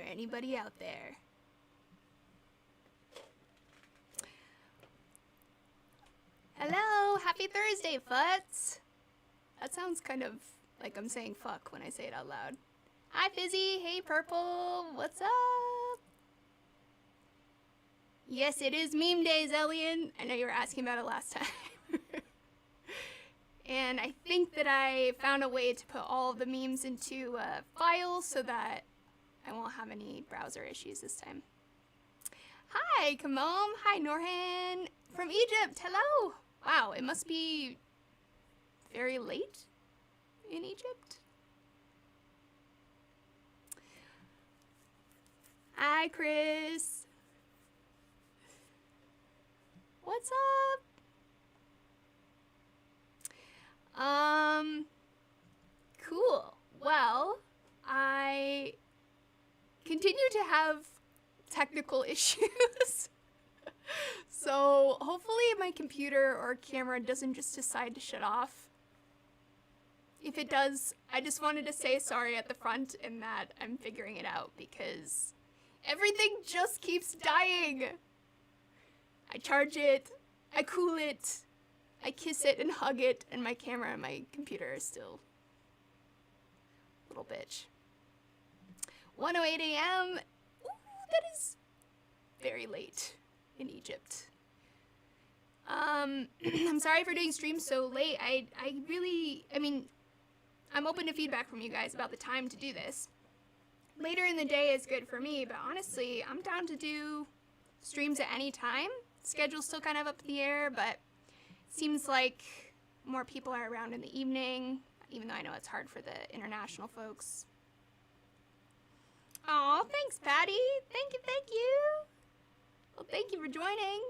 anybody out there. Hello, happy Thursday, Futz. That sounds kind of like I'm saying fuck when I say it out loud. Hi, Fizzy. Hey, Purple. What's up? Yes, it is meme days, Elian. I know you were asking about it last time. And I think that I found a way to put all of the memes into files so that I won't have any browser issues this time. Hi, Kamom. Hi, Norhan. From Egypt. Hello. Wow, it must be very late in Egypt. Hi, Chris. What's up? Cool. Well, I continue to have technical issues. So hopefully my computer or camera doesn't just decide to shut off. If it does, I just wanted to say sorry at the front and that I'm figuring it out because everything just keeps dying. I charge it, I cool it, I kiss it and hug it, and my camera and my computer are still a little bitch. 1:08 a.m. Ooh, that is very late in Egypt. I'm sorry for doing streams so late. I mean, I'm open to feedback from you guys about the time to do this. Later in the day is good for me, but honestly, I'm down to do streams at any time. Schedule's still kind of up in the air, but seems like more people are around in the evening, even though I know it's hard for the international folks. Aw, thanks, Patty. Thank you, thank you. Well, thank you for joining.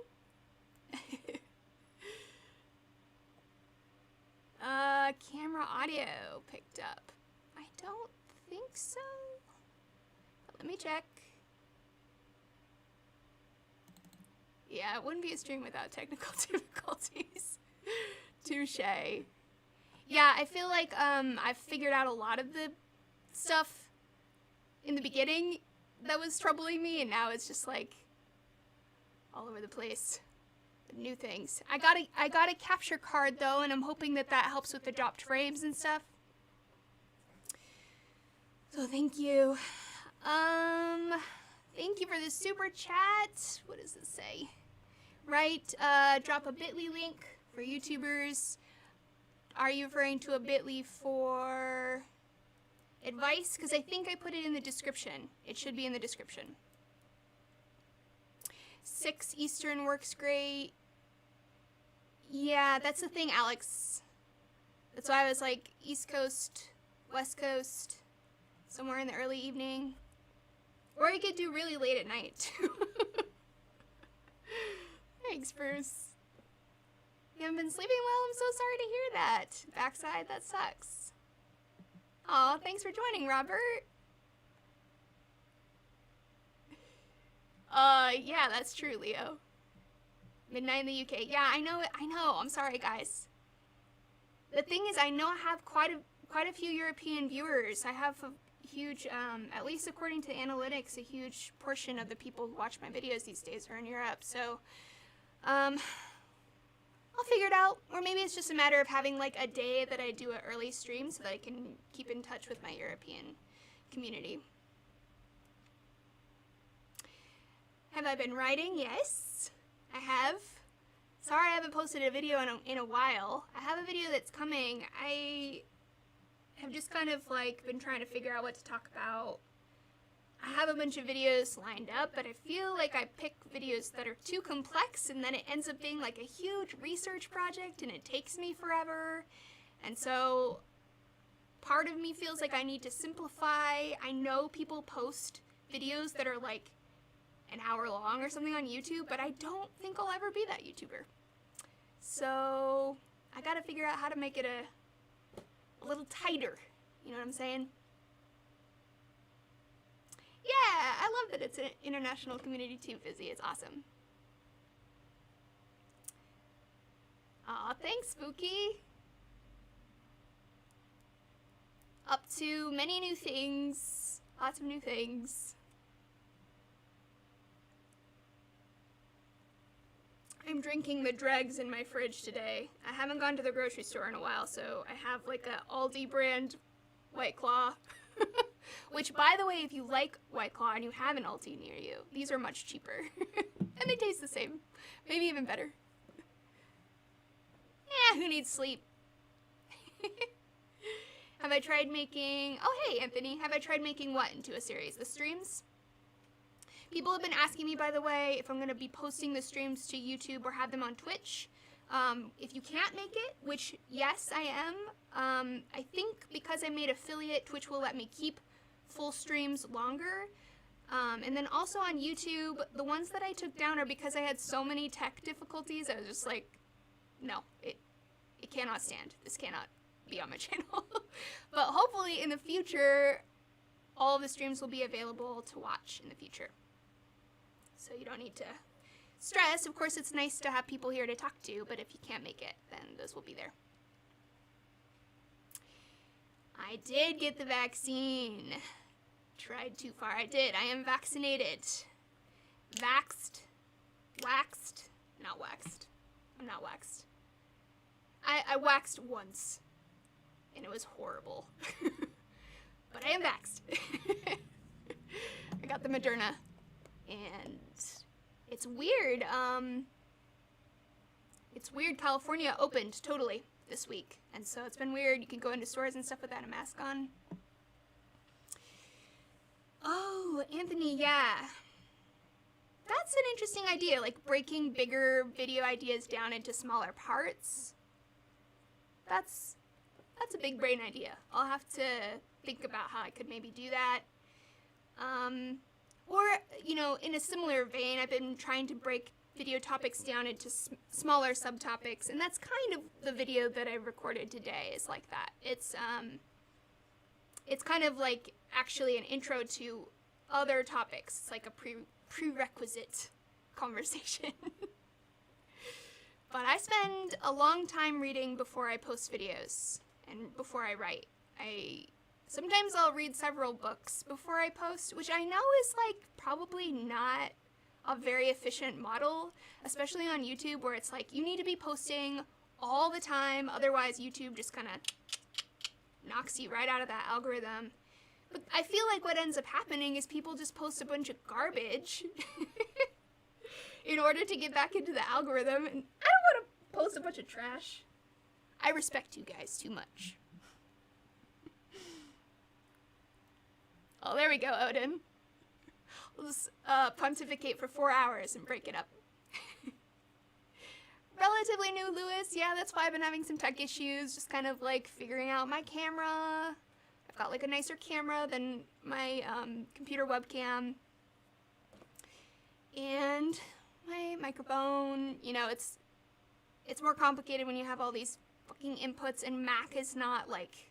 Camera audio picked up. I don't think so. But let me check. Yeah, it wouldn't be a stream without technical difficulties. Touché. Yeah, I feel like I've figured out a lot of the stuff in the beginning that was troubling me, and now it's just like all over the place. New things. I got a capture card though, and I'm hoping that that helps with the dropped frames and stuff. So thank you. Thank you for the super chat. What does this say? Right, drop a bit.ly link for YouTubers. Are you referring to a bit.ly for advice? Because I think I put it in the description. It should be in the description. 6 Eastern works great. Yeah, that's the thing, Alex. That's why I was like East Coast, West Coast, somewhere in the early evening. Or I could do really late at night, too. Thanks, Bruce. You haven't been sleeping well? I'm so sorry to hear that. Backside, that sucks. Aw, thanks for joining, Robert. Yeah, that's true, Leo. Midnight in the UK. Yeah, I know. I'm sorry, guys. The thing is, I know I have quite a few European viewers. I have a huge, at least according to analytics, a huge portion of the people who watch my videos these days are in Europe. So, I'll figure it out. Or maybe it's just a matter of having like a day that I do an early stream so that I can keep in touch with my European community. Have I been writing? Yes, I have. Sorry I haven't posted a video in a while. I have a video that's coming. I have just kind of like been trying to figure out what to talk about. I have a bunch of videos lined up, but I feel like I pick videos that are too complex and then it ends up being like a huge research project and it takes me forever. And so part of me feels like I need to simplify. I know people post videos that are like an hour long or something on YouTube, but I don't think I'll ever be that YouTuber. So I gotta figure out how to make it a little tighter. You know what I'm saying? Yeah, I love that it's an international community too, Fizzy. It's awesome. Aw, thanks, Spooky. Up to many new things. Lots of new things. I'm drinking the dregs in my fridge today. I haven't gone to the grocery store in a while, so I have like a Aldi brand White Claw. Which, by the way, if you like White Claw and you have an Aldi near you, these are much cheaper. And they taste the same. Maybe even better. Yeah, who needs sleep? Have I tried making... Oh, hey, Anthony. Have I tried making what into a series? The streams? People have been asking me, by the way, if I'm going to be posting the streams to YouTube or have them on Twitch. If you can't make it, which, yes, I am. I think because I made affiliate, Twitch will let me keep full streams longer. And then also on YouTube, the ones that I took down are because I had so many tech difficulties. I was just like, no, it cannot stand. This cannot be on my channel. But hopefully in the future, all of the streams will be available to watch in the future. So you don't need to stress. Of course, it's nice to have people here to talk to, but if you can't make it, then those will be there. I did get the vaccine. Tried too far. I did. I am vaccinated. Vaxxed. Waxed. Not waxed. I'm not waxed. I waxed once. And it was horrible. But I am vaxxed. I got the Moderna. And it's weird. It's weird. California opened totally this week. And so it's been weird. You can go into stores and stuff without a mask on. Oh, Anthony, yeah. That's an interesting idea, like breaking bigger video ideas down into smaller parts. That's a big brain idea. I'll have to think about how I could maybe do that. Or, you know, in a similar vein, I've been trying to break video topics down into smaller subtopics, and that's kind of the video that I recorded today is like that. It's kind of like actually an intro to other topics. It's like a prerequisite conversation. But I spend a long time reading before I post videos and before I write. Sometimes I'll read several books before I post, which I know is like probably not a very efficient model, especially on YouTube where it's like you need to be posting all the time, otherwise YouTube just kind of knocks you right out of that algorithm. But I feel like what ends up happening is people just post a bunch of garbage in order to get back into the algorithm, and I don't want to post a bunch of trash. I respect you guys too much. Oh, there we go, Odin. We'll just pontificate for 4 hours and break it up. Relatively new, Lewis. Yeah, that's why I've been having some tech issues, just kind of like figuring out my camera. I've got like a nicer camera than my computer webcam. And my microphone, you know, it's more complicated when you have all these fucking inputs, and Mac is not like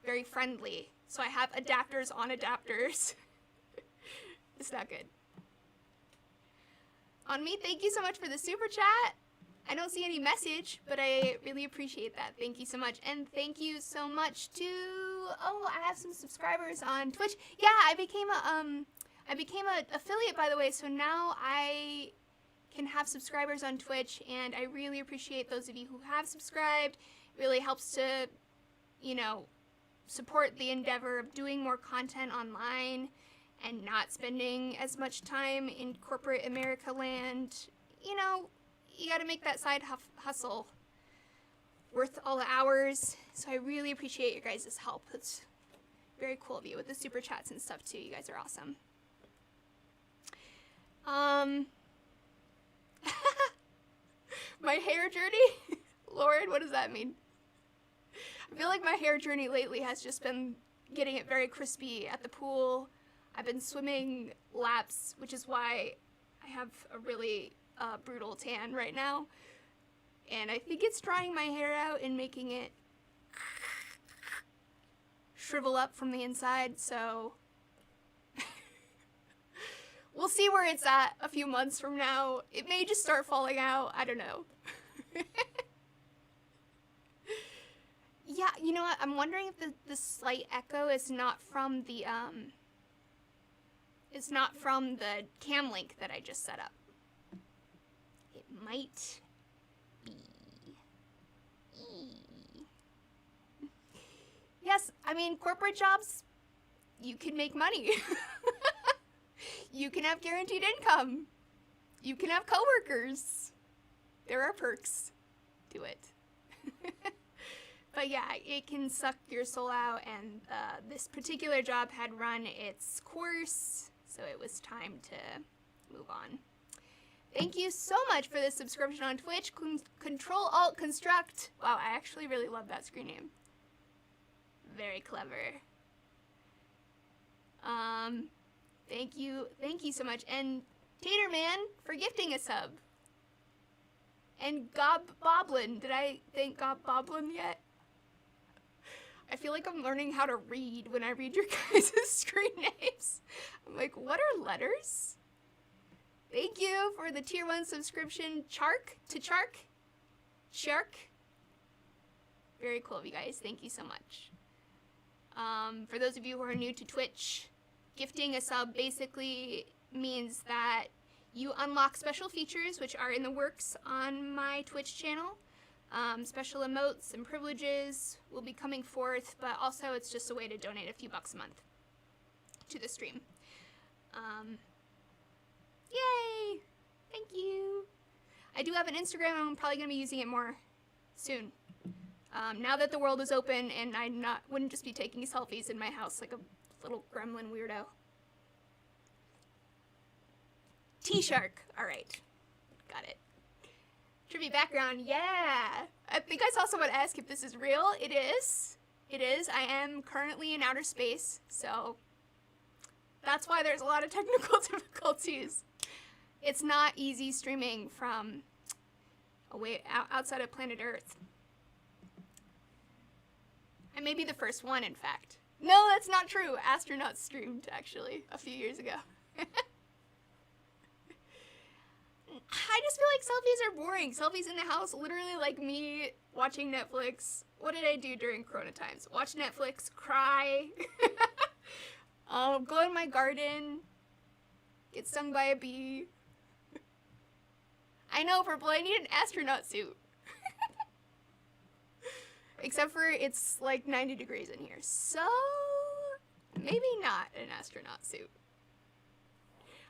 very friendly. So I have adapters on adapters. It's not good. On me, thank you so much for the super chat. I don't see any message, but I really appreciate that. Thank you so much. And thank you so much to, oh, I have some subscribers on Twitch. Yeah, I became a affiliate, by the way, so now I can have subscribers on Twitch, and I really appreciate those of you who have subscribed. It really helps to, you know, support the endeavor of doing more content online and not spending as much time in corporate America land. You know, you gotta make that side hustle worth all the hours. So I really appreciate your guys' help. It's very cool of you with the super chats and stuff too. You guys are awesome. My hair journey? Lord, what does that mean? I feel like my hair journey lately has just been getting it very crispy at the pool. I've been swimming laps, which is why I have a really brutal tan right now. And I think it's drying my hair out and making it shrivel up from the inside, so we'll see where it's at a few months from now. It may just start falling out. I don't know. Yeah, you know what? I'm wondering if the slight echo is not from the cam link that I just set up. It might be. Yes, I mean, corporate jobs, you can make money. You can have guaranteed income. You can have coworkers. There are perks to it. But yeah, it can suck your soul out, and this particular job had run its course, so it was time to move on. Thank you so much for the subscription on Twitch. Control-Alt-Construct. Wow, I actually really love that screen name. Very clever. Thank you so much. And Taterman for gifting a sub. And Gobboblin. Did I thank Gobboblin yet? I feel like I'm learning how to read when I read your guys' screen names. I'm like, what are letters? Thank you for the tier 1 subscription, Chark. Very cool of you guys. Thank you so much. For those of you who are new to Twitch, gifting a sub basically means that you unlock special features which are in the works on my Twitch channel. Special emotes and privileges will be coming forth, but also it's just a way to donate a few bucks a month to the stream. Yay! Thank you! I do have an Instagram, and I'm probably going to be using it more soon. Now that the world is open and I wouldn't just be taking selfies in my house like a little gremlin weirdo. T-Shark. Alright. Got it. Trivia background. Yeah! I think I saw someone ask if this is real. It is. It is. I am currently in outer space, so that's why there's a lot of technical difficulties. It's not easy streaming from away outside of planet Earth. I may be the first one, in fact. No, that's not true. Astronauts streamed, actually, a few years ago. I just feel like selfies are boring. Selfies in the house, literally like me watching Netflix. What did I do during Corona times? Watch Netflix, cry, go in my garden, get stung by a bee. I know, Purple, I need an astronaut suit. Except for it's like 90 degrees in here, so maybe not an astronaut suit.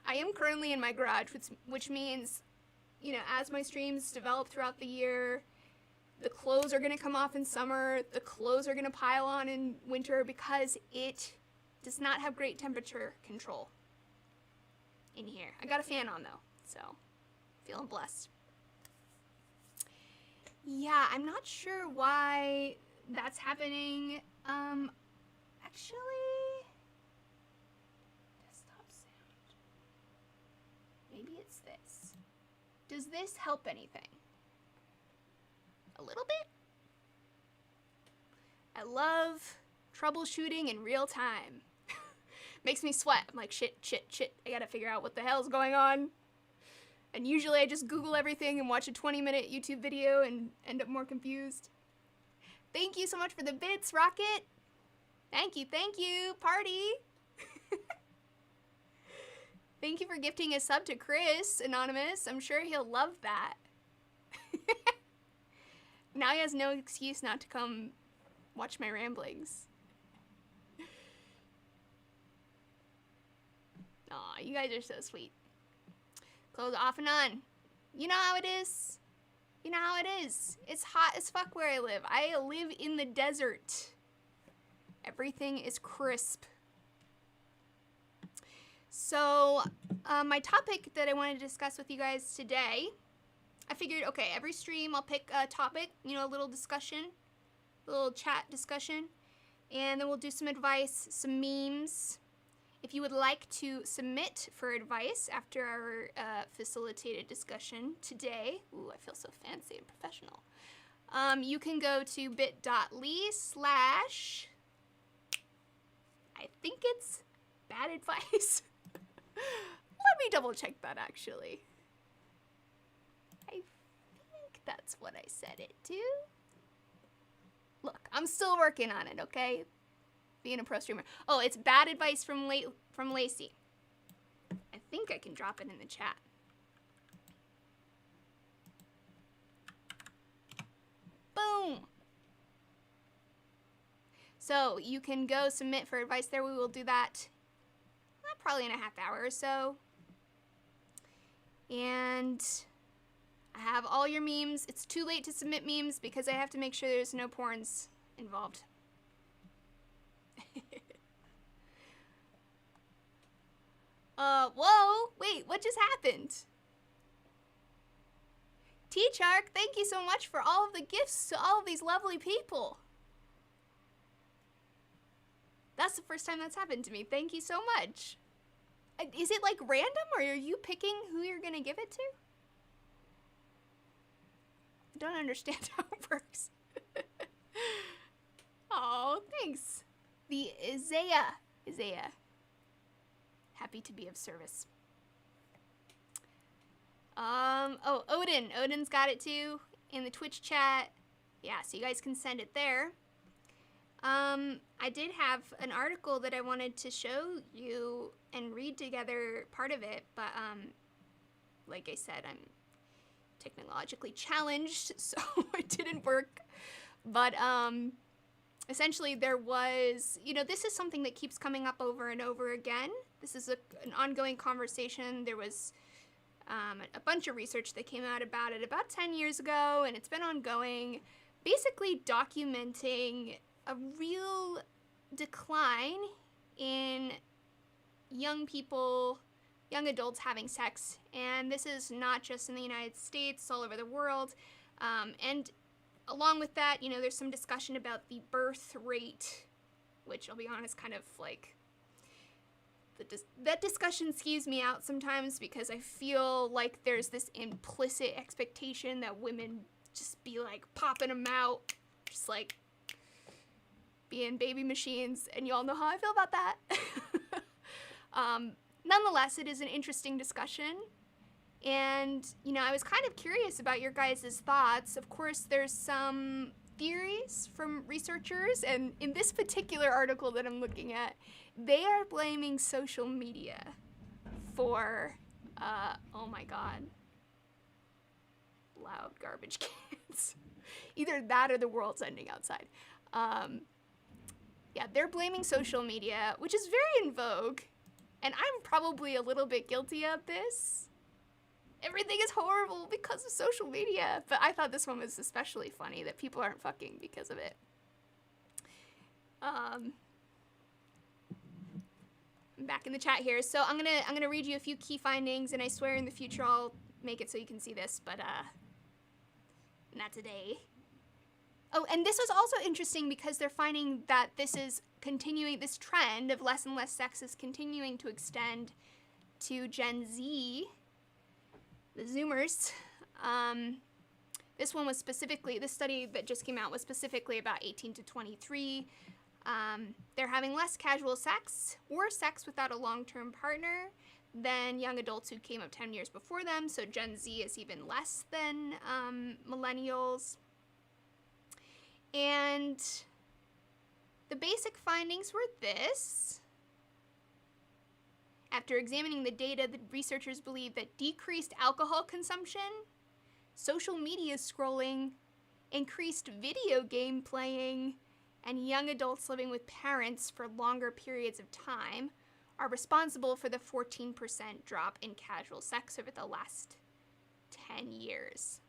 I am currently in my garage, which means, you know, as my streams develop throughout the year, the clothes are going to come off in summer, the clothes are going to pile on in winter because it does not have great temperature control in here. I got a fan on though, so feeling blessed. Yeah, I'm not sure why that's happening. Actually, desktop sound. Maybe it's this. Does this help anything? A little bit? I love troubleshooting in real time. Makes me sweat. I'm like, shit. I gotta figure out what the hell's going on. And usually I just Google everything and watch a 20-minute YouTube video and end up more confused. Thank you so much for the bits, Rocket. Thank you, party. Thank you for gifting a sub to Chris, Anonymous. I'm sure he'll love that. Now he has no excuse not to come watch my ramblings. Aw, you guys are so sweet. Clothes off and on. You know how it is. You know how it is. It's hot as fuck where I live. I live in the desert. Everything is crisp. So, my topic that I wanted to discuss with you guys today, I figured, okay, every stream I'll pick a topic, you know, a little discussion, a little chat discussion, and then we'll do some advice, some memes. If you would like to submit for advice after our facilitated discussion today, ooh, I feel so fancy and professional, you can go to bit.ly/ I think it's bad advice. Let me double check that actually. I think that's what I said it to. Look, I'm still working on it, okay? Being a pro streamer. Oh, it's bad advice from Lacey. I think I can drop it in the chat. Boom! So you can go submit for advice there. We will do that probably in a half hour or so. And I have all your memes. It's too late to submit memes because I have to make sure there's no porns involved. Whoa, wait, what just happened? T-Chark, thank you so much for all of the gifts to all of these lovely people. That's the first time that's happened to me. Thank you so much. Is it like random, or are you picking who you're gonna give it to? I don't understand how it works. Oh, thanks. The Isaiah. Happy to be of service. Oh, Odin's got it too in the Twitch chat. Yeah, so you guys can send it there. I did have an article that I wanted to show you and read together part of it, but, like I said, I'm technologically challenged, so it didn't work. But, essentially there was, this is something that keeps coming up over and over again. This is an ongoing conversation. There was a bunch of research that came out about it about 10 years ago, and it's been ongoing, basically documenting a real decline in young adults having sex. And this is not just in the United States, it's all over the world. And along with that, there's some discussion about the birth rate, which I'll be honest, kind of like, that discussion skews me out sometimes because I feel like there's this implicit expectation that women just be like popping them out, just like being baby machines, and you all know how I feel about that. Nonetheless, it is an interesting discussion, and, I was kind of curious about your guys' thoughts. Of course, there's some theories from researchers, and in this particular article that I'm looking at, they are blaming social media for, oh my god, loud garbage cans. Either that or the world's ending outside. Yeah, they're blaming social media, which is very in vogue, and I'm probably a little bit guilty of this. Everything is horrible because of social media, but I thought this one was especially funny, that people aren't fucking because of it. I'm back in the chat here, so I'm gonna read you a few key findings, and I swear in the future I'll make it so you can see this, but not today. Oh, and this was also interesting because they're finding that this trend of less and less sex is continuing to extend to Gen Z, the Zoomers. This study that just came out was specifically about 18 to 23. They're having less casual sex or sex without a long-term partner than young adults who came up 10 years before them, so Gen Z is even less than millennials. And the basic findings were this. After examining the data, the researchers believe that decreased alcohol consumption, social media scrolling, increased video game playing, and young adults living with parents for longer periods of time are responsible for the 14% drop in casual sex over the last 10 years.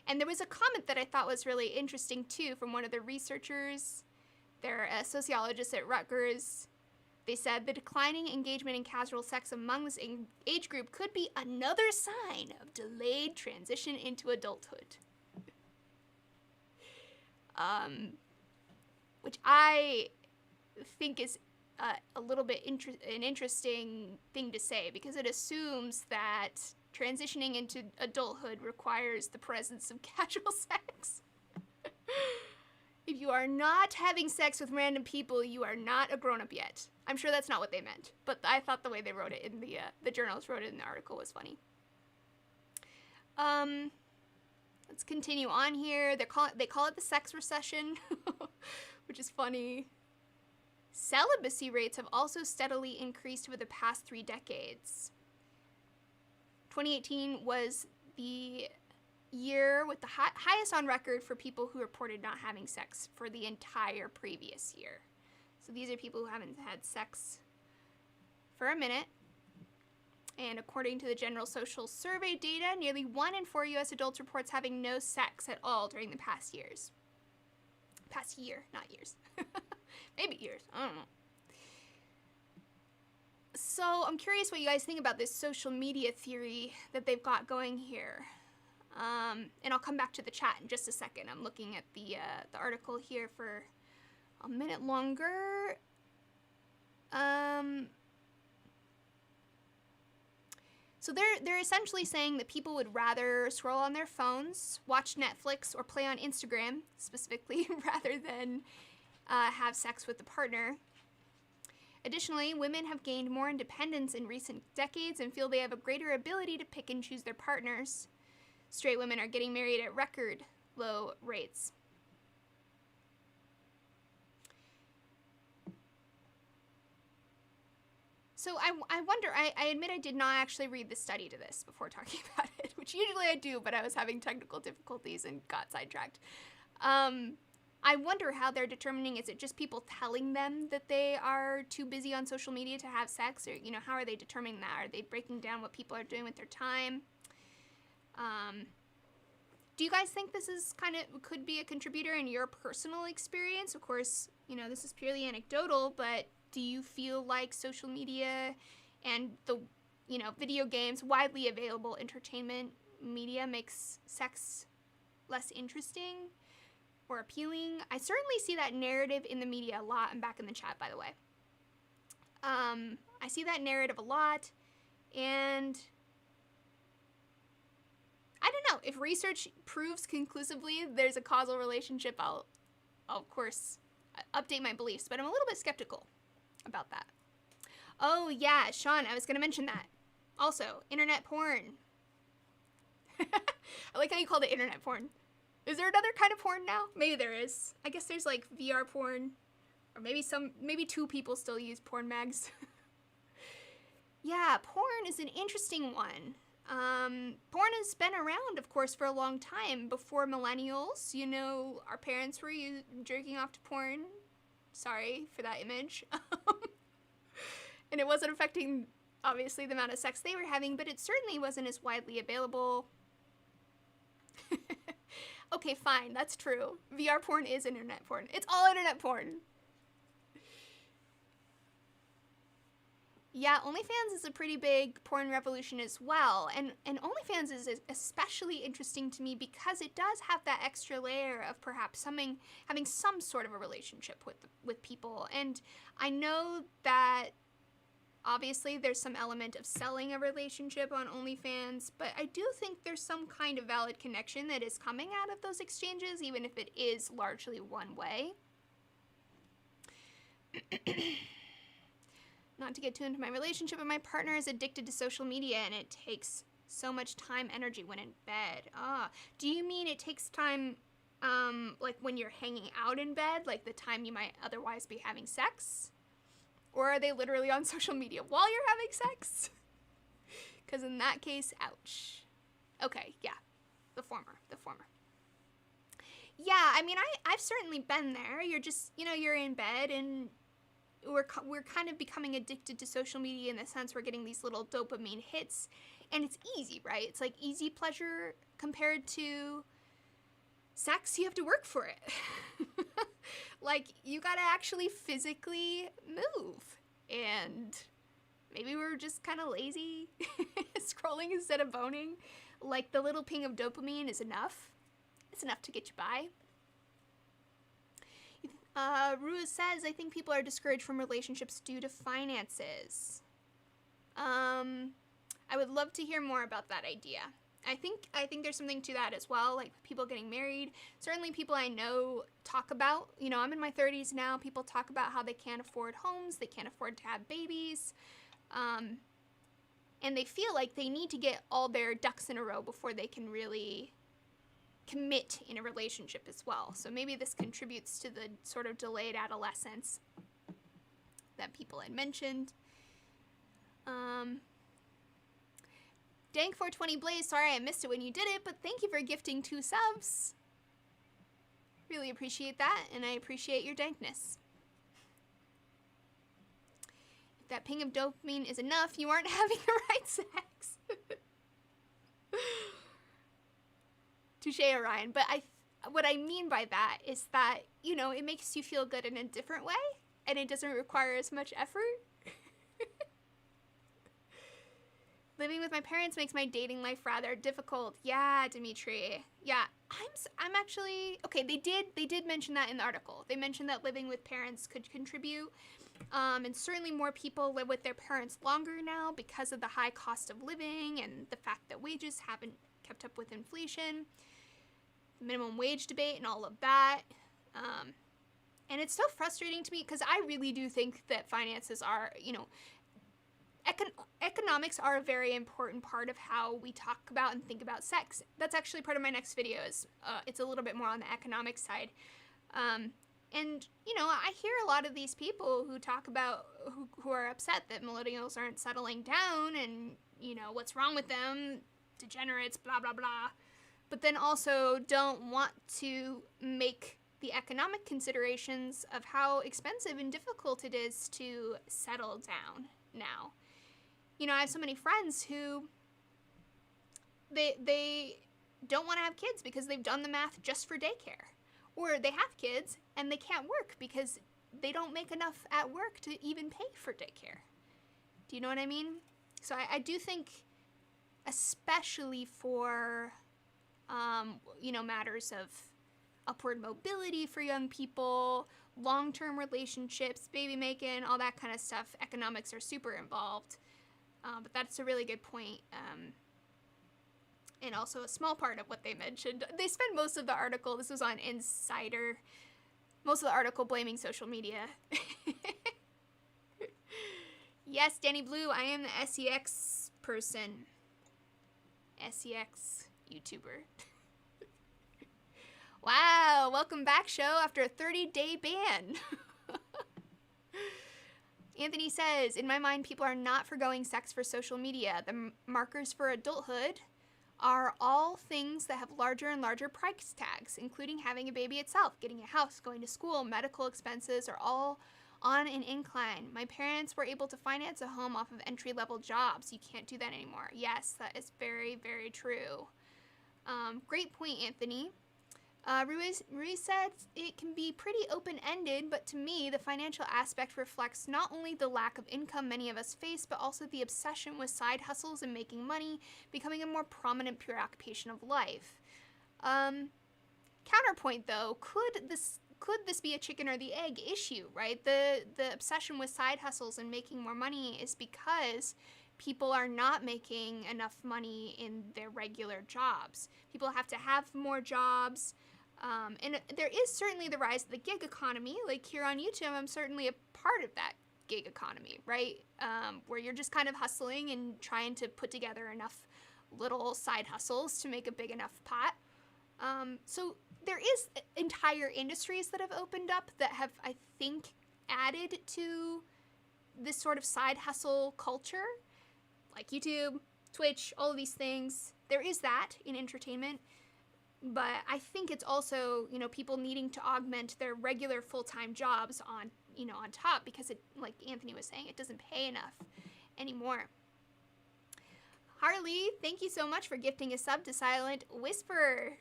And there was a comment that I thought was really interesting too from one of the researchers. They're a sociologist at Rutgers. They said the declining engagement in casual sex among this age group could be another sign of delayed transition into adulthood. Which I think is a little bit an interesting thing to say, because it assumes that transitioning into adulthood requires the presence of casual sex. If you are not having sex with random people, you are not a grown-up yet. I'm sure that's not what they meant, but I thought the way they wrote it in the journalists wrote it in the article was funny. Let's continue on here. They call it the sex recession, which is funny. Celibacy rates have also steadily increased over the past 3 decades. 2018 was the year with the highest on record for people who reported not having sex for the entire previous year. So these are people who haven't had sex for a minute. And according to the General Social Survey data, nearly 1 in 4 U.S. adults reports having no sex at all during the past years. Past year, not years. Maybe years, I don't know. So I'm curious what you guys think about this social media theory that they've got going here. And I'll come back to the chat in just a second. I'm looking at the article here for a minute longer. So they're essentially saying that people would rather scroll on their phones, watch Netflix, or play on Instagram, specifically, rather than have sex with a partner. Additionally, women have gained more independence in recent decades and feel they have a greater ability to pick and choose their partners. Straight women are getting married at record low rates. So I wonder, I admit I did not actually read the study to this before talking about it, which usually I do, but I was having technical difficulties and got sidetracked. I wonder how they're determining, is it just people telling them that they are too busy on social media to have sex? Or, how are they determining that? Are they breaking down what people are doing with their time? Do you guys think this is could be a contributor in your personal experience? Of course, this is purely anecdotal, but do you feel like social media and the, video games, widely available entertainment media makes sex less interesting or appealing? I certainly see that narrative in the media a lot. I'm back in the chat, by the way. I see that narrative a lot, and I don't know. If research proves conclusively there's a causal relationship, I'll of course update my beliefs, but I'm a little bit skeptical about that. Oh yeah, Sean, I was going to mention that. Also, internet porn. I like how you called it internet porn. Is there another kind of porn now? Maybe there is. I guess there's like VR porn, or maybe 2 people still use porn mags. Yeah, porn is an interesting one. Porn has been around, of course, for a long time. Before millennials, our parents were jerking off to porn. Sorry for that image. And it wasn't affecting, obviously, the amount of sex they were having, but it certainly wasn't as widely available. Okay, fine, that's true. VR porn is internet porn. It's all internet porn. Yeah, OnlyFans is a pretty big porn revolution as well, and OnlyFans is especially interesting to me because it does have that extra layer of perhaps having some sort of a relationship with people. And I know that obviously there's some element of selling a relationship on OnlyFans, but I do think there's some kind of valid connection that is coming out of those exchanges, even if it is largely one way. Not to get too into my relationship, but my partner is addicted to social media and it takes so much time, energy when in bed. Do you mean it takes time, like when you're hanging out in bed, like the time you might otherwise be having sex? Or are they literally on social media while you're having sex? Because in that case, ouch. Okay, yeah, the former. Yeah, I mean, I've certainly been there. You're just, you're in bed and we're kind of becoming addicted to social media in the sense we're getting these little dopamine hits, and it's easy, right? It's like easy pleasure compared to sex. You have to work for it. Like, you gotta actually physically move, and maybe we're just kind of lazy scrolling instead of boning. Like, the little ping of dopamine is enough. It's enough to get you by. Rua says, I think people are discouraged from relationships due to finances. I would love to hear more about that idea. I think there's something to that as well, like people getting married. Certainly people I know talk about, I'm in my 30s now, people talk about how they can't afford homes, they can't afford to have babies, and they feel like they need to get all their ducks in a row before they can really commit in a relationship as well. So maybe this contributes to the sort of delayed adolescence that people had mentioned. Dank420 Blaze, sorry I missed it when you did it, but thank you for gifting 2 subs. Really appreciate that, and I appreciate your dankness. If that ping of dopamine is enough, you aren't having the right sex. Touche, Orion. But what I mean by that is that, you know, it makes you feel good in a different way, and it doesn't require as much effort. Living with my parents makes my dating life rather difficult. Yeah, Dimitri. Yeah, I'm actually okay. They did mention that in the article. They mentioned that living with parents could contribute, and certainly more people live with their parents longer now because of the high cost of living and the fact that wages haven't kept up with inflation, the minimum wage debate, and all of that. And it's so frustrating to me because I really do think that finances are, you know, economics are a very important part of how we talk about and think about sex. That's actually part of my next video. It's a little bit more on the economic side. And, you know, I hear a lot of these people who talk about, who are upset that millennials aren't settling down and, you know, what's wrong with them, degenerates, blah, blah, blah. But then also don't want to make the economic considerations of how expensive and difficult it is to settle down now. You know, I have so many friends who they don't want to have kids because they've done the math just for daycare. Or they have kids and they can't work because they don't make enough at work to even pay for daycare. Do you know what I mean? So I do think, especially for, you know, matters of upward mobility for young people, long-term relationships, baby making, all that kind of stuff, economics are super involved. But that's a really good point. And also a small part of what they mentioned. They spent most of the article, this was on Insider, most of the article blaming social media. Yes, Danny Blue, I am the SEX person. SEX YouTuber. Wow, welcome back, show, after a 30-day ban. Anthony says, in my mind, people are not forgoing sex for social media. The markers for adulthood are all things that have larger and larger price tags, including having a baby itself, getting a house, going to school, medical expenses are all on an incline. My parents were able to finance a home off of entry-level jobs. You can't do that anymore. Yes, that is very, very true. Great point, Anthony. Ruiz said it can be pretty open-ended, but to me, the financial aspect reflects not only the lack of income many of us face, but also the obsession with side hustles and making money becoming a more prominent preoccupation of life. Counterpoint, though, could this be a chicken or the egg issue, right? The obsession with side hustles and making more money is because people are not making enough money in their regular jobs. People have to have more jobs. And there is certainly the rise of the gig economy. Like here on YouTube, I'm certainly a part of that gig economy, right? Where you're just kind of hustling and trying to put together enough little side hustles to make a big enough pot. So there is entire industries that have opened up that have, I think, added to this sort of side hustle culture, like YouTube, Twitch, all of these things. There is that in entertainment. But I think it's also, you know, people needing to augment their regular full-time jobs on, you know, on top because it, like Anthony was saying, it doesn't pay enough anymore. Harley, thank you so much for gifting a sub to Silent Whisper.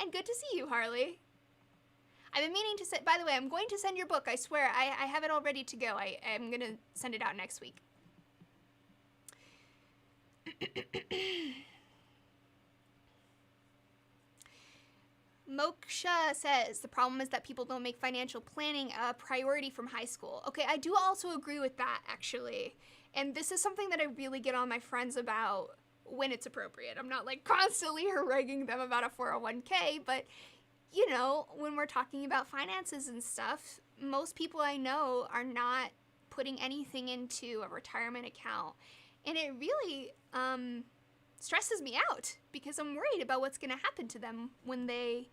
And good to see you, Harley. I've been meaning to send, by the way, I'm going to send your book, I swear. I have it all ready to go. I'm going to send it out next week. Moksha says, the problem is that people don't make financial planning a priority from high school. Okay, I do also agree with that, actually. And this is something that I really get on my friends about when it's appropriate. I'm not, like, constantly haranguing them about a 401k, but, you know, when we're talking about finances and stuff, most people I know are not putting anything into a retirement account. And it really stresses me out because I'm worried about what's going to happen to them when they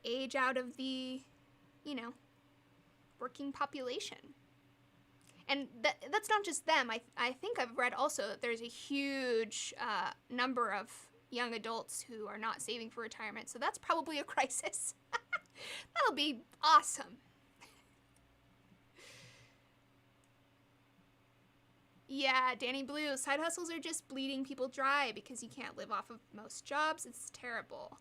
age out of the, you know, working population. And that's not just them. I think I've read also that there's a huge number of young adults who are not saving for retirement. So that's probably a crisis. That'll be awesome. Yeah, Danny Blue, side hustles are just bleeding people dry because you can't live off of most jobs. It's terrible.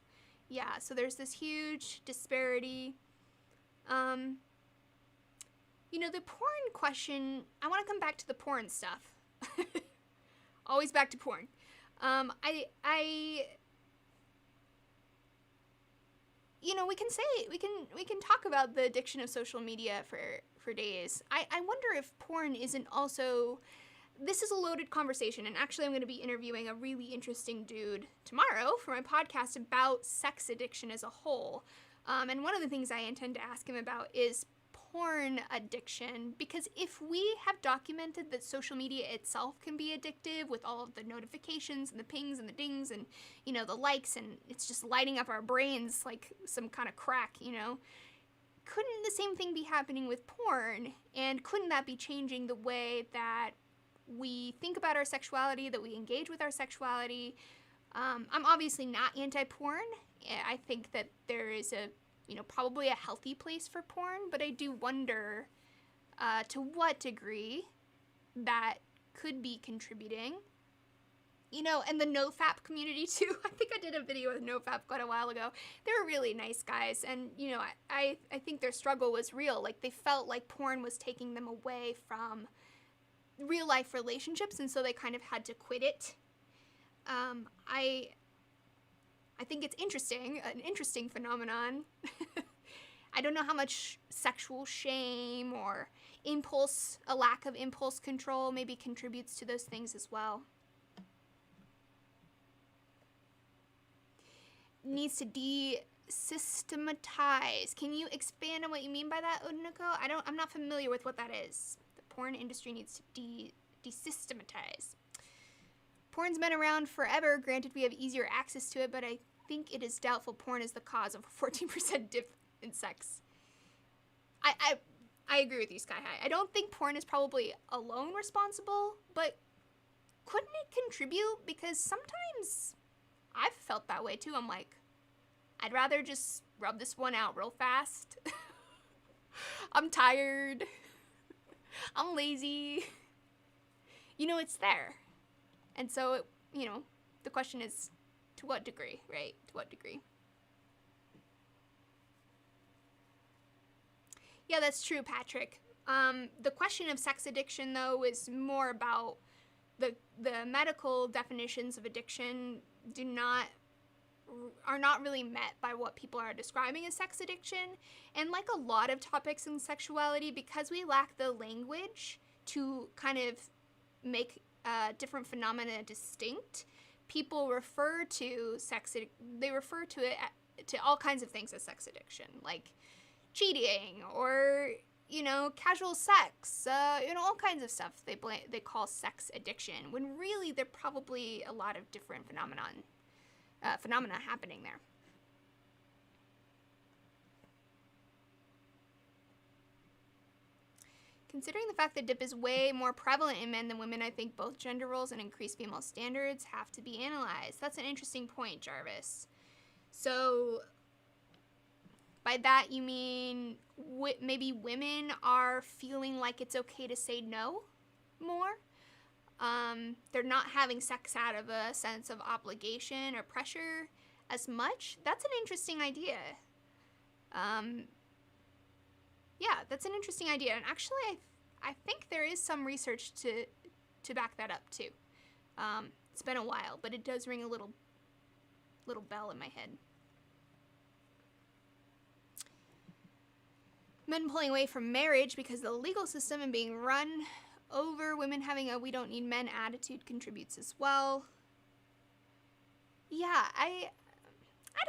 Yeah, so there's this huge disparity. The porn question, I want to come back to the porn stuff. Always back to porn. We can talk about the addiction of social media for days. I wonder if porn isn't also, this is a loaded conversation, and actually I'm going to be interviewing a really interesting dude tomorrow for my podcast about sex addiction as a whole. And one of the things I intend to ask him about is porn addiction, because if we have documented that social media itself can be addictive with all of the notifications and the pings and the dings and, the likes, and it's just lighting up our brains like some kind of crack, couldn't the same thing be happening with porn? And couldn't that be changing the way that we think about our sexuality, that we engage with our sexuality? I'm obviously not anti-porn. I think that there is probably a healthy place for porn, but I do wonder to what degree that could be contributing. And the NoFap community too. I think I did a video with NoFap quite a while ago. They were really nice guys, and I think their struggle was real. Like, they felt like porn was taking them away from real life relationships, and so they kind of had to quit it. I think it's an interesting phenomenon. I don't know how much sexual shame or a lack of impulse control maybe contributes to those things as well. Needs to desystematize. Can you expand on what you mean by that, Odinoko? I'm not familiar with what that is. The porn industry needs to desystematize. Porn's been around forever. Granted, we have easier access to it, but I think it is doubtful porn is the cause of a 14% dip in sex. I agree with you, Sky High. I don't think porn is probably alone responsible, but couldn't it contribute? Because sometimes I've felt that way too. I'm like, I'd rather just rub this one out real fast. I'm tired. I'm lazy. It's there. And so, the question is, to what degree, right? To what degree? Yeah, that's true, Patrick. The question of sex addiction, though, is more about the medical definitions of addiction are not really met by what people are describing as sex addiction. And like a lot of topics in sexuality, because we lack the language to kind of make different phenomena distinct, people refer to to all kinds of things as sex addiction, like cheating or casual sex, all kinds of stuff they call sex addiction, when really there are probably a lot of different phenomena happening there. Considering the fact that dip is way more prevalent in men than women, I think both gender roles and increased female standards have to be analyzed. That's an interesting point, Jarvis. So, by that you mean maybe women are feeling like it's okay to say no more? They're not having sex out of a sense of obligation or pressure as much? That's an interesting idea. Yeah, that's an interesting idea. And actually, I think there is some research to back that up, too. It's been a while, but it does ring a little bell in my head. Men pulling away from marriage because of the legal system and being run over. Women having a we don't need men attitude contributes as well. Yeah, I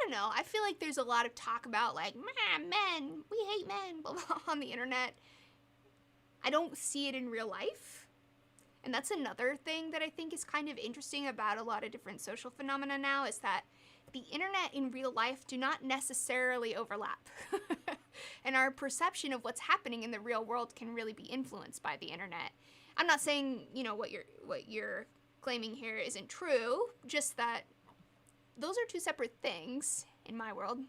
don't know. I feel like there's a lot of talk about, like, men, we hate men, blah, blah, on the internet. I don't see it in real life. And that's another thing that I think is kind of interesting about a lot of different social phenomena now, is that the internet in real life do not necessarily overlap. And our perception of what's happening in the real world can really be influenced by the internet. I'm not saying, what you're claiming here isn't true, just that those are two separate things in my world.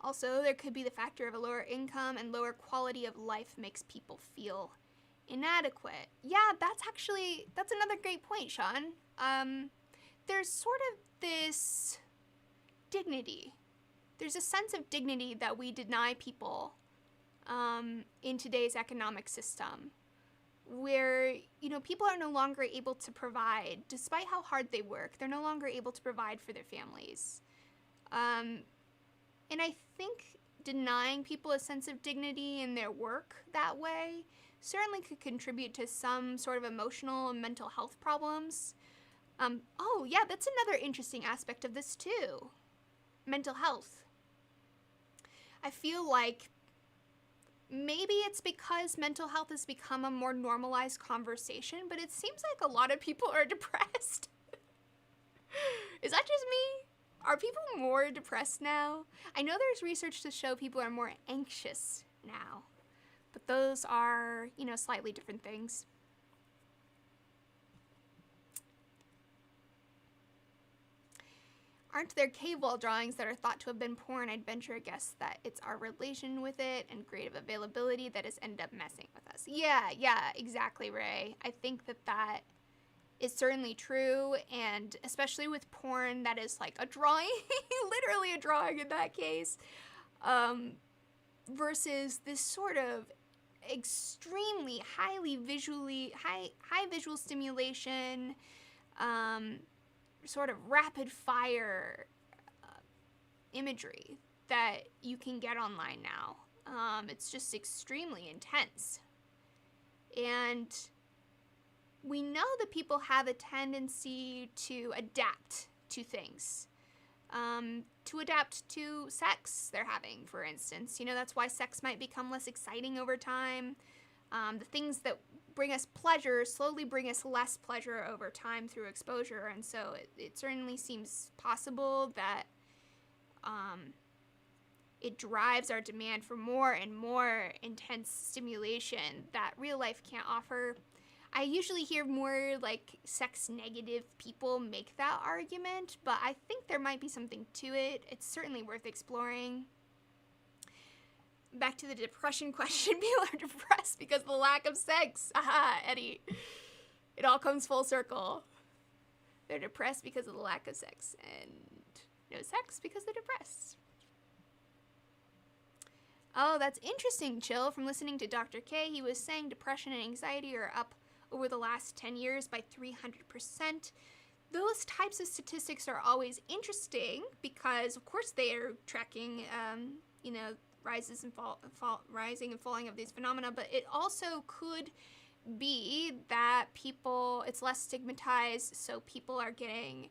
Also, there could be the factor of a lower income and lower quality of life makes people feel inadequate. Yeah, that's another great point, Sean. There's sort of this dignity. There's a sense of dignity that we deny people in today's economic system, where, people are no longer able to provide, despite how hard they work, they're no longer able to provide for their families. And I think denying people a sense of dignity in their work that way certainly could contribute to some sort of emotional and mental health problems. Oh, yeah, that's another interesting aspect of this, too. Mental health. I feel like maybe it's because mental health has become a more normalized conversation, but it seems like a lot of people are depressed. Is that just me? Are people more depressed now? I know there's research to show people are more anxious now, but those are, slightly different things. Aren't there cave wall drawings that are thought to have been porn? I'd venture a guess that it's our relation with it and creative availability that has ended up messing with us. Yeah, exactly, Ray. I think that is certainly true, and especially with porn, that is like a drawing, literally a drawing in that case, versus this sort of extremely high visual stimulation, sort of rapid fire imagery that you can get online now. It's just extremely intense. And we know that people have a tendency to adapt to things, to adapt to sex they're having, for instance. That's why sex might become less exciting over time. The things that bring us pleasure slowly bring us less pleasure over time through exposure, and so it certainly seems possible that it drives our demand for more and more intense stimulation that real life can't offer. I usually hear more like sex negative people make that argument, but I think there might be something to it. It's certainly worth exploring. Back to the depression question. People are depressed because of the lack of sex. Aha, Eddie. It all comes full circle. They're depressed because of the lack of sex, and no sex because they're depressed. Oh, that's interesting, Chill. From listening to Dr. K, he was saying depression and anxiety are up over the last 10 years by 300%. Those types of statistics are always interesting because, of course, they are tracking, rising and falling of these phenomena, but it also could be that it's less stigmatized, so people are getting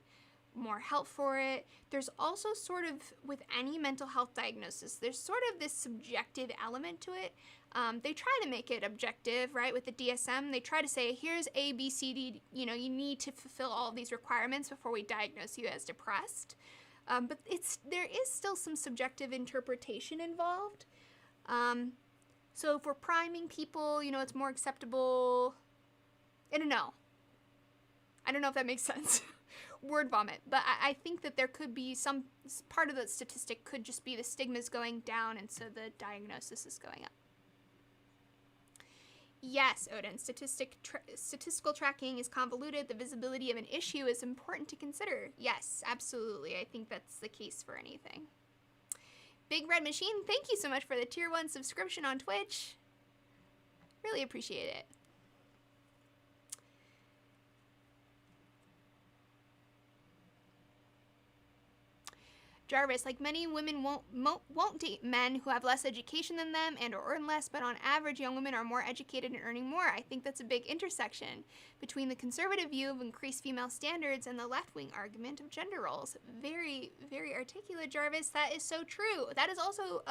more help for it. There's also sort of, with any mental health diagnosis, there's sort of this subjective element to it. They try to make it objective, right? With the DSM, they try to say, here's A, B, C, D, you need to fulfill all of these requirements before we diagnose you as depressed. But there is still some subjective interpretation involved. So if we're priming people, it's more acceptable. I don't know if that makes sense. Word vomit. But I think that there could be some part of the statistic could just be the stigma's going down, and so the diagnosis is going up. Yes, Odin, statistical tracking is convoluted. The visibility of an issue is important to consider. Yes, absolutely. I think that's the case for anything. Big Red Machine, thank you so much for the Tier 1 subscription on Twitch. Really appreciate it. Jarvis, like many women won't date men who have less education than them and or earn less, but on average, young women are more educated and earning more. I think that's a big intersection between the conservative view of increased female standards and the left-wing argument of gender roles. Very, very articulate, Jarvis. That is so true. That is also,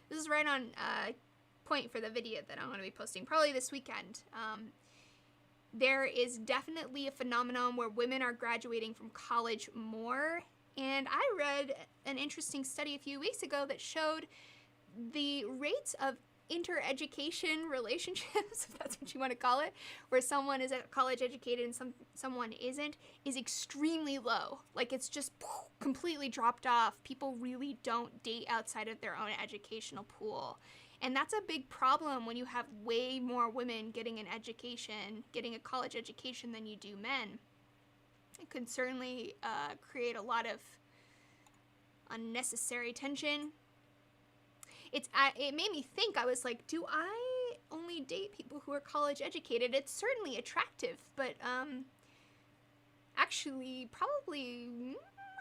this is right on point for the video that I'm going to be posting probably this weekend. There is definitely a phenomenon where women are graduating from college more. And I read an interesting study a few weeks ago that showed the rates of inter-education relationships, if that's what you want to call it, where someone is college educated and someone isn't, is extremely low. Like, it's just completely dropped off. People really don't date outside of their own educational pool. And that's a big problem when you have way more women getting an education, getting a college education than you do men. It could certainly create a lot of unnecessary tension. It made me think. I was like, do I only date people who are college educated? It's certainly attractive, but actually probably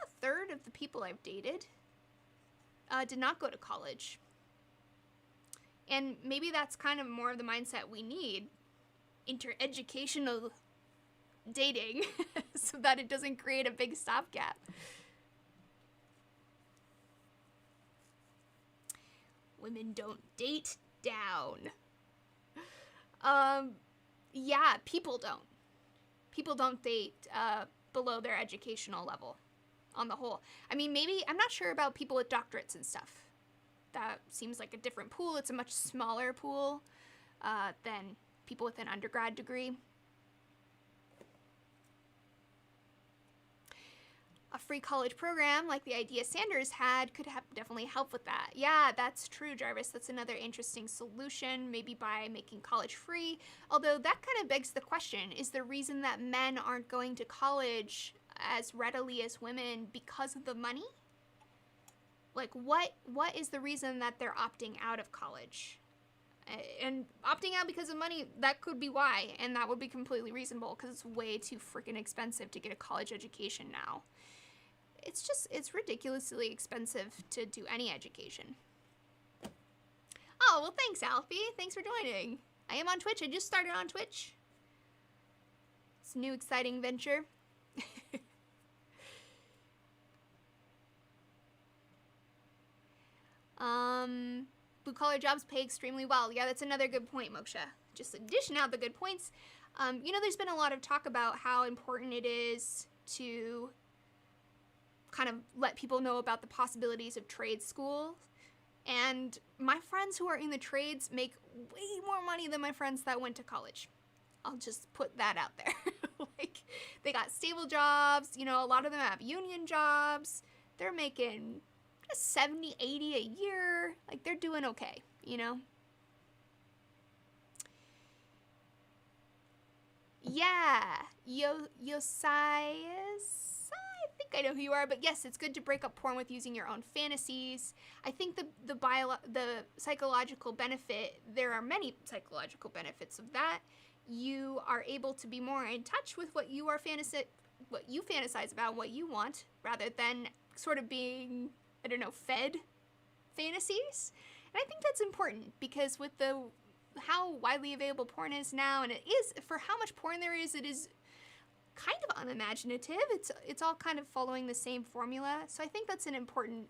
a third of the people I've dated did not go to college. And maybe that's kind of more of the mindset we need. Inter-educational dating so that it doesn't create a big stopgap. Women don't date down. Yeah, people don't. People don't date below their educational level on the whole. I mean, maybe, I'm not sure about people with doctorates and stuff. That seems like a different pool. It's a much smaller pool than people with an undergrad degree. A free college program like the idea Sanders had could definitely help with that. Yeah, that's true, Jarvis. That's another interesting solution, maybe by making college free. Although that kind of begs the question, is the reason that men aren't going to college as readily as women because of the money? Like, what is the reason that they're opting out of college? And opting out because of money, that could be why, and that would be completely reasonable because it's way too freaking expensive to get a college education now. It's ridiculously expensive to do any education. Oh, well, thanks, Alfie. Thanks for joining. I am on Twitch. I just started on Twitch. It's a new exciting venture. Blue-collar jobs pay extremely well. Yeah, that's another good point, Moksha. Just addition out the good points. There's been a lot of talk about how important it is to kind of let people know about the possibilities of trade schools. And my friends who are in the trades make way more money than my friends that went to college. I'll just put that out there. Like, they got stable jobs. A lot of them have union jobs. They're making 70, 80 a year. Like, they're doing okay, Yeah, Josias. I think I know who you are, but yes, it's good to break up porn with using your own fantasies. I think the psychological benefit, there are many psychological benefits of that. You are able to be more in touch with what you fantasize about, what you want, rather than sort of being, fed fantasies. And I think that's important because with how widely available porn is now, and it is, for how much porn there is, it is kind of unimaginative. It's all kind of following the same formula. So I think that's an important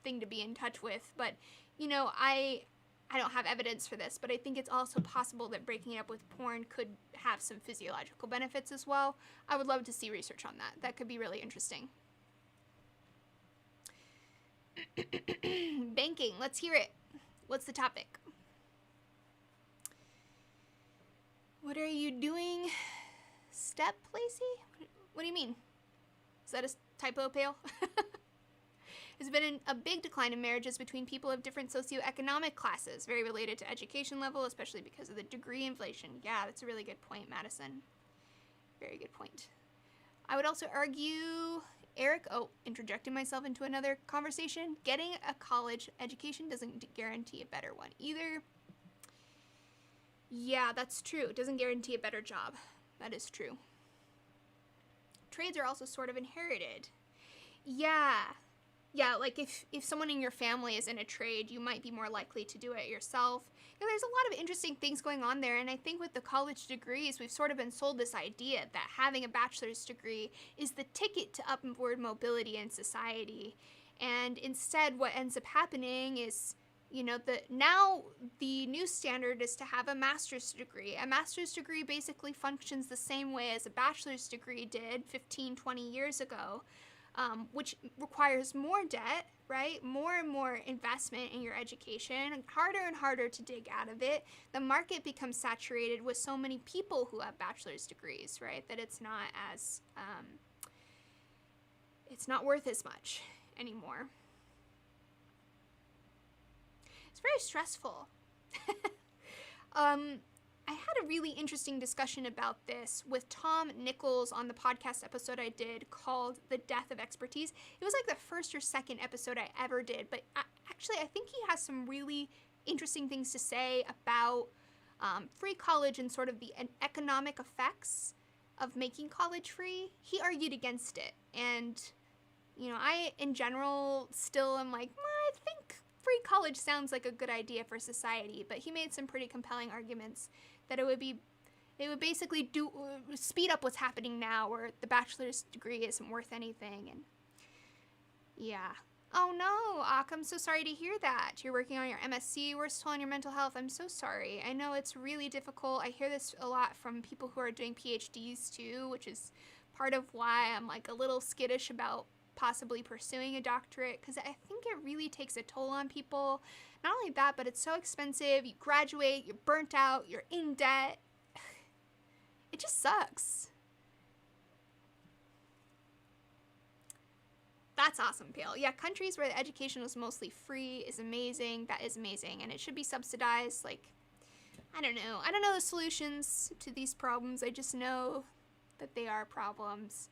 thing to be in touch with. But, I don't have evidence for this, but I think it's also possible that breaking it up with porn could have some physiological benefits as well. I would love to see research on that. That could be really interesting. Banking, let's hear it. What's the topic? What are you doing? Step, Lacey? What do you mean? Is that a typo, Pale? There's been a big decline in marriages between people of different socioeconomic classes, very related to education level, especially because of the degree inflation. Yeah, that's a really good point, Madison. Very good point. I would also argue, Eric, interjecting myself into another conversation, getting a college education doesn't guarantee a better one either. Yeah, that's true. It doesn't guarantee a better job. That is true. Trades are also sort of inherited. Yeah. Yeah, like if someone in your family is in a trade, you might be more likely to do it yourself. There's a lot of interesting things going on there, and I think with the college degrees, we've sort of been sold this idea that having a bachelor's degree is the ticket to upward mobility in society. And instead, what ends up happening is, now the new standard is to have a master's degree. A master's degree basically functions the same way as a bachelor's degree did 15, 20 years ago. Which requires more debt, right? More and more investment in your education, harder and harder to dig out of it. The market becomes saturated with so many people who have bachelor's degrees, right? That it's not worth as much anymore. It's very stressful. I had a really interesting discussion about this with Tom Nichols on the podcast episode I did called The Death of Expertise. It was like the first or second episode I ever did, but actually I think he has some really interesting things to say about free college and sort of the economic effects of making college free. He argued against it, and I in general still am like, I think free college sounds like a good idea for society, but he made some pretty compelling arguments that it would basically speed up what's happening now, where the bachelor's degree isn't worth anything. And yeah. Oh no, Ak, I'm so sorry to hear that. You're working on your MSc, we're still on your mental health. I'm so sorry. I know it's really difficult. I hear this a lot from people who are doing PhDs too, which is part of why I'm like a little skittish about possibly pursuing a doctorate, because I think it really takes a toll on people. Not only that, but it's so expensive. You graduate, you're burnt out, you're in debt. It just sucks. That's awesome, Pale. Yeah, countries where the education is mostly free is amazing. That is amazing. And it should be subsidized. Like, I don't know. I don't know the solutions to these problems. I just know that they are problems.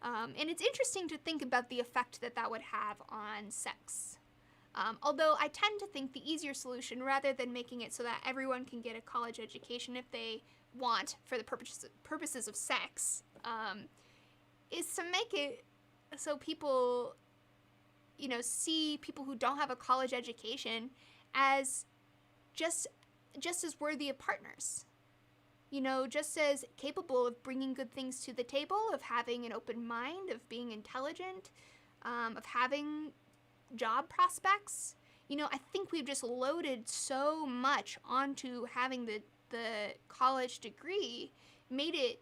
And it's interesting to think about the effect that would have on sex. Although I tend to think the easier solution, rather than making it so that everyone can get a college education if they want for the purposes of sex, is to make it so people, see people who don't have a college education as just as worthy of partners. Just as capable of bringing good things to the table, of having an open mind, of being intelligent, of having job prospects. I think we've just loaded so much onto having the college degree, made it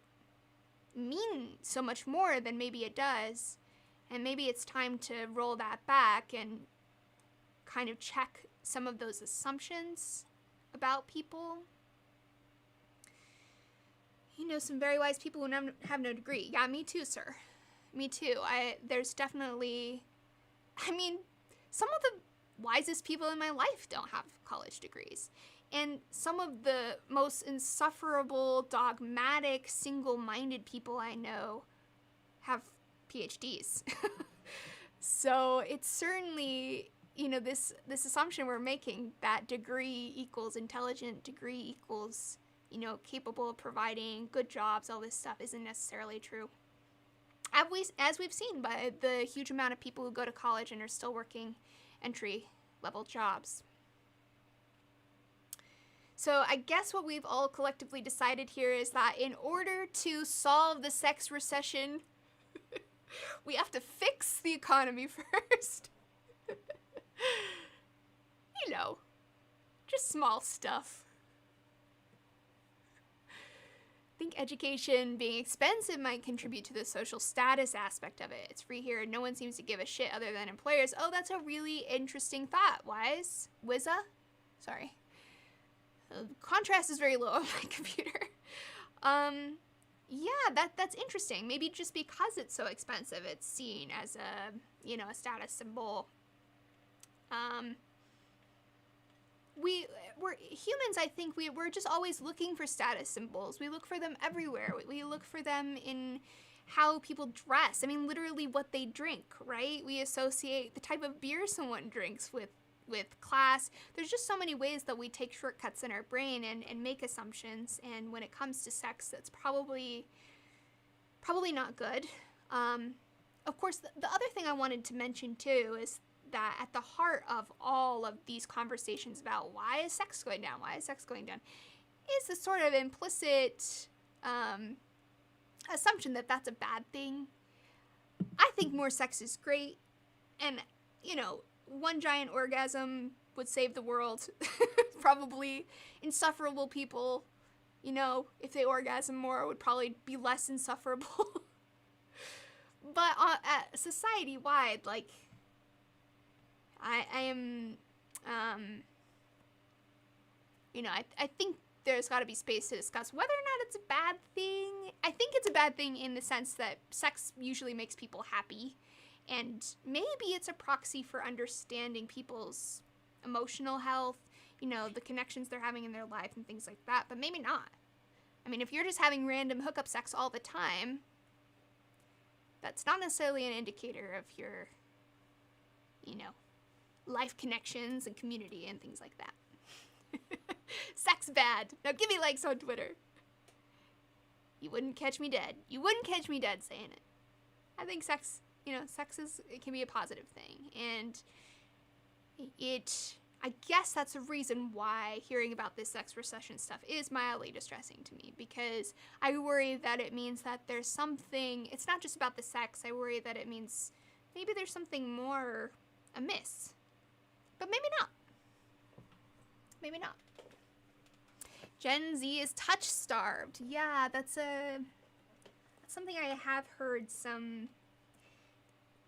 mean so much more than maybe it does. And maybe it's time to roll that back and kind of check some of those assumptions about people. Some very wise people who have no degree. Yeah, me too, sir. Me too. There's definitely, some of the wisest people in my life don't have college degrees. And some of the most insufferable, dogmatic, single-minded people I know have PhDs. So it's certainly, this assumption we're making that degree equals intelligent, degree equals, capable of providing good jobs, all this stuff isn't necessarily true. As we've seen by the huge amount of people who go to college and are still working entry-level jobs. So I guess what we've all collectively decided here is that in order to solve the sex recession, we have to fix the economy first. Just small stuff. I think education being expensive might contribute to the social status aspect of it. It's free here and no one seems to give a shit other than employers. Oh, that's a really interesting thought. Wizza? Sorry. Contrast is very low on my computer. Yeah, that's interesting. Maybe just because it's so expensive, it's seen as a status symbol. We're humans, I think we're just always looking for status symbols. We look for them everywhere. We look for them in how people dress. Literally what they drink, right? We associate the type of beer someone drinks with class. There's just so many ways that we take shortcuts in our brain and make assumptions. And when it comes to sex, that's probably not good. of course, the other thing I wanted to mention too is that at the heart of all of these conversations about why is sex going down, is the sort of implicit assumption that that's a bad thing. I think more sex is great, and, one giant orgasm would save the world. Probably insufferable people, if they orgasm more, would probably be less insufferable. But society-wide, I am, I think there's got to be space to discuss whether or not it's a bad thing. I think it's a bad thing in the sense that sex usually makes people happy, and maybe it's a proxy for understanding people's emotional health, the connections they're having in their life and things like that, but maybe not. I mean, if you're just having random hookup sex all the time, that's not necessarily an indicator of your, life connections and community and things like that. Sex bad. Now give me likes on Twitter. You wouldn't catch me dead. You wouldn't catch me dead saying it. I think sex, it can be a positive thing. And I guess that's a reason why hearing about this sex recession stuff is mildly distressing to me, because I worry that it means that there's something, it's not just about the sex, I worry that it means maybe there's something more amiss. But maybe not. Maybe not. Gen Z is touch-starved. Yeah, that's something I have heard some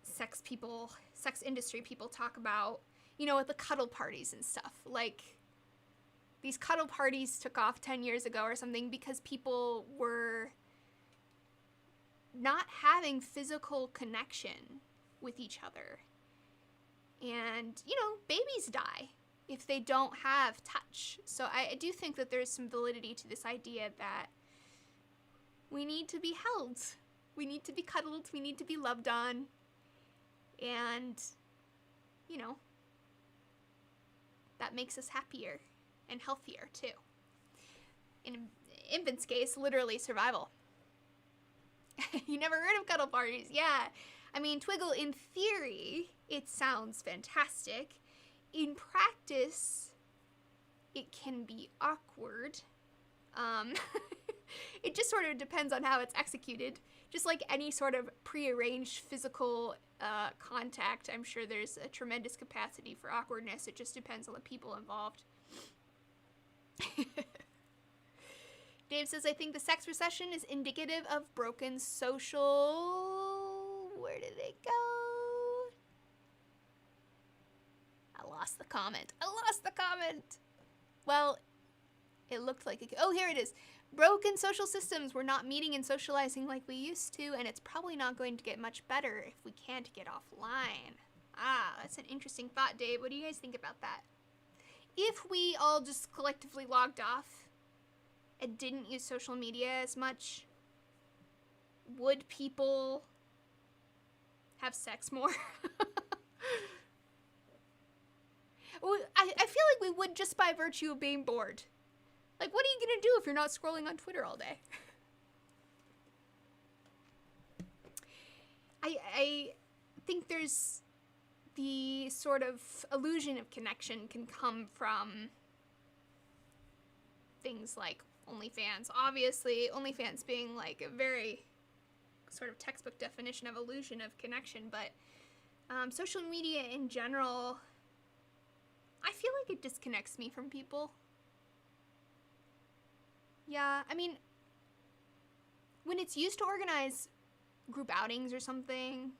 sex industry people talk about, with the cuddle parties and stuff. These cuddle parties took off 10 years ago or something because people were not having physical connection with each other. And, babies die if they don't have touch. So I do think that there's some validity to this idea that we need to be held. We need to be cuddled. We need to be loved on. And, that makes us happier and healthier, too. In infant's case, literally survival. You never heard of cuddle parties? Yeah. I mean, Twiggle, in theory, it sounds fantastic. In practice, it can be awkward. It just sort of depends on how it's executed. Just like any sort of prearranged physical contact, I'm sure there's a tremendous capacity for awkwardness. It just depends on the people involved. Dave says, I think the sex recession is indicative of broken social... Where did it go? I lost the comment. Well, it looked like it... Oh, here it is. Broken social systems. We're not meeting and socializing like we used to, and it's probably not going to get much better if we can't get offline. Ah, that's an interesting thought, Dave. What do you guys think about that? If we all just collectively logged off and didn't use social media as much, would people have sex more? I feel like we would, just by virtue of being bored. What are you gonna do if you're not scrolling on Twitter all day? I think there's the sort of illusion of connection can come from things like OnlyFans. Obviously, OnlyFans being a very sort of textbook definition of illusion of connection, but social media in general, I feel like it disconnects me from people. Yeah, I mean, when it's used to organize group outings or something,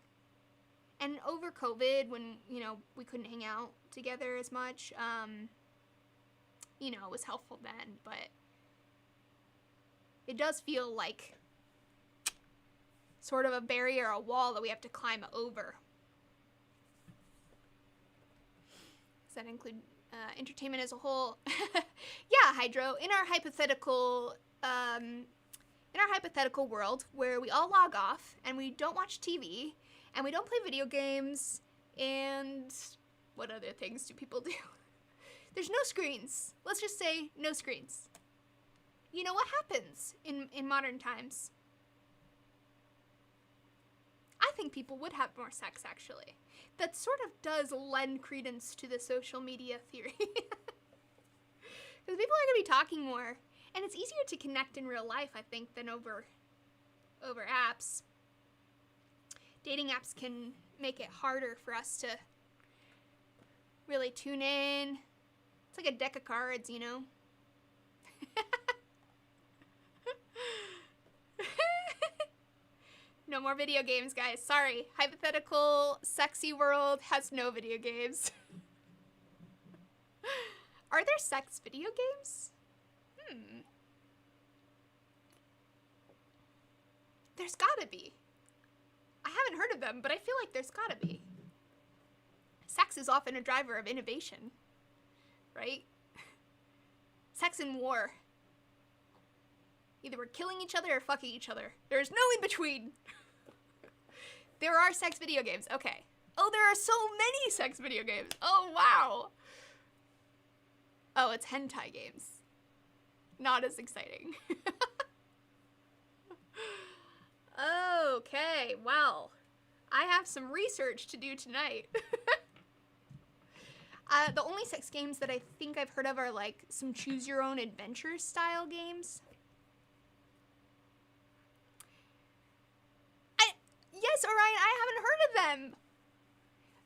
and over COVID, when, we couldn't hang out together as much, it was helpful then, but it does feel like sort of a barrier, a wall that we have to climb over. Does that include entertainment as a whole? Yeah, Hydro. In our hypothetical world where we all log off and we don't watch TV and we don't play video games, and what other things do people do? There's no screens. Let's just say no screens. What happens in modern times? I think people would have more sex, actually. That sort of does lend credence to the social media theory. Because people are going to be talking more. And it's easier to connect in real life, I think, than over apps. Dating apps can make it harder for us to really tune in. It's like a deck of cards, you know? No more video games, guys. Sorry. Hypothetical sexy world has no video games. Are there sex video games? There's gotta be. I haven't heard of them, but I feel like there's gotta be. Sex is often a driver of innovation, right? Sex and war. Either we're killing each other or fucking each other. There's no in between. There are sex video games. Okay. Oh, there are so many sex video games. Oh, wow. Oh, it's hentai games. Not as exciting. Okay, well, I have some research to do tonight. The only sex games that I think I've heard of are like some choose your own adventure style games. Yes, Orion, I haven't heard of them.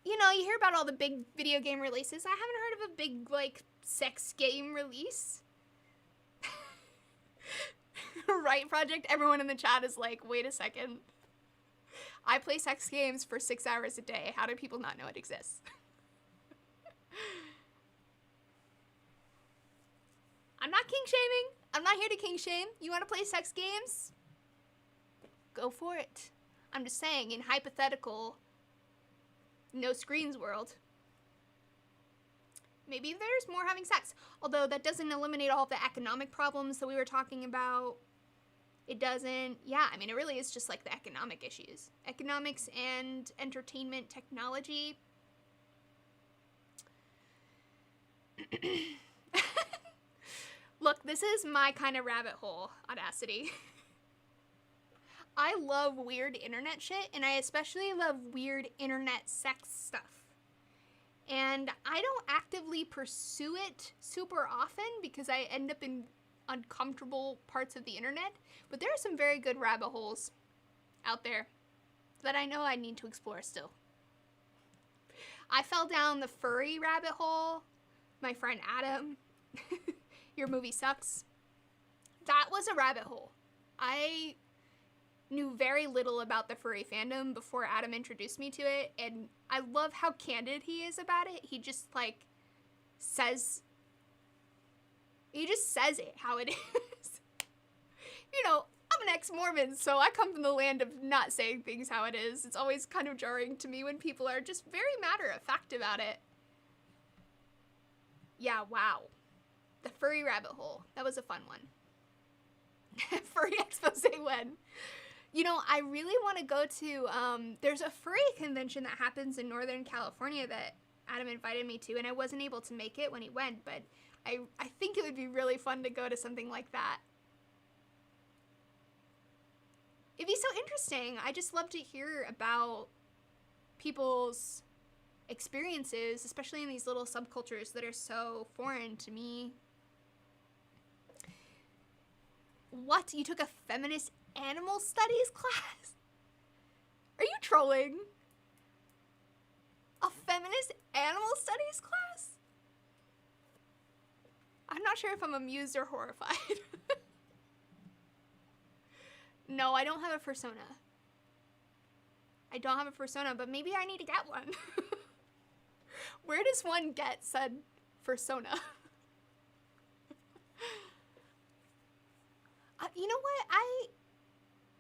You know, you hear about all the big video game releases. I haven't heard of a big, like, sex game release. Right, Project? Everyone in the chat is like, wait a second. I play sex games for 6 hours a day. How do people not know it exists? I'm not king shaming. I'm not here to king shame. You want to play sex games? Go for it. I'm just saying, in hypothetical, no screens world, maybe there's more having sex. Although that doesn't eliminate all the economic problems that we were talking about. It doesn't, yeah, I mean, it really is just like the economic issues. Economics and entertainment technology. Look, this is my kind of rabbit hole, Audacity. I love weird internet shit, and I especially love weird internet sex stuff. And I don't actively pursue it super often because I end up in uncomfortable parts of the internet, but there are some very good rabbit holes out there that I know I need to explore still. I fell down the furry rabbit hole. My friend Adam, your movie sucks. That was a rabbit hole. I knew very little about the furry fandom before Adam introduced me to it, and I love how candid he is about it. He just, like, says it how it is. You know, I'm an ex-Mormon, so I come from the land of not saying things how it is. It's always kind of jarring to me when people are just very matter-of-fact about it. Yeah, wow. The furry rabbit hole. That was a fun one. Furry expose when. You know, I really want to go to, there's a furry convention that happens in Northern California that Adam invited me to, and I wasn't able to make it when he went, but I think it would be really fun to go to something like that. It'd be so interesting. I just love to hear about people's experiences, especially in these little subcultures that are so foreign to me. What? You took a feminist animal studies class? Are you trolling? A feminist animal studies class? I'm not sure if I'm amused or horrified. No, I don't have a fursona. I don't have a fursona, but maybe I need to get one. Where does one get said fursona? You know what?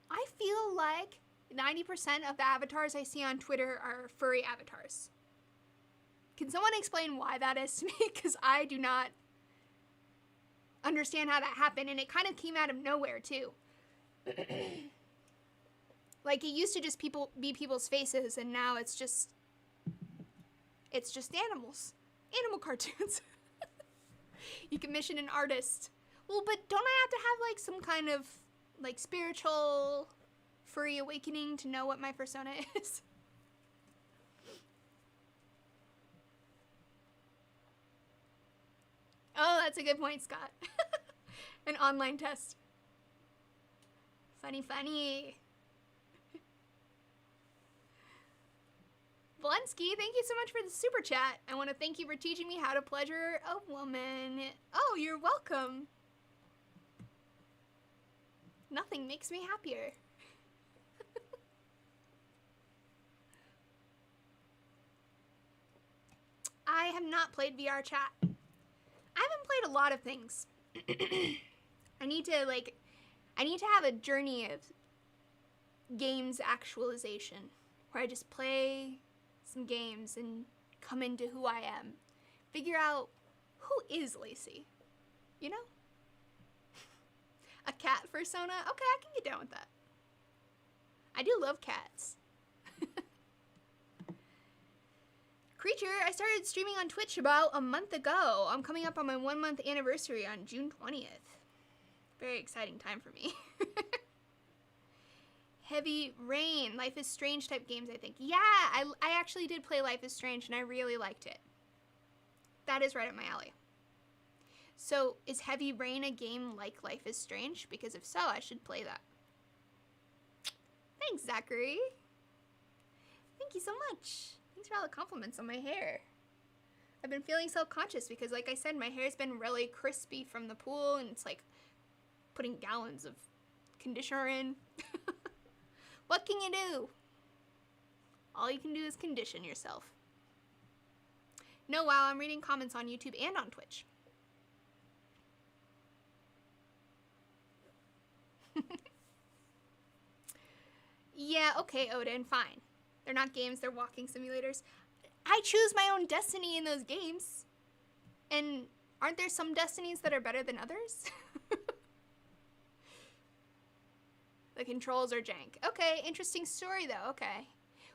I feel like 90% of the avatars I see on Twitter are furry avatars. Can someone explain why that is to me? Because I do not understand how that happened, and it kind of came out of nowhere, too. Like, it used to just be people's faces, and now it's just animals. Animal cartoons. You commission an artist. Well, but don't I have to have, like, some kind of, like, spiritual furry awakening to know what my persona is. Oh, that's a good point, Scott. An online test. Funny, funny. Valensky, thank you so much for the super chat. I want to thank you for teaching me how to pleasure a woman. Oh, you're welcome. Nothing makes me happier. I have not played VR chat. I haven't played a lot of things. I need to have a journey of games actualization where I just play some games and come into who I am. Figure out who is Lacey. You know? A cat persona? Okay, I can get down with that. I do love cats. Creature, I started streaming on Twitch about a month ago. I'm coming up on my 1 month anniversary on June 20th. Very exciting time for me. Heavy Rain, Life is Strange type games, I think. Yeah, I actually did play Life is Strange and I really liked it. That is right up my alley. So, is Heavy Rain a game like Life is Strange? Because if so, I should play that. Thanks, Zachary. Thank you so much. Thanks for all the compliments on my hair. I've been feeling self-conscious because, like I said, my hair's been really crispy from the pool and it's like putting gallons of conditioner in. What can you do? All you can do is condition yourself. No, wow, I'm reading comments on YouTube and on Twitch. Yeah, okay, Odin, fine. They're not games, they're walking simulators. I choose my own destiny in those games. And aren't there some destinies that are better than others? The controls are jank. Okay, interesting story though, okay.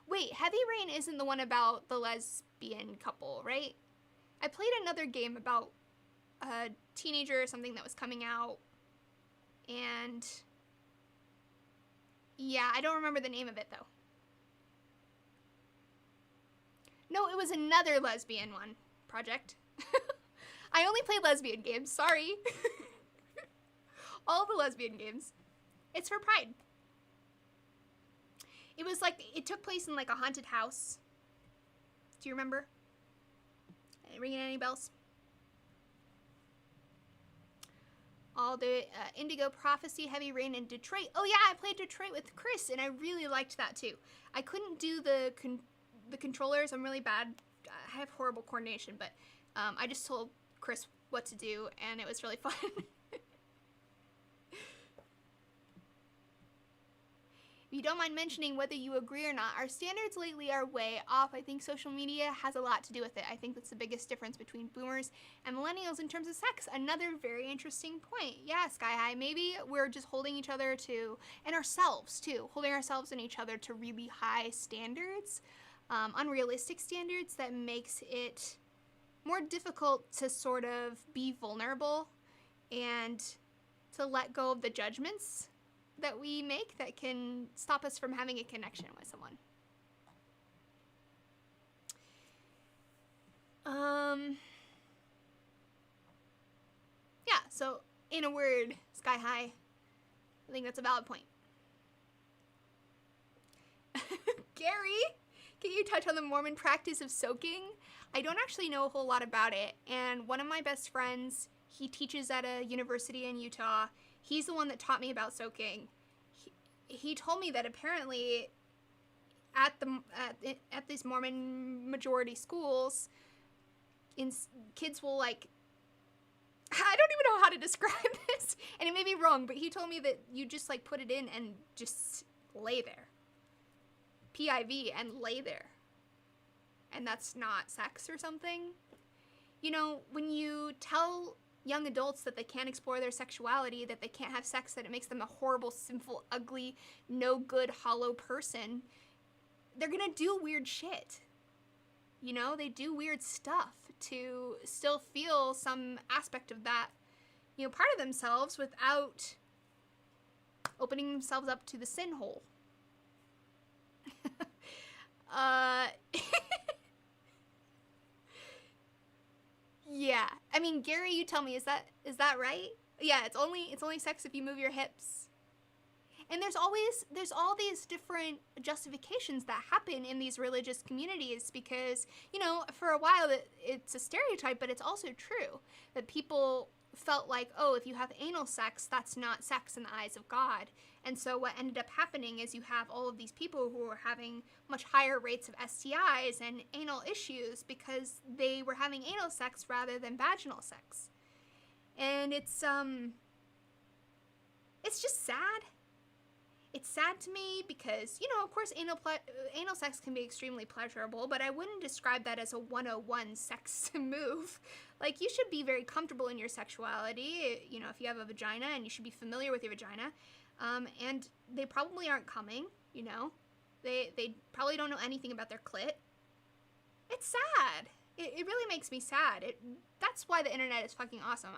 Wait, Heavy Rain isn't the one about the lesbian couple, right? I played another game about a teenager or something that was coming out. And yeah, I don't remember the name of it though. No, it was another lesbian one project. I only played lesbian games, sorry. All the lesbian games. It's for Pride. It was like, it took place in like a haunted house. Do you remember? Ringing any bells? All the Indigo Prophecy, Heavy Rain, and Detroit. Oh yeah, I played Detroit with Chris, and I really liked that too. I couldn't do the controllers. I'm really bad. I have horrible coordination, but I just told Chris what to do, and it was really fun. If you don't mind mentioning whether you agree or not, our standards lately are way off. I think social media has a lot to do with it. I think that's the biggest difference between boomers and millennials in terms of sex. Another very interesting point. Yeah, Sky High, maybe we're just holding each other to, and ourselves too, holding ourselves and each other to really high standards, unrealistic standards that makes it more difficult to sort of be vulnerable and to let go of the judgments that we make that can stop us from having a connection with someone. Yeah, so in a word, Sky High, I think that's a valid point. Gary, can you touch on the Mormon practice of soaking? I don't actually know a whole lot about it, and one of my best friends, he teaches at a university in Utah. He's the one that taught me about soaking. He told me that apparently at these Mormon majority schools, kids will like, I don't even know how to describe this, and it may be wrong, but he told me that you just like put it in and just lay there. PIV and lay there. And that's not sex or something. You know, when you tell young adults that they can't explore their sexuality, that they can't have sex, that it makes them a horrible, sinful, ugly, no good, hollow person, they're gonna do weird shit. You know, they do weird stuff to still feel some aspect of that, part of themselves without opening themselves up to the sin hole, uh, yeah. I mean, Gary, you tell me, is that right? Yeah, it's only sex if you move your hips. And there's all these different justifications that happen in these religious communities because, you know, for a while it's a stereotype, but it's also true that people felt like, oh, if you have anal sex, that's not sex in the eyes of God. And so what ended up happening is you have all of these people who are having much higher rates of STIs and anal issues because they were having anal sex rather than vaginal sex. And it's just sad. It's sad to me because, you know, of course, anal sex can be extremely pleasurable, but I wouldn't describe that as a 101 sex move. Like, you should be very comfortable in your sexuality, you know, if you have a vagina, and you should be familiar with your vagina. And they probably aren't coming, you know. They probably don't know anything about their clit. It's sad. It really makes me sad. That's why the internet is fucking awesome.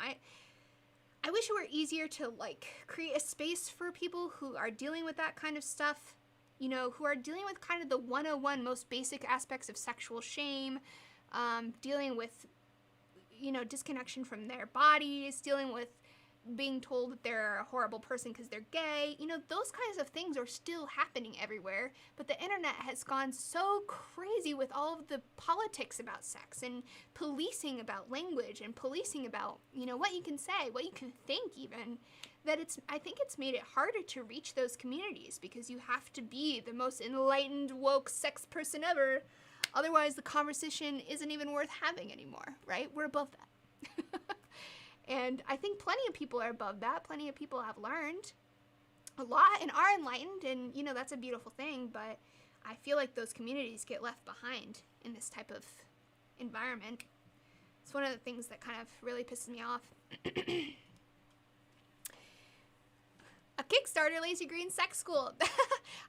I wish it were easier to, like, create a space for people who are dealing with that kind of stuff, you know, who are dealing with kind of the 101 most basic aspects of sexual shame, dealing with, you know, disconnection from their bodies, dealing with being told that they're a horrible person because they're gay. You know, those kinds of things are still happening everywhere, but the internet has gone so crazy with all of the politics about sex and policing about language and policing about, you know, what you can say, what you can think even, that I think it's made it harder to reach those communities because you have to be the most enlightened, woke sex person ever. Otherwise, the conversation isn't even worth having anymore, right? We're above that. And I think plenty of people are above that. Plenty of people have learned a lot and are enlightened, and, you know, that's a beautiful thing, but I feel like those communities get left behind in this type of environment. It's one of the things that kind of really pisses me off. A Kickstarter Lazy Green Sex School.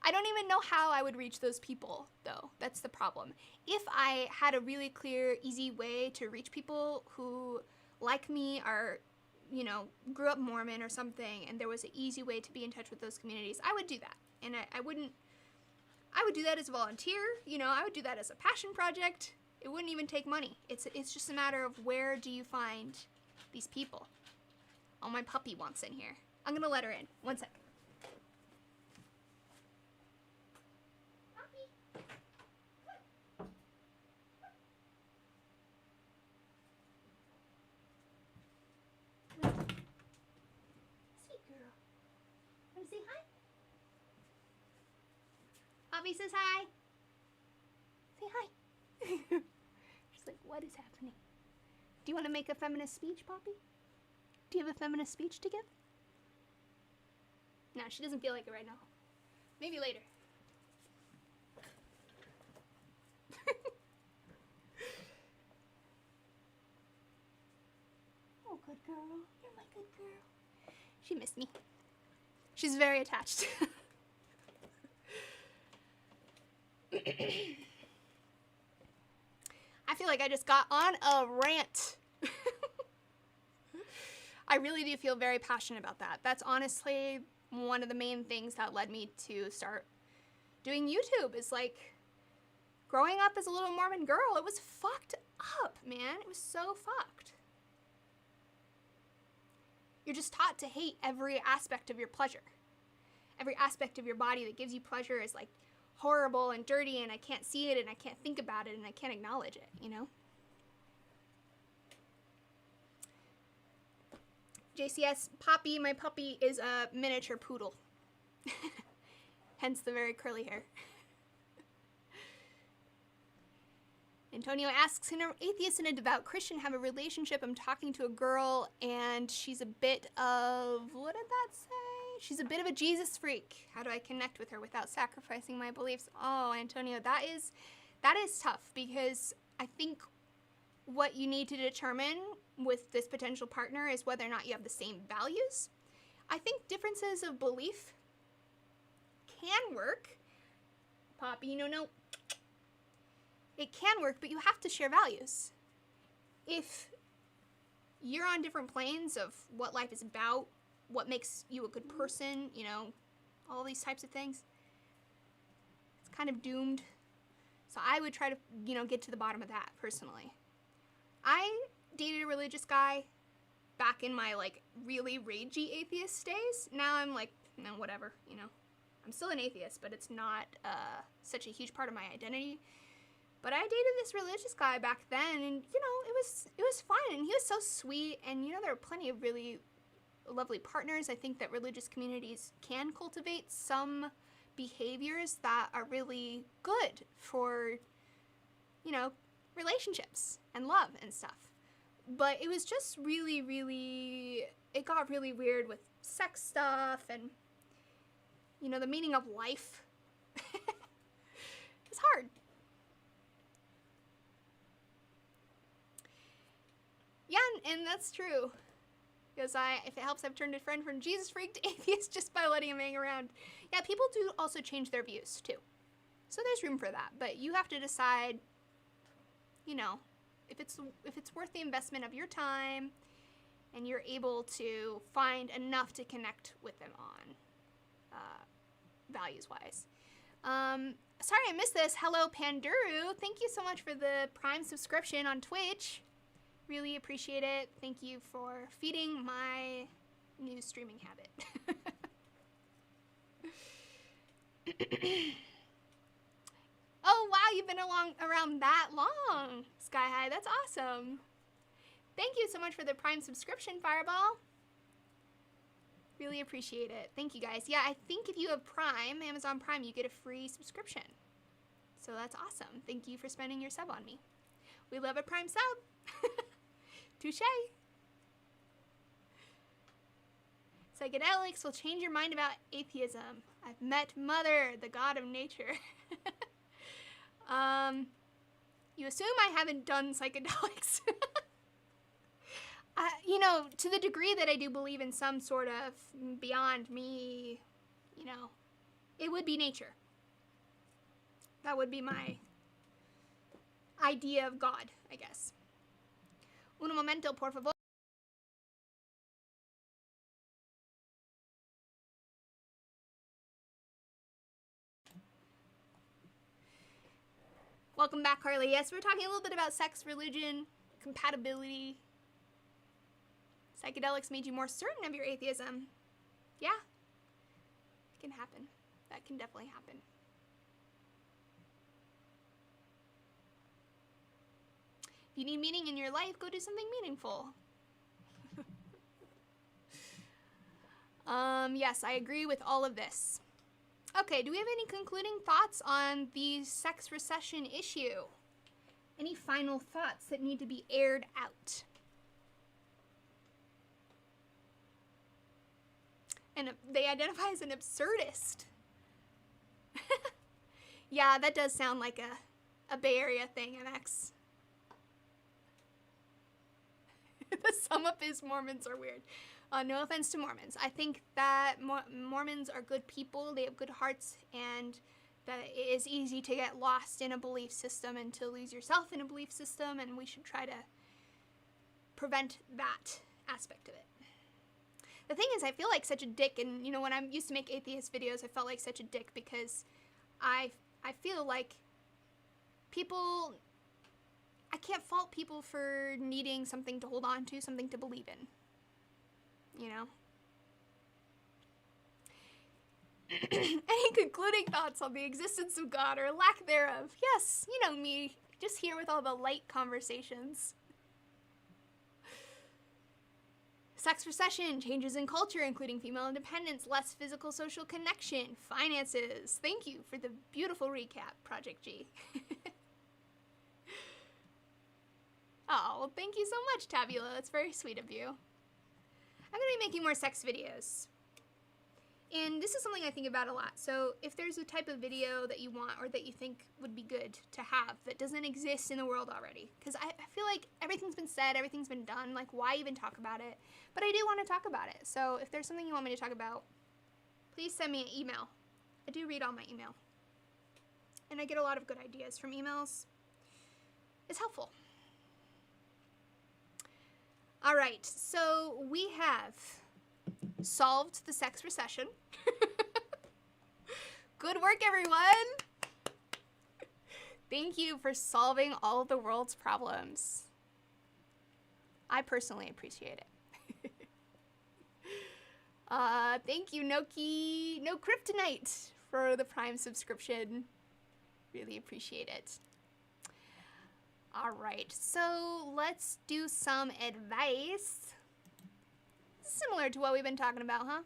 I don't even know how I would reach those people, though. That's the problem. If I had a really clear, easy way to reach people who, like me, are, you know, grew up Mormon or something, and there was an easy way to be in touch with those communities, I would do that. And I would do that as a volunteer, you know, I would do that as a passion project. It wouldn't even take money. It's just a matter of where do you find these people. Oh, my puppy wants in here. I'm gonna let her in. One sec. Say hi. Poppy says hi. Say hi. She's like, what is happening? Do you want to make a feminist speech, Poppy? Do you have a feminist speech to give? No, she doesn't feel like it right now. Maybe later. Oh, good girl. You're my good girl. She missed me. She's very attached. I feel like I just got on a rant. I really do feel very passionate about that. That's honestly one of the main things that led me to start doing YouTube. Is like, growing up as a little Mormon girl, it was fucked up, man. It was so fucked. You're just taught to hate every aspect of your pleasure. Every aspect of your body that gives you pleasure is like horrible and dirty, and I can't see it, and I can't think about it, and I can't acknowledge it, you know? JCS, Poppy, my puppy, is a miniature poodle. Hence the very curly hair. Antonio asks, can an atheist and a devout Christian have a relationship? I'm talking to a girl, and she's a bit of, what did that say? She's a bit of a Jesus freak. How do I connect with her without sacrificing my beliefs? Oh, Antonio, that is tough, because I think what you need to determine with this potential partner is whether or not you have the same values. I think differences of belief can work. Poppy, no. It can work, but you have to share values. If you're on different planes of what life is about, what makes you a good person, you know, all these types of things, it's kind of doomed. So I would try to, get to the bottom of that personally. I dated a religious guy back in my, like, really ragey atheist days. Now I'm like, no, whatever, I'm still an atheist, but it's not such a huge part of my identity. But I dated this religious guy back then, and, it was fun, and he was so sweet, and, there are plenty of really lovely partners. I think that religious communities can cultivate some behaviors that are really good for, relationships and love and stuff. But it was just really, really, it got really weird with sex stuff and, the meaning of life. It's hard. Yeah, and that's true. Because if it helps, I've turned a friend from Jesus freak to atheist just by letting him hang around. Yeah, people do also change their views, too. So there's room for that. But you have to decide, if it's worth the investment of your time and you're able to find enough to connect with them on, values-wise. Sorry I missed this. Hello, Panduru. Thank you so much for the Prime subscription on Twitch. Really appreciate it. Thank you for feeding my new streaming habit. Oh, wow, you've been around that long, Sky High. That's awesome. Thank you so much for the Prime subscription, Fireball. Really appreciate it. Thank you, guys. Yeah, I think if you have Prime, Amazon Prime, you get a free subscription. So that's awesome. Thank you for spending your sub on me. We love a Prime sub. Touché. Psychedelics will change your mind about atheism. I've met Mother, the god of nature. You assume I haven't done psychedelics. To the degree that I do believe in some sort of beyond me, it would be nature. That would be my idea of God, I guess. Un momento, por favor. Welcome back, Carly. Yes, we're talking a little bit about sex, religion, compatibility. Psychedelics made you more certain of your atheism. Yeah, it can happen. That can definitely happen. If you need meaning in your life, go do something meaningful. Yes, I agree with all of this. Okay, do we have any concluding thoughts on the sex recession issue? Any final thoughts that need to be aired out? And they identify as an absurdist. Yeah, that does sound like a Bay Area thing, MX. The sum up is Mormons are weird. No offense to Mormons. I think that Mormons are good people. They have good hearts, and that it is easy to get lost in a belief system and to lose yourself in a belief system, and we should try to prevent that aspect of it. The thing is, I feel like such a dick, and when I used to make atheist videos, I felt like such a dick because I feel like people, I can't fault people for needing something to hold on to, something to believe in. Any concluding thoughts on the existence of God or lack thereof? Yes, me, just here with all the light conversations. Sex recession, changes in culture, including female independence, less physical social connection, finances. Thank you for the beautiful recap, Project G. Oh, well, thank you so much, Tabula. That's very sweet of you. I'm going to be making more sex videos. And this is something I think about a lot. So if there's a type of video that you want or that you think would be good to have that doesn't exist in the world already, because I feel like everything's been said, everything's been done, like why even talk about it? But I do want to talk about it. So if there's something you want me to talk about, please send me an email. I do read all my email. And I get a lot of good ideas from emails. It's helpful. All right, so we have solved the sex recession. Good work, everyone. Thank you for solving all of the world's problems. I personally appreciate it. Thank you, Noki. No Kryptonite for the Prime subscription. Really appreciate it. All right, so let's do some advice. Similar to what we've been talking about, huh?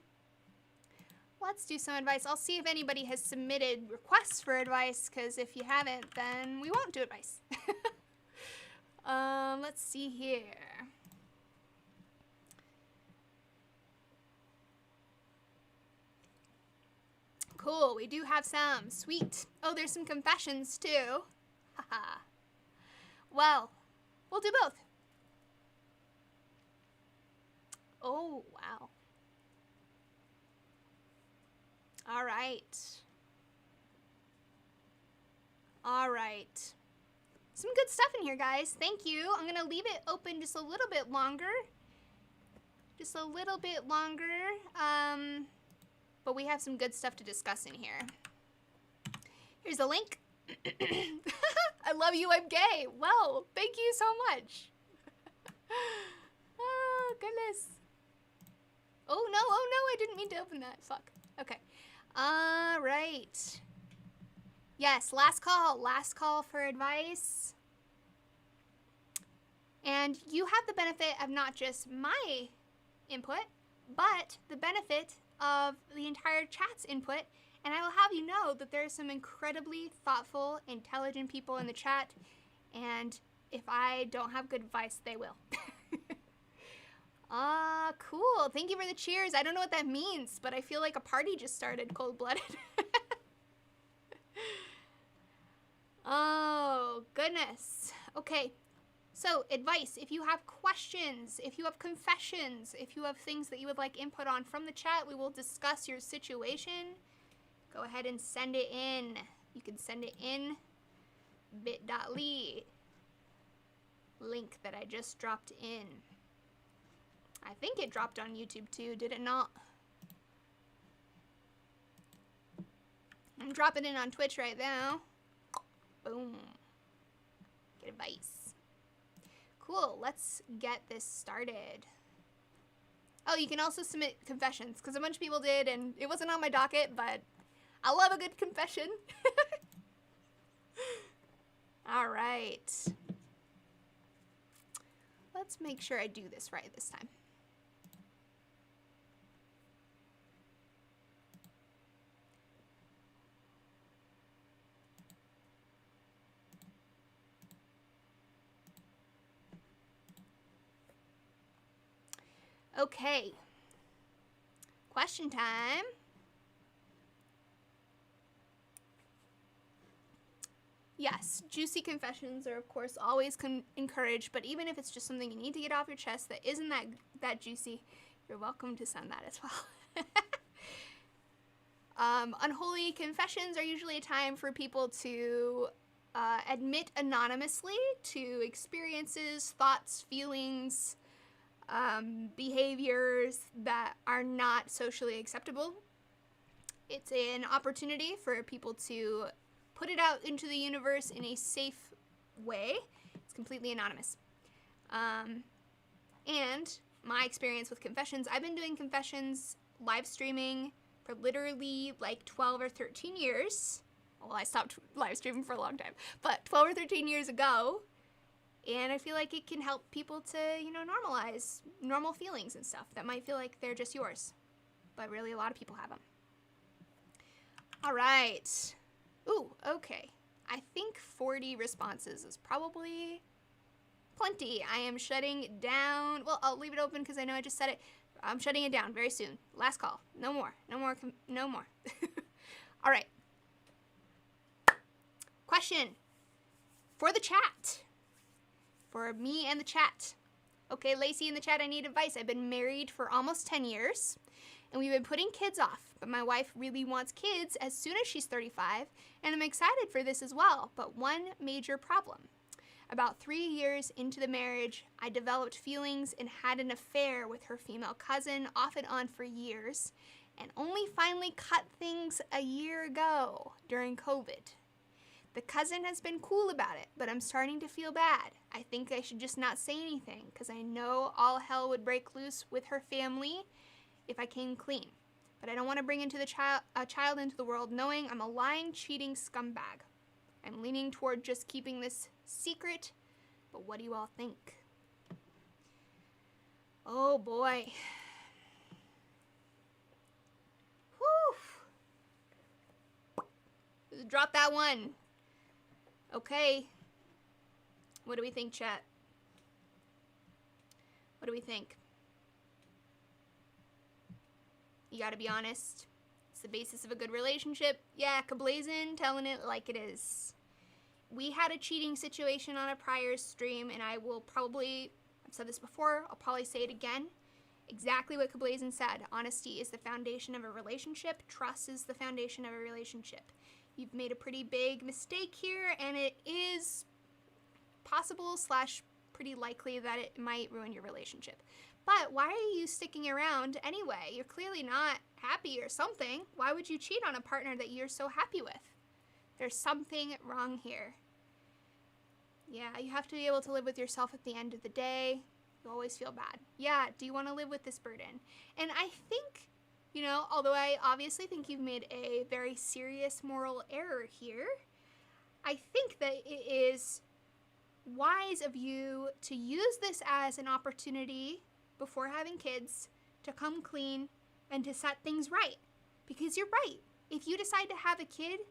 Let's do some advice. I'll see if anybody has submitted requests for advice, because if you haven't, then we won't do advice. Let's see here. Cool, we do have some. Sweet. Oh, there's some confessions too. Haha. Well, we'll do both. Oh, wow. All right. All right. Some good stuff in here, guys. Thank you. I'm going to leave it open just a little bit longer. Just a little bit longer. But we have some good stuff to discuss in here. Here's the link. I love you, I'm gay. Well, thank you so much. Oh, goodness. Oh, no, I didn't mean to open that. Fuck. Okay. All right. Yes, last call for advice. And you have the benefit of not just my input, but the benefit of the entire chat's input. And I will have you know that there are some incredibly thoughtful, intelligent people in the chat. And if I don't have good advice, they will. Cool. Thank you for the cheers. I don't know what that means, but I feel like a party just started cold-blooded. Oh, goodness. Okay. So, advice. If you have questions, if you have confessions, if you have things that you would like input on from the chat, we will discuss your situation. Go ahead and send it in. You can send it in bit.ly. Link that I just dropped in. I think it dropped on YouTube too, did it not? I'm dropping it on Twitch right now. Boom. Get advice. Cool, let's get this started. Oh, you can also submit confessions, because a bunch of people did, and it wasn't on my docket, but I love a good confession. All right. Let's make sure I do this right this time. Okay. Question time. Yes, juicy confessions are, of course, always encouraged, but even if it's just something you need to get off your chest that isn't that juicy, you're welcome to send that as well. Unholy confessions are usually a time for people to admit anonymously to experiences, thoughts, feelings, behaviors that are not socially acceptable. It's an opportunity for people to put it out into the universe in a safe way. It's completely anonymous. And my experience with confessions, I've been doing confessions live streaming for literally like 12 or 13 years. Well, I stopped live streaming for a long time, but 12 or 13 years ago. And I feel like it can help people to, normalize normal feelings and stuff that might feel like they're just yours. But really, a lot of people have them. All right. Ooh, okay. I think 40 responses is probably plenty. I am shutting down. Well, I'll leave it open because I know I just said it. I'm shutting it down very soon. Last call. No more. No more. No more. All right. Question for the chat. For me and the chat. Okay, Lacey in the chat, I need advice. I've been married for almost 10 years, and we've been putting kids off. But my wife really wants kids as soon as she's 35, and I'm excited for this as well. But one major problem. About 3 years into the marriage, I developed feelings and had an affair with her female cousin, off and on for years, and only finally cut things a year ago during COVID. The cousin has been cool about it, but I'm starting to feel bad. I think I should just not say anything, because I know all hell would break loose with her family if I came clean. But I don't want to bring a child into the world knowing I'm a lying, cheating scumbag. I'm leaning toward just keeping this secret, but what do you all think? Oh boy. Whew. Drop that one. Okay. What do we think, chat? What do we think? You gotta be honest. It's the basis of a good relationship. Yeah, kablazin, telling it like it is. We had a cheating situation on a prior stream, and I will probably, I've said this before, I'll probably say it again. Exactly what Kablazin said. Honesty is the foundation of a relationship. Trust is the foundation of a relationship. You've made a pretty big mistake here, and it is possible / pretty likely that it might ruin your relationship. But why are you sticking around anyway? You're clearly not happy or something. Why would you cheat on a partner that you're so happy with? There's something wrong here. Yeah, you have to be able to live with yourself at the end of the day. You always feel bad. Yeah, do you want to live with this burden? And I think, you know, although I obviously think you've made a very serious moral error here, I think that it is wise of you to use this as an opportunity before having kids to come clean and to set things right. Because you're right. If you decide to have a kid,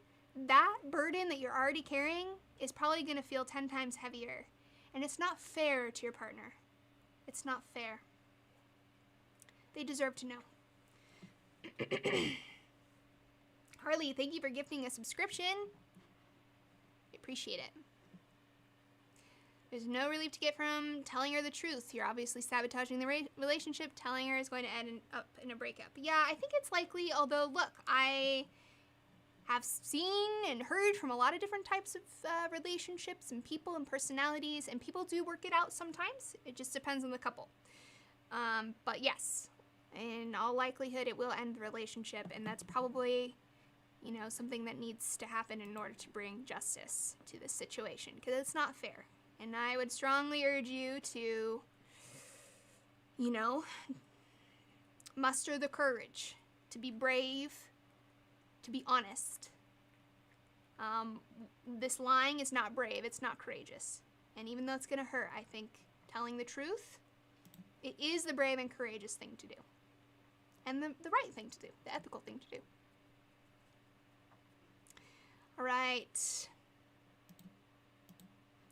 that burden that you're already carrying is probably going to feel 10 times heavier. And it's not fair to your partner. It's not fair. They deserve to know. Harley, thank you for gifting a subscription. I appreciate it. There's no relief to get from telling her the truth. You're obviously sabotaging the relationship. Telling her is going to end up in a breakup. Yeah, I think it's likely, although, look, I have seen and heard from a lot of different types of relationships and people and personalities, and people do work it out sometimes. It just depends on the couple. But yes, in all likelihood, it will end the relationship, and that's probably, you know, something that needs to happen in order to bring justice to this situation, because it's not fair. And I would strongly urge you to, you know, muster the courage to be brave, to be honest. This lying is not brave, it's not courageous. And even though it's gonna hurt, I think telling the truth, it is the brave and courageous thing to do. And the right thing to do, the ethical thing to do. All right.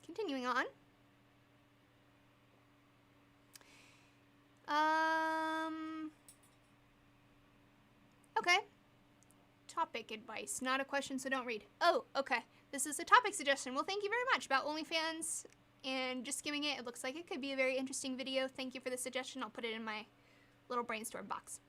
Continuing on. Okay. Topic advice, not a question, so don't read. Oh, okay. This is a topic suggestion. Well, thank you very much about OnlyFans and just skimming it. It looks like it could be a very interesting video. Thank you for the suggestion. I'll put it in my little brainstorm box.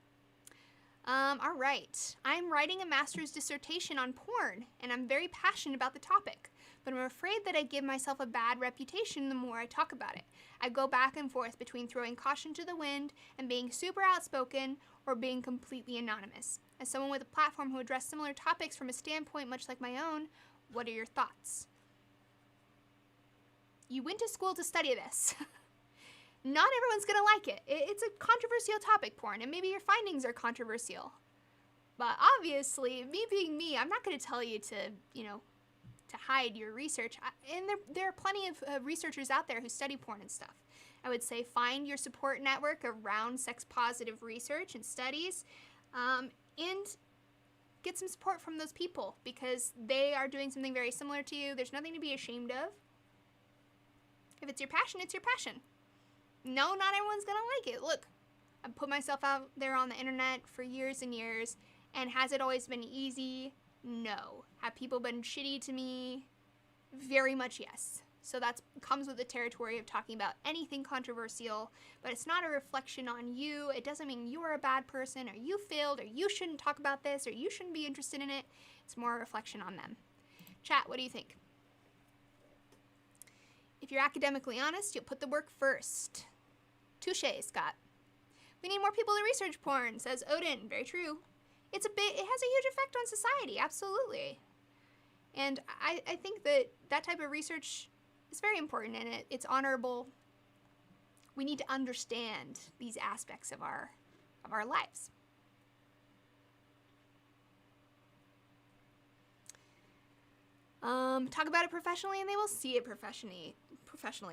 All right. I'm writing a master's dissertation on porn, and I'm very passionate about the topic, but I'm afraid that I give myself a bad reputation the more I talk about it. I go back and forth between throwing caution to the wind and being super outspoken or being completely anonymous. As someone with a platform who addressed similar topics from a standpoint much like my own, what are your thoughts? You went to school to study this. Not everyone's gonna like it. It's a controversial topic, porn, and maybe your findings are controversial. But obviously, me being me, I'm not gonna tell you to, you know, to hide your research. And there are plenty of researchers out there who study porn and stuff. I would say find your support network around sex-positive research and studies, and get some support from those people because they are doing something very similar to you. There's nothing to be ashamed of. If it's your passion, it's your passion. No, not everyone's gonna like it. Look, I've put myself out there on the internet for years and years, and has it always been easy? No. Have people been shitty to me? Very much yes. So that comes with the territory of talking about anything controversial, but it's not a reflection on you. It doesn't mean you're a bad person, or you failed, or you shouldn't talk about this, or you shouldn't be interested in it. It's more a reflection on them. Chat, what do you think? If you're academically honest, you'll put the work first. Touché, Scott. We need more people to research porn, says Odin. Very true. It has a huge effect on society, absolutely. And I think that type of research is very important, and it's honorable. We need to understand these aspects of our lives. Talk about it professionally and they will see it professionally.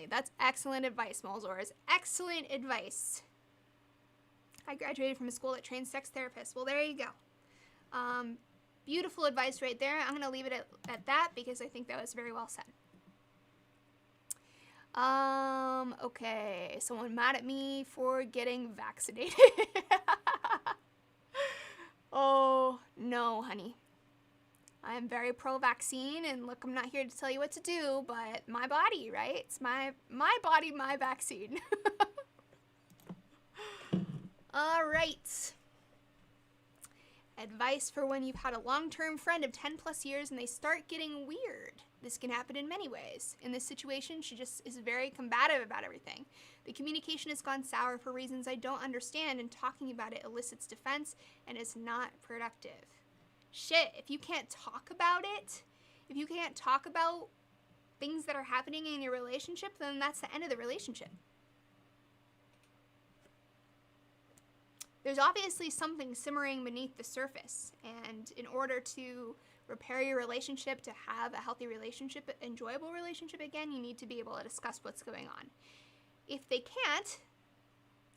That's excellent advice, Molzors. Excellent advice. I graduated from a school that trains sex therapists. Well, there you go. Beautiful advice right there. I'm going to leave it at that because I think that was very well said. Okay. Someone mad at me for getting vaccinated. Oh, no, honey. I am very pro-vaccine, and look, I'm not here to tell you what to do, but my body, right? It's my body, my vaccine. All right. Advice for when you've had a long-term friend of 10 plus years and they start getting weird. This can happen in many ways. In this situation, she just is very combative about everything. The communication has gone sour for reasons I don't understand, and talking about it elicits defense and is not productive. Shit, if you can't talk about it, if you can't talk about things that are happening in your relationship, then that's the end of the relationship. There's obviously something simmering beneath the surface, and in order to repair your relationship, to have a healthy relationship, enjoyable relationship again, you need to be able to discuss what's going on. If they can't,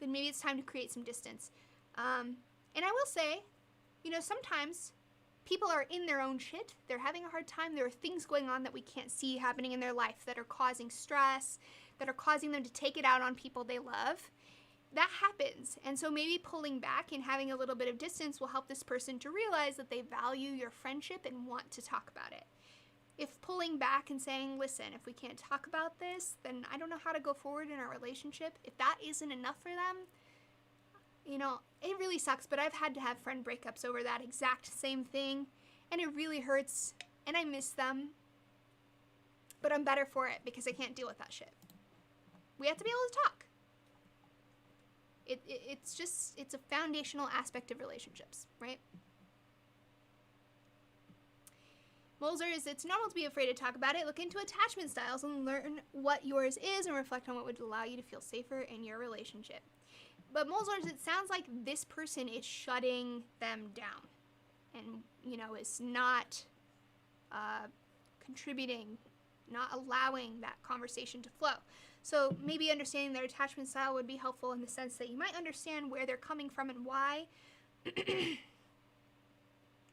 then maybe it's time to create some distance. And I will say, sometimes people are in their own shit. They're having a hard time. There are things going on that we can't see happening in their life that are causing stress, that are causing them to take it out on people they love. That happens. And so maybe pulling back and having a little bit of distance will help this person to realize that they value your friendship and want to talk about it. If pulling back and saying, listen, if we can't talk about this, then I don't know how to go forward in our relationship. If that isn't enough for them, it really sucks, but I've had to have friend breakups over that exact same thing, and it really hurts, and I miss them, but I'm better for it because I can't deal with that shit. We have to be able to talk. It's a foundational aspect of relationships, right? Molzers, it's normal to be afraid to talk about it. Look into attachment styles and learn what yours is and reflect on what would allow you to feel safer in your relationship. But Molzers, it sounds like this person is shutting them down and, is not contributing, not allowing that conversation to flow. So maybe understanding their attachment style would be helpful in the sense that you might understand where they're coming from and why.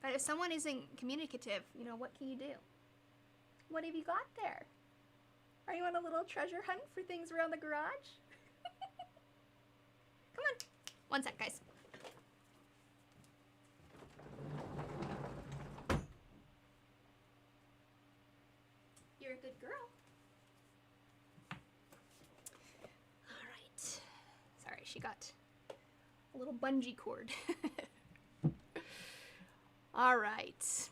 But if someone isn't communicative, what can you do? What have you got there? Are you on a little treasure hunt for things around the garage? Come on. One sec, guys. You're a good girl. All right. Sorry, she got a little bungee cord. All right.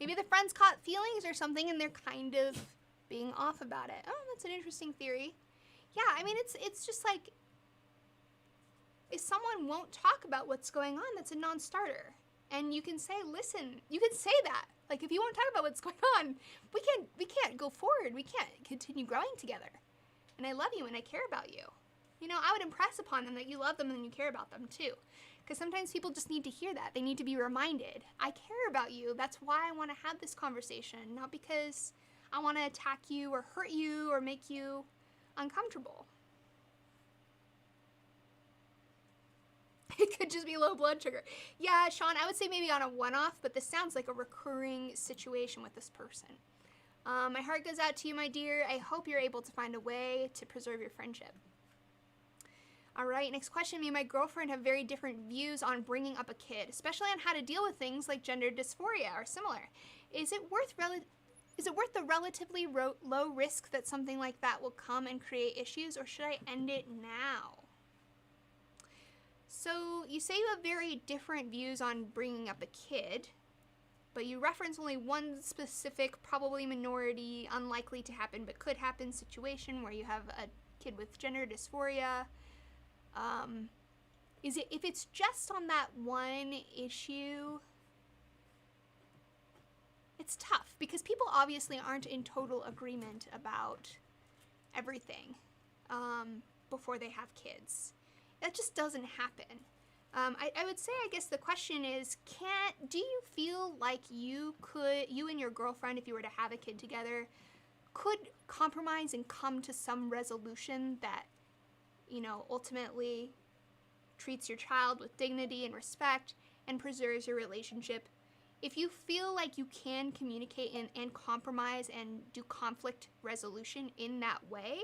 Maybe the friends caught feelings or something and they're kind of being off about it. Oh, that's an interesting theory. Yeah, it's just like, if someone won't talk about what's going on, that's a non-starter. And you can say, listen, you can say that. Like, if you won't talk about what's going on, we can't go forward. We can't continue growing together. And I love you and I care about you. I would impress upon them that you love them and you care about them too. Because sometimes people just need to hear that. They need to be reminded, I care about you. That's why I want to have this conversation. Not because I want to attack you or hurt you or make you uncomfortable. It could just be low blood sugar. Yeah, Sean, I would say maybe on a one-off, but this sounds like a recurring situation with this person. My heart goes out to you, my dear. I hope you're able to find a way to preserve your friendship. All right, next question. Me and my girlfriend have very different views on bringing up a kid, especially on how to deal with things like gender dysphoria or similar. Is it worth the relatively low risk that something like that will come and create issues, or should I end it now? So you say you have very different views on bringing up a kid, but you reference only one specific, probably minority, unlikely to happen but could happen situation where you have a kid with gender dysphoria. If it's just on that one issue, it's tough because people obviously aren't in total agreement about everything before they have kids. That just doesn't happen. I would say, I guess the question is, do you feel like you and your girlfriend, if you were to have a kid together, could compromise and come to some resolution that, ultimately treats your child with dignity and respect and preserves your relationship? If you feel like you can communicate and compromise and do conflict resolution in that way,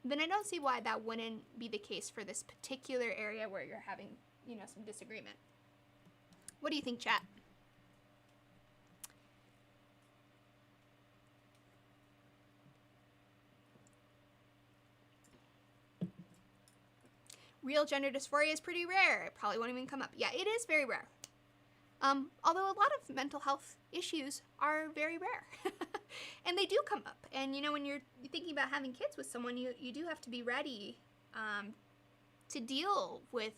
then I don't see why that wouldn't be the case for this particular area where you're having, some disagreement. What do you think, chat? Real gender dysphoria is pretty rare. It probably won't even come up. Yeah, it is very rare. Although a lot of mental health issues are very rare. And they do come up. And, when you're thinking about having kids with someone, you do have to be ready to deal with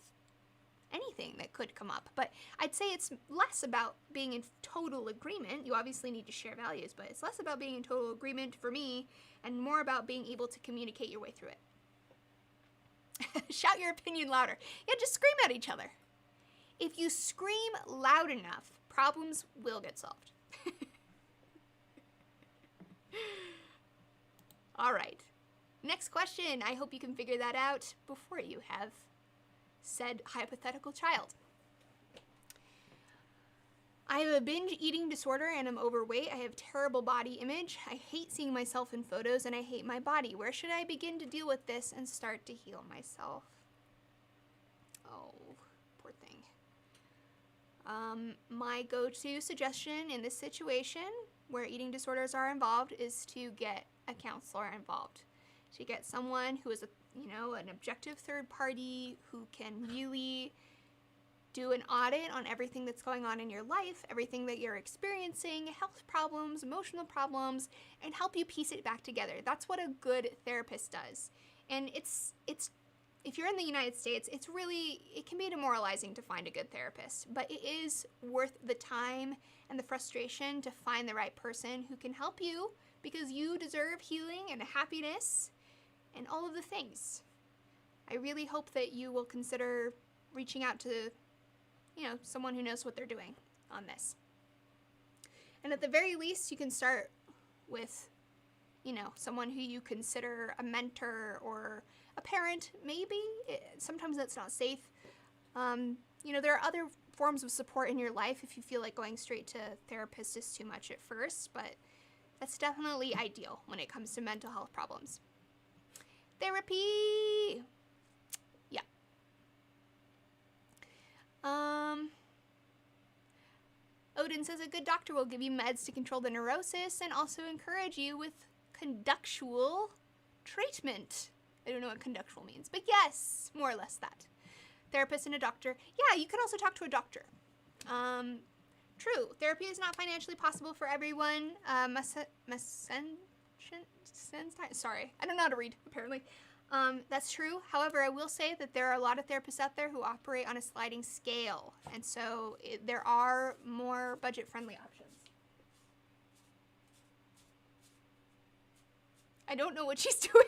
anything that could come up. But I'd say it's less about being in total agreement. You obviously need to share values, but it's less about being in total agreement for me and more about being able to communicate your way through it. Shout your opinion louder. Yeah, just scream at each other. If you scream loud enough, problems will get solved. All right. Next question. I hope you can figure that out before you have said hypothetical child. I have a binge eating disorder and I'm overweight. I have terrible body image. I hate seeing myself in photos and I hate my body. Where should I begin to deal with this and start to heal myself? Oh, poor thing. My go-to suggestion in this situation where eating disorders are involved is to get a counselor involved. To get someone who is an objective third party who can really do an audit on everything that's going on in your life, everything that you're experiencing, health problems, emotional problems, and help you piece it back together. That's what a good therapist does. And it's if you're in the United States, it can be demoralizing to find a good therapist, but it is worth the time and the frustration to find the right person who can help you because you deserve healing and happiness and all of the things. I really hope that you will consider reaching out to someone who knows what they're doing on this. And at the very least, you can start with, someone who you consider a mentor or a parent, maybe. Sometimes that's not safe. There are other forms of support in your life if you feel like going straight to therapist is too much at first, but that's definitely ideal when it comes to mental health problems. Therapy! Yeah. Odin says a good doctor will give you meds to control the neurosis and also encourage you with conductual treatment. I don't know what conductual means, but yes, more or less that. Therapist and a doctor. Yeah, you can also talk to a doctor. True, therapy is not financially possible for everyone. Sorry, I don't know how to read, apparently. That's true. However, I will say that there are a lot of therapists out there who operate on a sliding scale, and so there are more budget-friendly options. I don't know what she's doing.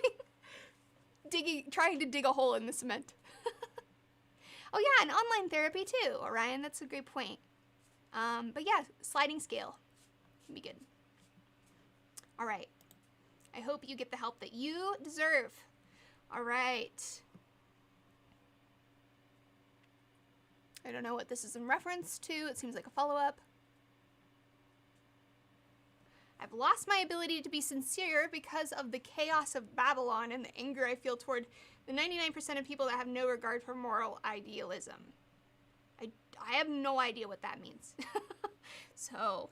Trying to dig a hole in the cement. Oh yeah, and online therapy too, Orion. That's a great point. But yeah, sliding scale can be good. All right. I hope you get the help that you deserve. All right. I don't know what this is in reference to. It seems like a follow-up. I've lost my ability to be sincere because of the chaos of Babylon and the anger I feel toward the 99% of people that have no regard for moral idealism. I have no idea what that means. So,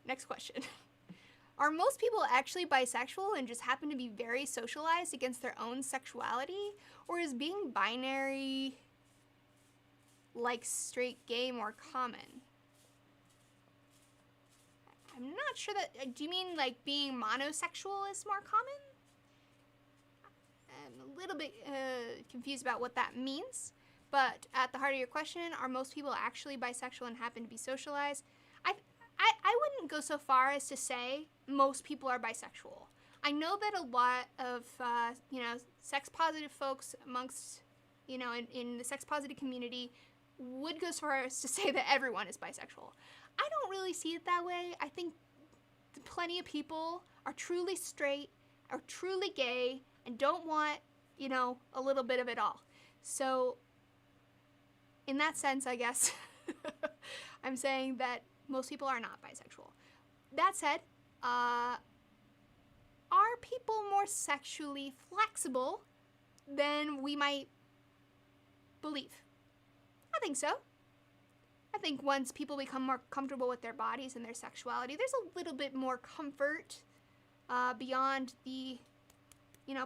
next question. Are most people actually bisexual and just happen to be very socialized against their own sexuality? Or is being binary, like straight gay, more common? I'm not sure that... Do you mean like being monosexual is more common? I'm a little bit confused about what that means. But at the heart of your question, are most people actually bisexual and happen to be socialized? I, I wouldn't go so far as to say most people are bisexual. I know that a lot of, sex positive folks amongst, in the sex positive community would go so far as to say that everyone is bisexual. I don't really see it that way. I think plenty of people are truly straight, are truly gay, and don't want, a little bit of it all. So, in that sense, I guess, I'm saying that most people are not bisexual. That said, are people more sexually flexible than we might believe? I think so. I think once people become more comfortable with their bodies and their sexuality, there's a little bit more comfort beyond the,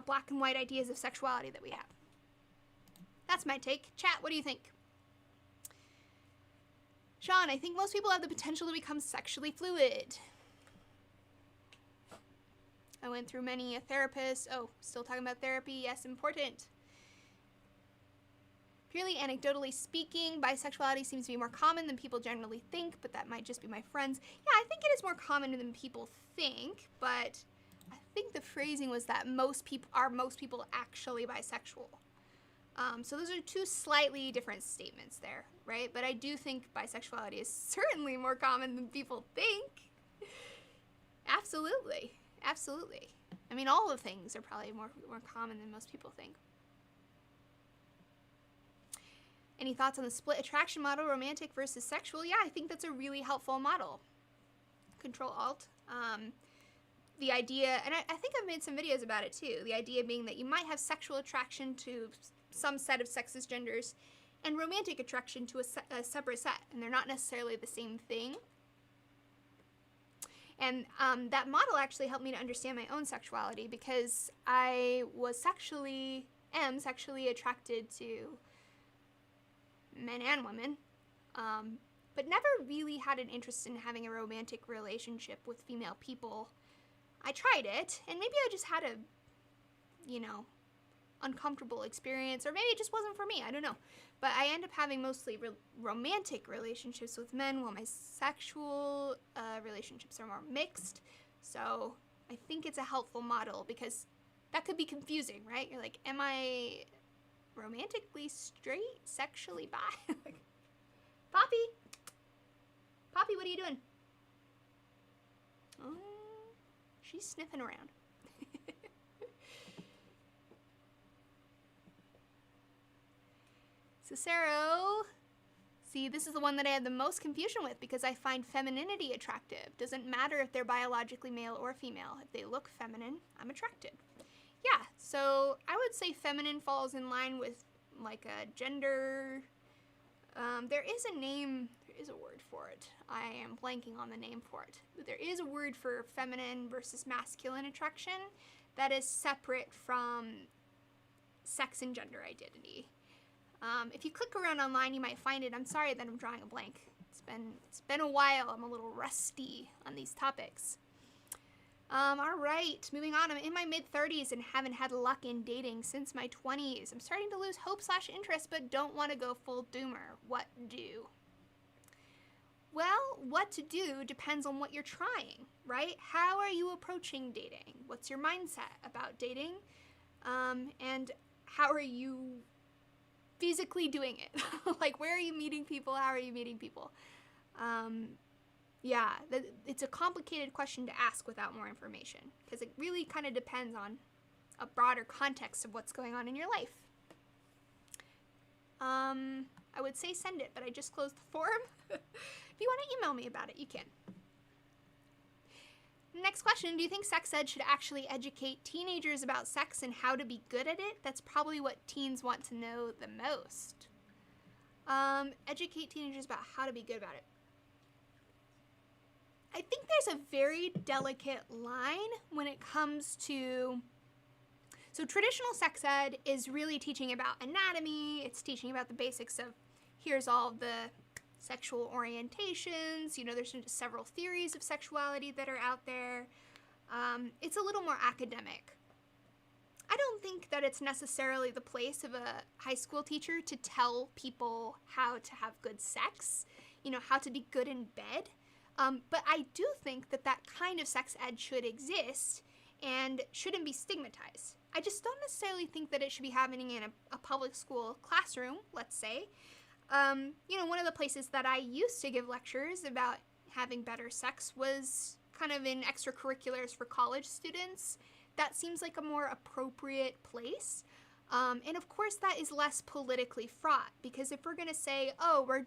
black and white ideas of sexuality that we have. That's my take. Chat, what do you think? Sean, I think most people have the potential to become sexually fluid. I went through many a therapist. Oh, still talking about therapy. Yes, important. Purely anecdotally speaking, bisexuality seems to be more common than people generally think, but that might just be my friends. Yeah, I think it is more common than people think, but I think the phrasing was that most people actually bisexual. So those are two slightly different statements there, right? But I do think bisexuality is certainly more common than people think. Absolutely. Absolutely. I mean, all of things are probably more common than most people think. Any thoughts on the split attraction model, romantic versus sexual? Yeah, I think that's a really helpful model. Control-Alt. The idea, and I think I've made some videos about it too, the idea being that you might have sexual attraction to some set of sexes, genders, and romantic attraction to a separate set, and they're not necessarily the same thing. And that model actually helped me to understand my own sexuality, because I am sexually attracted to men and women, but never really had an interest in having a romantic relationship with female people. I tried it, and maybe I just had a, uncomfortable experience, or maybe it just wasn't for me, I don't know. But I end up having mostly romantic relationships with men, while my sexual relationships are more mixed. So I think it's a helpful model, because that could be confusing, right? You're like, am I romantically straight, sexually bi? Poppy, what are you doing? Oh, she's sniffing around. Cicero. See, this is the one that I had the most confusion with, because I find femininity attractive. Doesn't matter if they're biologically male or female. If they look feminine, I'm attracted. Yeah, so I would say feminine falls in line with like a gender. There is a word for it. I am blanking on the name for it. But there is a word for feminine versus masculine attraction that is separate from sex and gender identity. If you click around online, you might find it. I'm sorry that I'm drawing a blank. It's been a while. I'm a little rusty on these topics. All right, moving on. I'm in my mid-30s and haven't had luck in dating since my 20s. I'm starting to lose hope/interest, but don't want to go full doomer. What do? Well, what to do depends on what you're trying, right? How are you approaching dating? What's your mindset about dating? And how are you physically doing it? Like, where are you meeting people? How are you meeting people? Yeah, it's a complicated question to ask without more information, because it really kind of depends on a broader context of what's going on in your life. I would say send it, but I just closed the forum. If you want to email me about it, you can. Next question, do you think sex ed should actually educate teenagers about sex and how to be good at it? That's probably what teens want to know the most. Educate teenagers about how to be good about it. I think there's a very delicate line when it comes to, so traditional sex ed is really teaching about anatomy, it's teaching about the basics of, here's all the sexual orientations, there's several theories of sexuality that are out there. It's a little more academic. I don't think that it's necessarily the place of a high school teacher to tell people how to have good sex, how to be good in bed. But I do think that that kind of sex ed should exist and shouldn't be stigmatized. I just don't necessarily think that it should be happening in a public school classroom, let's say. One of the places that I used to give lectures about having better sex was kind of in extracurriculars for college students. That seems like a more appropriate place. And of course that is less politically fraught, because if we're going to say, oh, we're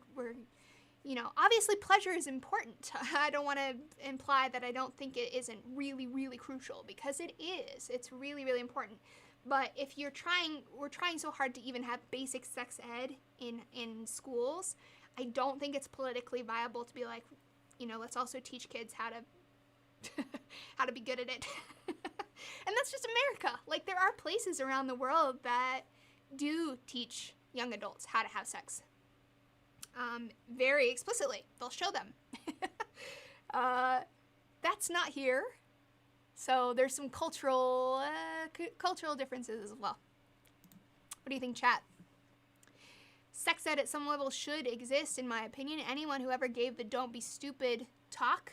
obviously pleasure is important. I don't want to imply that I don't think it isn't really, really crucial, because it is. It's really, really important. But if we're trying so hard to even have basic sex ed in schools, I don't think it's politically viable to be like, let's also teach kids how to how to be good at it. And that's just America. Like, there are places around the world that do teach young adults how to have sex. Very explicitly. They'll show them. That's not here. So there's some cultural differences as well. What do you think, chat? Sex ed at some level should exist, in my opinion. Anyone who ever gave the "don't be stupid" talk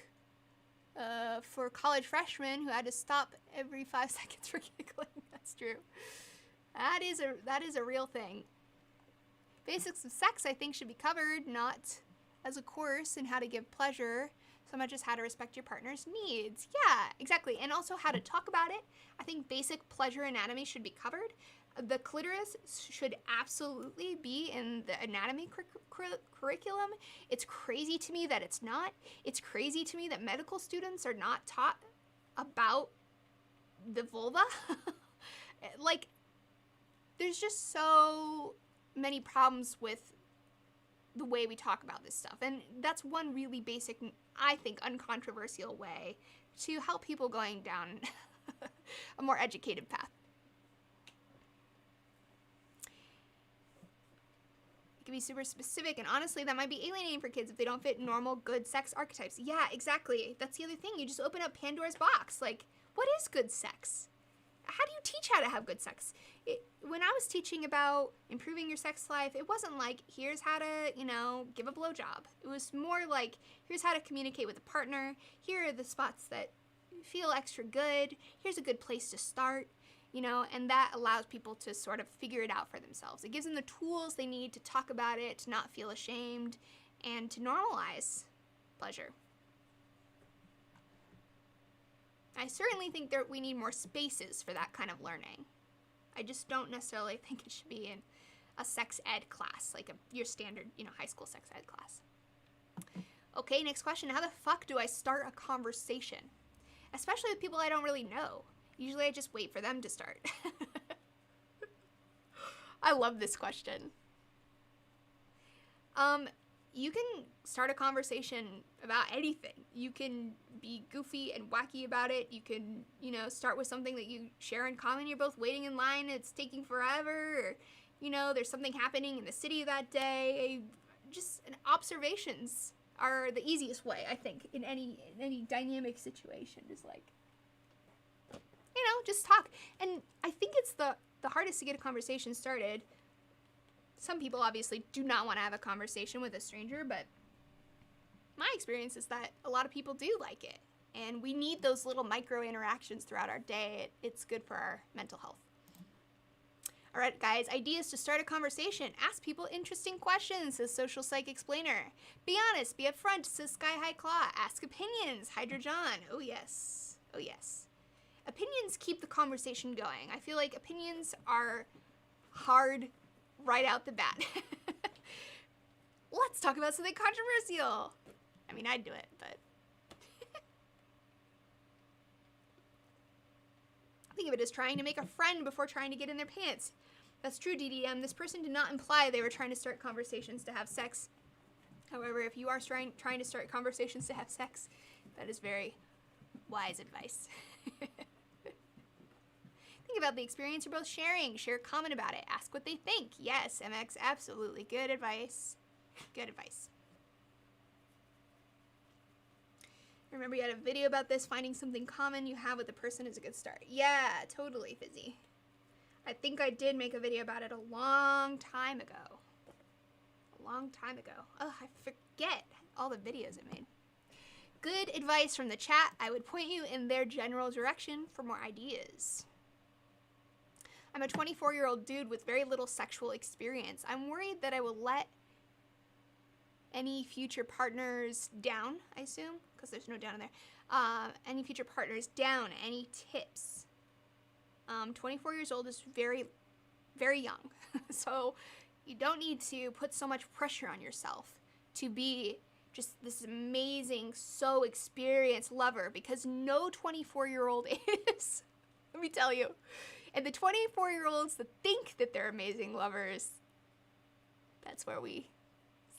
for college freshmen who had to stop every 5 seconds for giggling. That's true. That is a real thing. Basics of sex, I think, should be covered, not as a course in how to give pleasure, so much as how to respect your partner's needs. Yeah, exactly. And also how to talk about it. I think basic pleasure anatomy should be covered. The clitoris should absolutely be in the anatomy curriculum. It's crazy to me that it's not. It's crazy to me that medical students are not taught about the vulva. Like, there's just so many problems with the way we talk about this stuff, and that's one really basic, I think, uncontroversial way to help people going down a more educated path. It can be super specific, and honestly, that might be alienating for kids if they don't fit normal good sex archetypes. Yeah, exactly. That's the other thing. You just open up Pandora's box. Like, what is good sex? How do you teach how to have good sex? When I was teaching about improving your sex life, it wasn't like, here's how to, give a blowjob. It was more like, here's how to communicate with a partner. Here are the spots that feel extra good. Here's a good place to start, and that allows people to sort of figure it out for themselves. It gives them the tools they need to talk about it, to not feel ashamed, and to normalize pleasure. I certainly think that we need more spaces for that kind of learning. I just don't necessarily think it should be in a sex ed class, like your standard, high school sex ed class. Okay, next question. How the fuck do I start a conversation? Especially with people I don't really know. Usually I just wait for them to start. I love this question. You can start a conversation about anything. You can be goofy and wacky about it. You can, start with something that you share in common. You're both waiting in line, it's taking forever, or, there's something happening in the city that day. Just observations are the easiest way, I think, in any dynamic situation. Just like, just talk. And I think it's the hardest to get a conversation started. Some people obviously do not want to have a conversation with a stranger, but my experience is that a lot of people do like it. And we need those little micro interactions throughout our day. It's good for our mental health. All right, guys, ideas to start a conversation. Ask people interesting questions, says Social Psych Explainer. Be honest, be upfront, says Sky High Claw. Ask opinions, Hydra John. Oh, yes. Oh, yes. Opinions keep the conversation going. I feel like opinions are hard right out the bat. Let's talk about something controversial. I mean, I'd do it, but think of it as trying to make a friend before trying to get in their pants. That's true, DDM. This person did not imply they were trying to start conversations to have sex. However, if you are trying to start conversations to have sex, that is very wise advice. Think about the experience you're both sharing. Share a comment about it. Ask what they think. Yes, MX, absolutely. Good advice. Good advice. Remember, you had a video about this. Finding something common you have with a person is a good start. Yeah, totally, Fizzy. I think I did make a video about it a long time ago. A long time ago. Oh, I forget all the videos I made. good advice from the chat. I would point you in their general direction for more ideas. I'm a 24-year-old dude with very little sexual experience. I'm worried that I will let any future partners down, I assume, because there's no down in there. Any future partners down. Any tips? 24 years old is very, very young. So you don't need to put so much pressure on yourself to be just this amazing, so experienced lover, because no 24-year-old is. Let me tell you. And the 24-year-olds that think that they're amazing lovers, that's where we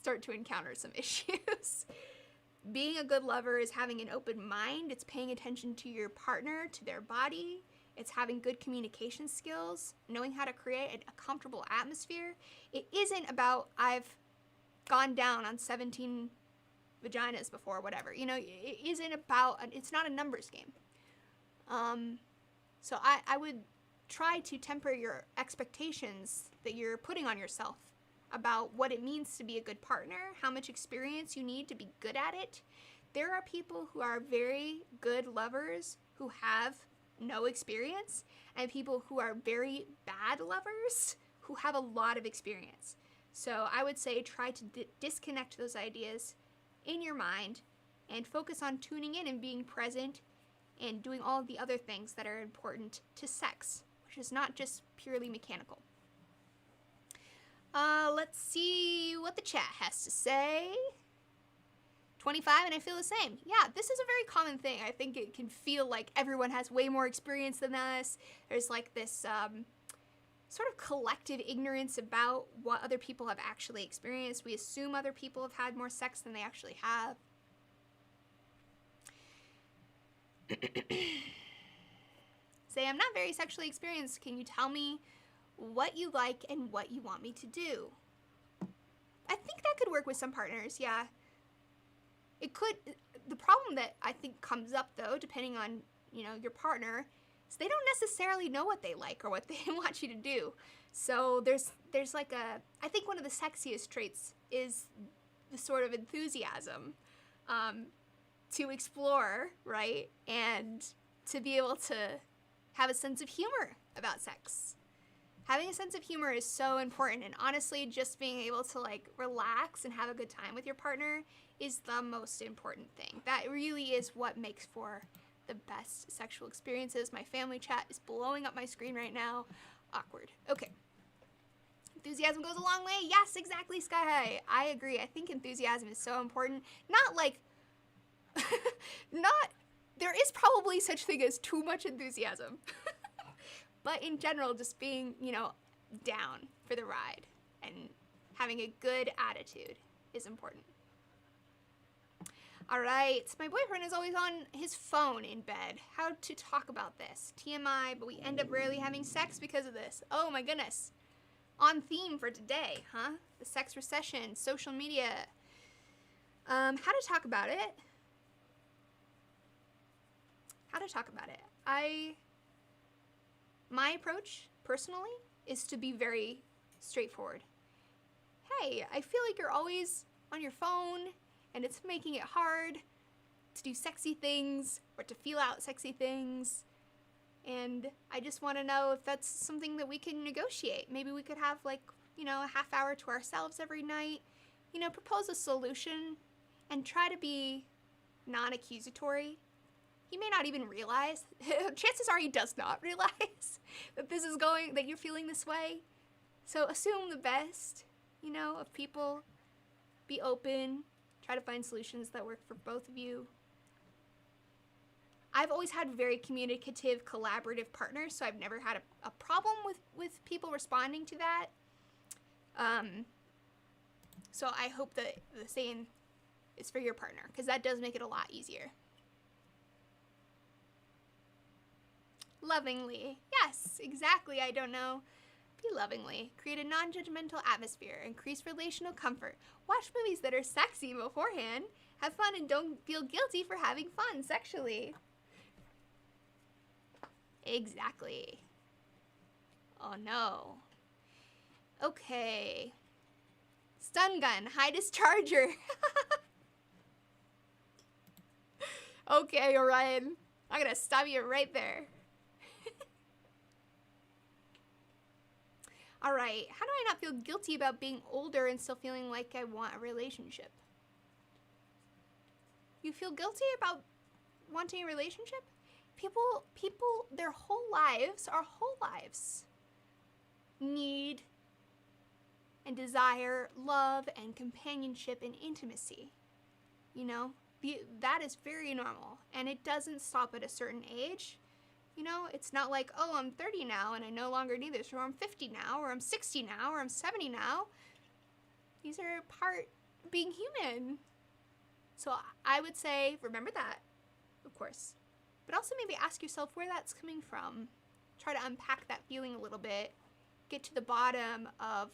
start to encounter some issues. Being a good lover is having an open mind. It's paying attention to your partner, to their body. It's having good communication skills, knowing how to create a comfortable atmosphere. It isn't about, I've gone down on 17 vaginas before, whatever. You know, it isn't about, it's not a numbers game. So I would try to temper your expectations that you're putting on yourself about what it means to be a good partner, how much experience you need to be good at it. There are people who are very good lovers who have no experience, and people who are very bad lovers who have a lot of experience. So I would say try to disconnect those ideas in your mind and focus on tuning in and being present and doing all of the other things that are important to sex, which is not just purely mechanical. Let's see what the chat has to say. 25 and I feel the same. Yeah, this is a very common thing. I think it can feel like everyone has way more experience than us. There's like this sort of collective ignorance about what other people have actually experienced. We assume other people have had more sex than they actually have. Say, I'm not very sexually experienced. Can you tell me what you like and what you want me to do? I think that could work with some partners, yeah. It could. The problem that I think comes up, though, depending on, you know, your partner, is they don't necessarily know what they like or what they want you to do. So there's like a, I think one of the sexiest traits is the sort of enthusiasm to explore, right? And to be able to have a sense of humor about sex. Having a sense of humor is so important, and honestly, just being able to like relax and have a good time with your partner is the most important thing. That really is what makes for the best sexual experiences. My family chat is blowing up my screen right now. Awkward. Okay. Enthusiasm goes a long way. Yes, exactly, Sky High. I agree. I think enthusiasm is so important. Not like, there is probably such thing as too much enthusiasm. But in general, just being, you know, down for the ride and having a good attitude is important. All right, my boyfriend is always on his phone in bed. How to talk about this? TMI, but we end up rarely having sex because of this. Oh my goodness. On theme for today, huh? The sex recession, social media. How to talk about it? How to talk about it? My approach, personally, is to be very straightforward. Hey, I feel like you're always on your phone, and it's making it hard to do sexy things or to feel out sexy things. And I just want to know if that's something that we can negotiate. Maybe we could have, like, you know, a half hour to ourselves every night. You know, propose a solution and try to be non-accusatory. He may not even realize, chances are he does not realize that this is that you're feeling this way. So assume the best, you know, of people. Be open, try to find solutions that work for both of you. I've always had very communicative, collaborative partners, so I've never had a problem with people responding to that. So I hope that the same is for your partner, because that does make it a lot easier. Lovingly. Yes, exactly. I don't know. Be lovingly. Create a non-judgmental atmosphere. Increase relational comfort. Watch movies that are sexy beforehand. Have fun and don't feel guilty for having fun sexually. Exactly. Oh no. Okay. Stun gun. High discharger. Okay, Orion. I'm gonna stop you right there. Alright, how do I not feel guilty about being older and still feeling like I want a relationship? You feel guilty about wanting a relationship? People, their whole lives, our whole lives, need and desire love and companionship and intimacy. You know, that is very normal, and it doesn't stop at a certain age. You know, it's not like, oh, I'm 30 now and I no longer need this, or I'm 50 now, or I'm 60 now, or I'm 70 now. These are part of being human. So I would say, remember that, of course. But also maybe ask yourself where that's coming from. Try to unpack that feeling a little bit. Get to the bottom of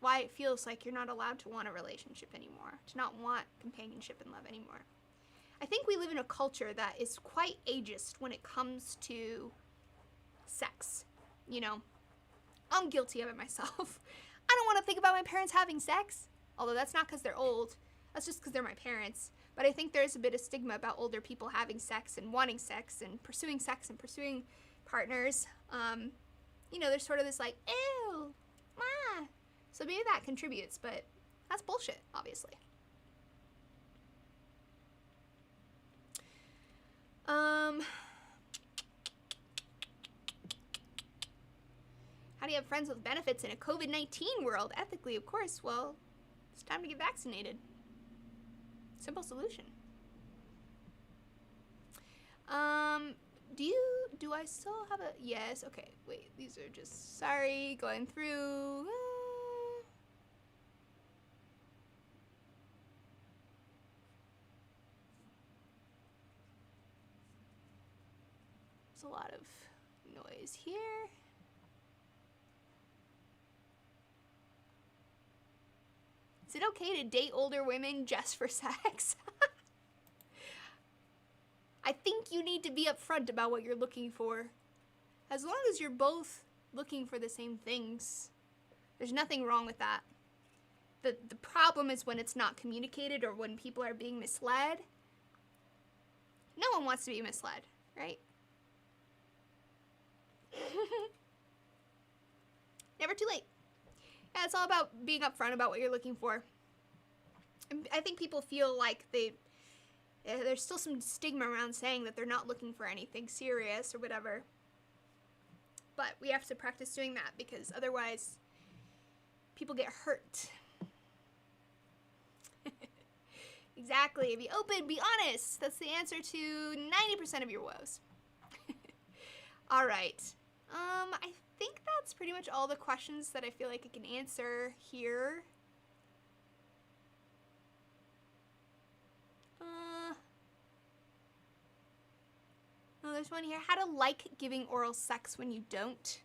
why it feels like you're not allowed to want a relationship anymore, to not want companionship and love anymore. I think we live in a culture that is quite ageist when it comes to sex. You know, I'm guilty of it myself. I don't want to think about my parents having sex, although that's not because they're old. That's just because they're my parents. But I think there's a bit of stigma about older people having sex and wanting sex and pursuing partners. You know, there's sort of this like, ew, ma. So maybe that contributes, but that's bullshit, obviously. How do you have friends with benefits in a COVID-19 world? Ethically, of course. Well, it's time to get vaccinated. Simple solution. Do I still have a, yes, okay, wait, these are just, sorry, going through, there's a lot of noise here. Is it okay to date older women just for sex? I think you need to be upfront about what you're looking for. As long as you're both looking for the same things, there's nothing wrong with that. The problem is when it's not communicated or when people are being misled. No one wants to be misled, right? Never too late. Yeah, it's all about being upfront about what you're looking for. And I think people feel like there's still some stigma around saying that they're not looking for anything serious or whatever. But we have to practice doing that because otherwise people get hurt. Exactly. Be open, be honest. That's the answer to 90% of your woes. All right. I think that's pretty much all the questions that I feel like I can answer here. Oh, there's one here. How to like giving oral sex when you don't.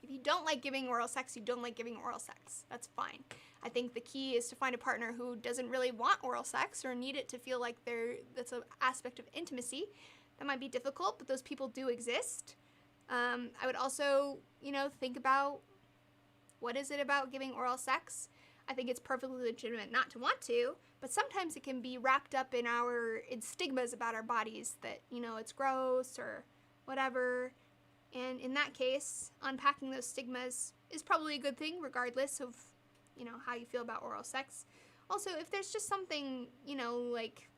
If you don't like giving oral sex, you don't like giving oral sex. That's fine. I think the key is to find a partner who doesn't really want oral sex or need it to feel like that's an aspect of intimacy. That might be difficult, but those people do exist. I would also, think about what is it about giving oral sex? I think it's perfectly legitimate not to want to, but sometimes it can be wrapped up in stigmas about our bodies that, it's gross or whatever. And in that case, unpacking those stigmas is probably a good thing regardless of, how you feel about oral sex. Also, if there's just something, like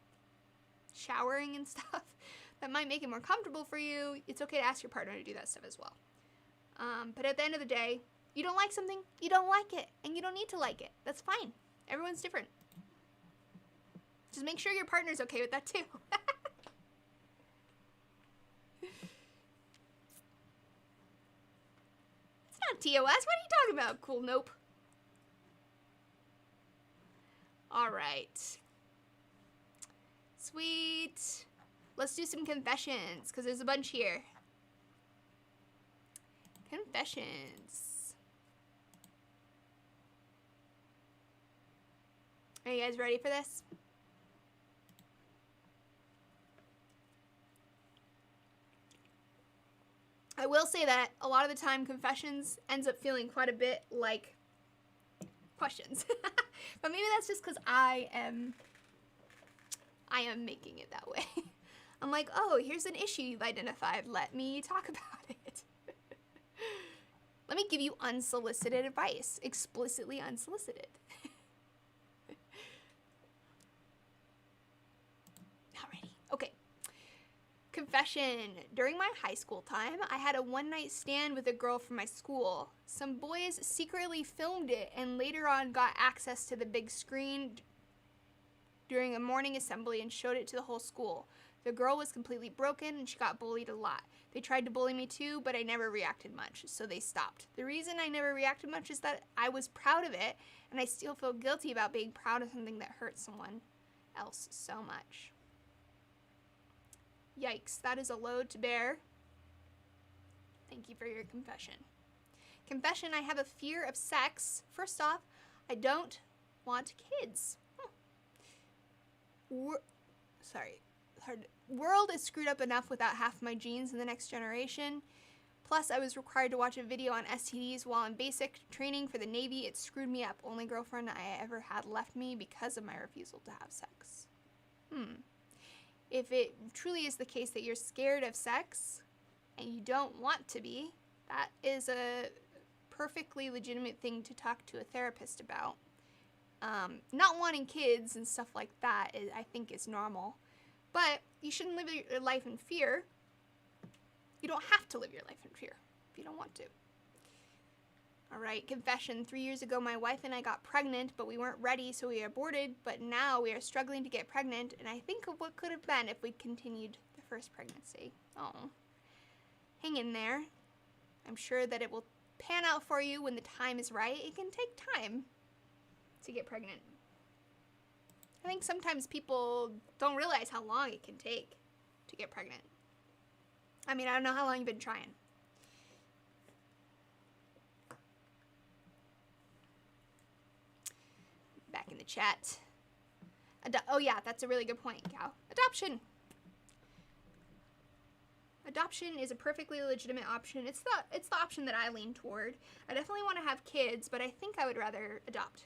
showering and stuff that might make it more comfortable for you, it's okay to ask your partner to do that stuff as well. But at the end of the day, you don't like something, you don't like it, and you don't need to like it. That's fine. Everyone's different. Just make sure your partner's okay with that too. It's not TOS. What are you talking about? Cool, nope. All right. Sweet. Let's do some confessions, because there's a bunch here. Confessions. Are you guys ready for this? I will say that a lot of the time confessions ends up feeling quite a bit like questions. But maybe that's just because I am I am making it that way. I'm like, oh, here's an issue you've identified. Let me talk about it. Let me give you unsolicited advice, explicitly unsolicited. Alrighty, okay. Confession. During my high school time, I had a one-night stand with a girl from my school. Some boys secretly filmed it and later on got access to the big screen during a morning assembly and showed it to the whole school. The girl was completely broken and she got bullied a lot. They tried to bully me too, but I never reacted much, so they stopped. The reason I never reacted much is that I was proud of it, and I still feel guilty about being proud of something that hurt someone else so much. Yikes, that is a load to bear. Thank you for your confession. Confession, I have a fear of sex. First off, I don't want kids. World is screwed up enough without half my genes in the next generation. Plus, I was required to watch a video on STDs while in basic training for the Navy. It screwed me up. Only girlfriend I ever had left me because of my refusal to have sex. If it truly is the case that you're scared of sex and you don't want to be, that is a perfectly legitimate thing to talk to a therapist about. Not wanting kids and stuff like that, I think is normal. But you shouldn't live your life in fear. You don't have to live your life in fear if you don't want to. Alright, confession. 3 years ago, my wife and I got pregnant, but we weren't ready, so we aborted. But now we are struggling to get pregnant, and I think of what could have been if we'd continued the first pregnancy. Oh. Hang in there. I'm sure that it will pan out for you when the time is right. It can take time to get pregnant. I think sometimes people don't realize how long it can take to get pregnant. I mean, I don't know how long you've been trying. Back in the chat. Oh yeah, that's a really good point, Cal. Adoption. Adoption is a perfectly legitimate option. It's the option that I lean toward. I definitely want to have kids, but I think I would rather adopt.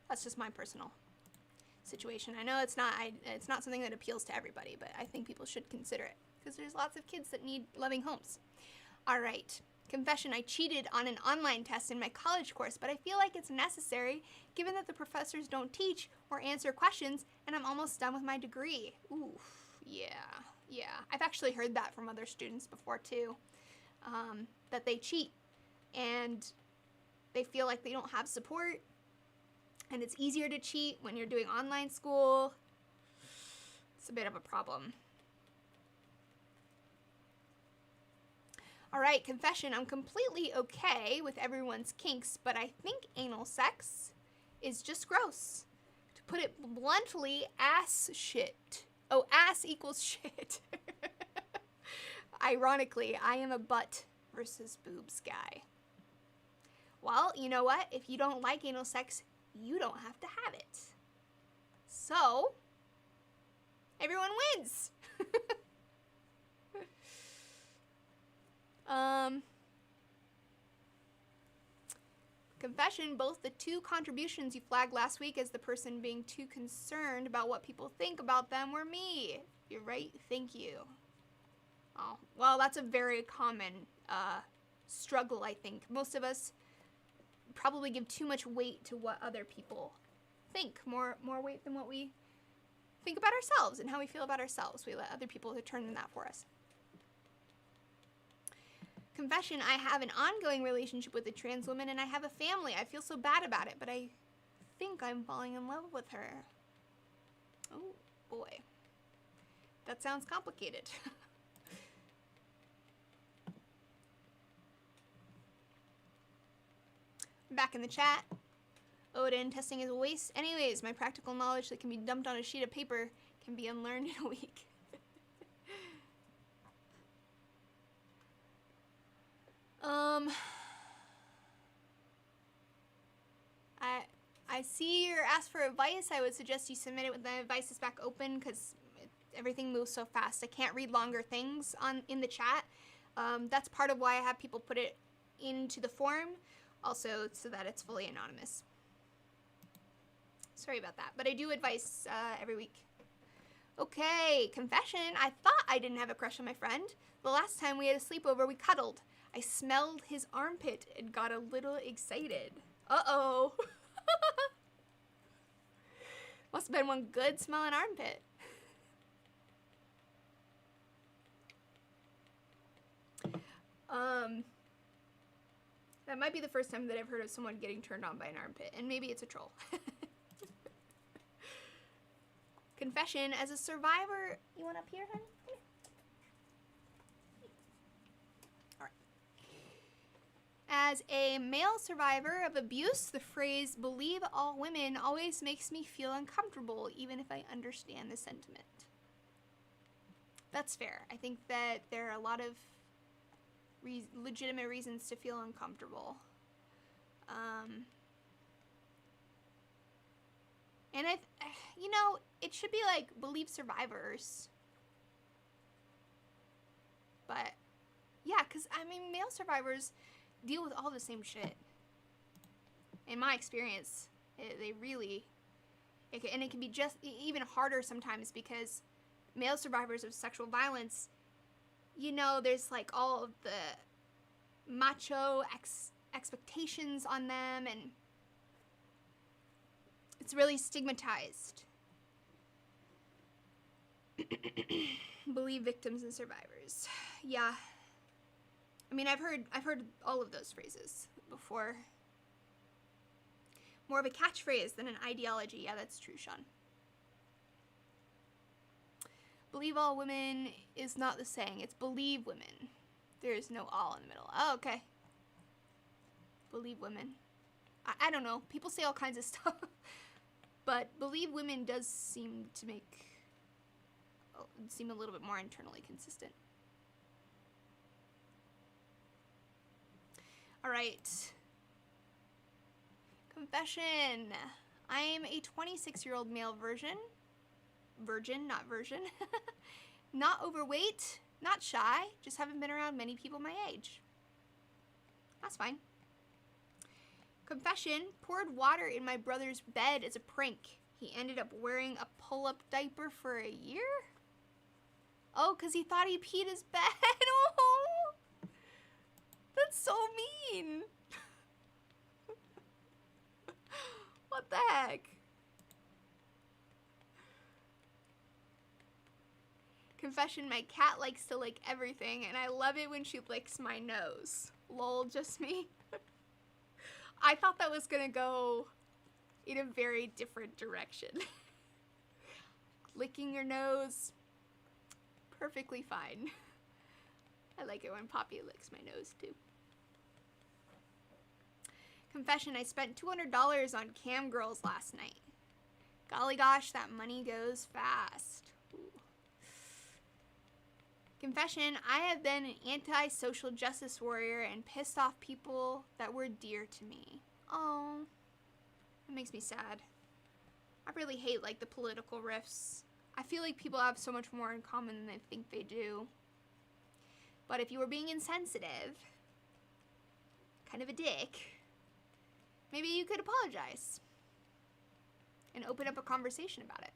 That's just my personal situation. I know it's not something that appeals to everybody, but I think people should consider it because there's lots of kids that need loving homes. All right. Confession, I cheated on an online test in my college course, but I feel like it's necessary given that the professors don't teach or answer questions and I'm almost done with my degree. Oof, yeah. I've actually heard that from other students before too, that they cheat and they feel like they don't have support. And it's easier to cheat when you're doing online school. It's a bit of a problem. All right, confession. I'm completely okay with everyone's kinks, but I think anal sex is just gross. To put it bluntly, ass shit. Oh, ass equals shit. Ironically, I am a butt versus boobs guy. Well, you know what? If you don't like anal sex, you don't have to have it. So, everyone wins. Confession, both the two contributions you flagged last week as the person being too concerned about what people think about them were me. You're right, thank you. Oh, well, that's a very common struggle, I think. Most of us probably give too much weight to what other people think, more weight than what we think about ourselves and how we feel about ourselves. We let other people determine that for us. Confession, I have an ongoing relationship with a trans woman and I have a family. I feel so bad about it, but I think I'm falling in love with her. Oh boy, that sounds complicated. Back in the chat. Odin, testing is a waste. Anyways, my practical knowledge that can be dumped on a sheet of paper can be unlearned in a week. I see you're asked for advice. I would suggest you submit it when the advice is back open because everything moves so fast. I can't read longer things in the chat. That's part of why I have people put it into the form. Also, so that it's fully anonymous. Sorry about that, but I do advice every week. Okay, confession. I thought I didn't have a crush on my friend. The last time we had a sleepover, we cuddled. I smelled his armpit and got a little excited. Uh-oh. Must have been one good smelling armpit. That might be the first time that I've heard of someone getting turned on by an armpit, and maybe it's a troll. Confession, as a survivor, you want up here, honey? Come here. All right. As a male survivor of abuse, the phrase "believe all women" always makes me feel uncomfortable, even if I understand the sentiment. That's fair. I think that there are a lot of legitimate reasons to feel uncomfortable. And it should be like believe survivors. But yeah, because I mean, male survivors deal with all the same shit. In my experience, they really, it can be just even harder sometimes because male survivors of sexual violence, there's like all of the macho expectations on them, and it's really stigmatized. Believe victims and survivors. Yeah. I mean, I've heard all of those phrases before. More of a catchphrase than an ideology. Yeah, that's true, Sean. Believe all women is not the saying. It's believe women. There is no all in the middle. Oh, okay. Believe women. I don't know. People say all kinds of stuff. But believe women does seem to seem a little bit more internally consistent. All right. Confession. I am a 26-year-old male virgin, not version. Not overweight, not shy, just haven't been around many people my age. That's fine. Confession, poured water in my brother's bed as a prank. He ended up wearing a pull-up diaper for a year? Oh, because he thought he peed his bed? Oh, that's so mean. What the heck? Confession, my cat likes to lick everything, and I love it when she licks my nose. Lol, just me. I thought that was gonna go in a very different direction. Licking your nose, perfectly fine. I like it when Poppy licks my nose too. Confession, I spent $200 on cam girls last night. Golly gosh, that money goes fast. Ooh. Confession, I have been an anti-social justice warrior and pissed off people that were dear to me. Oh, that makes me sad. I really hate like the political riffs. I feel like people have so much more in common than they think they do. But if you were being insensitive, kind of a dick, maybe you could apologize and open up a conversation about it.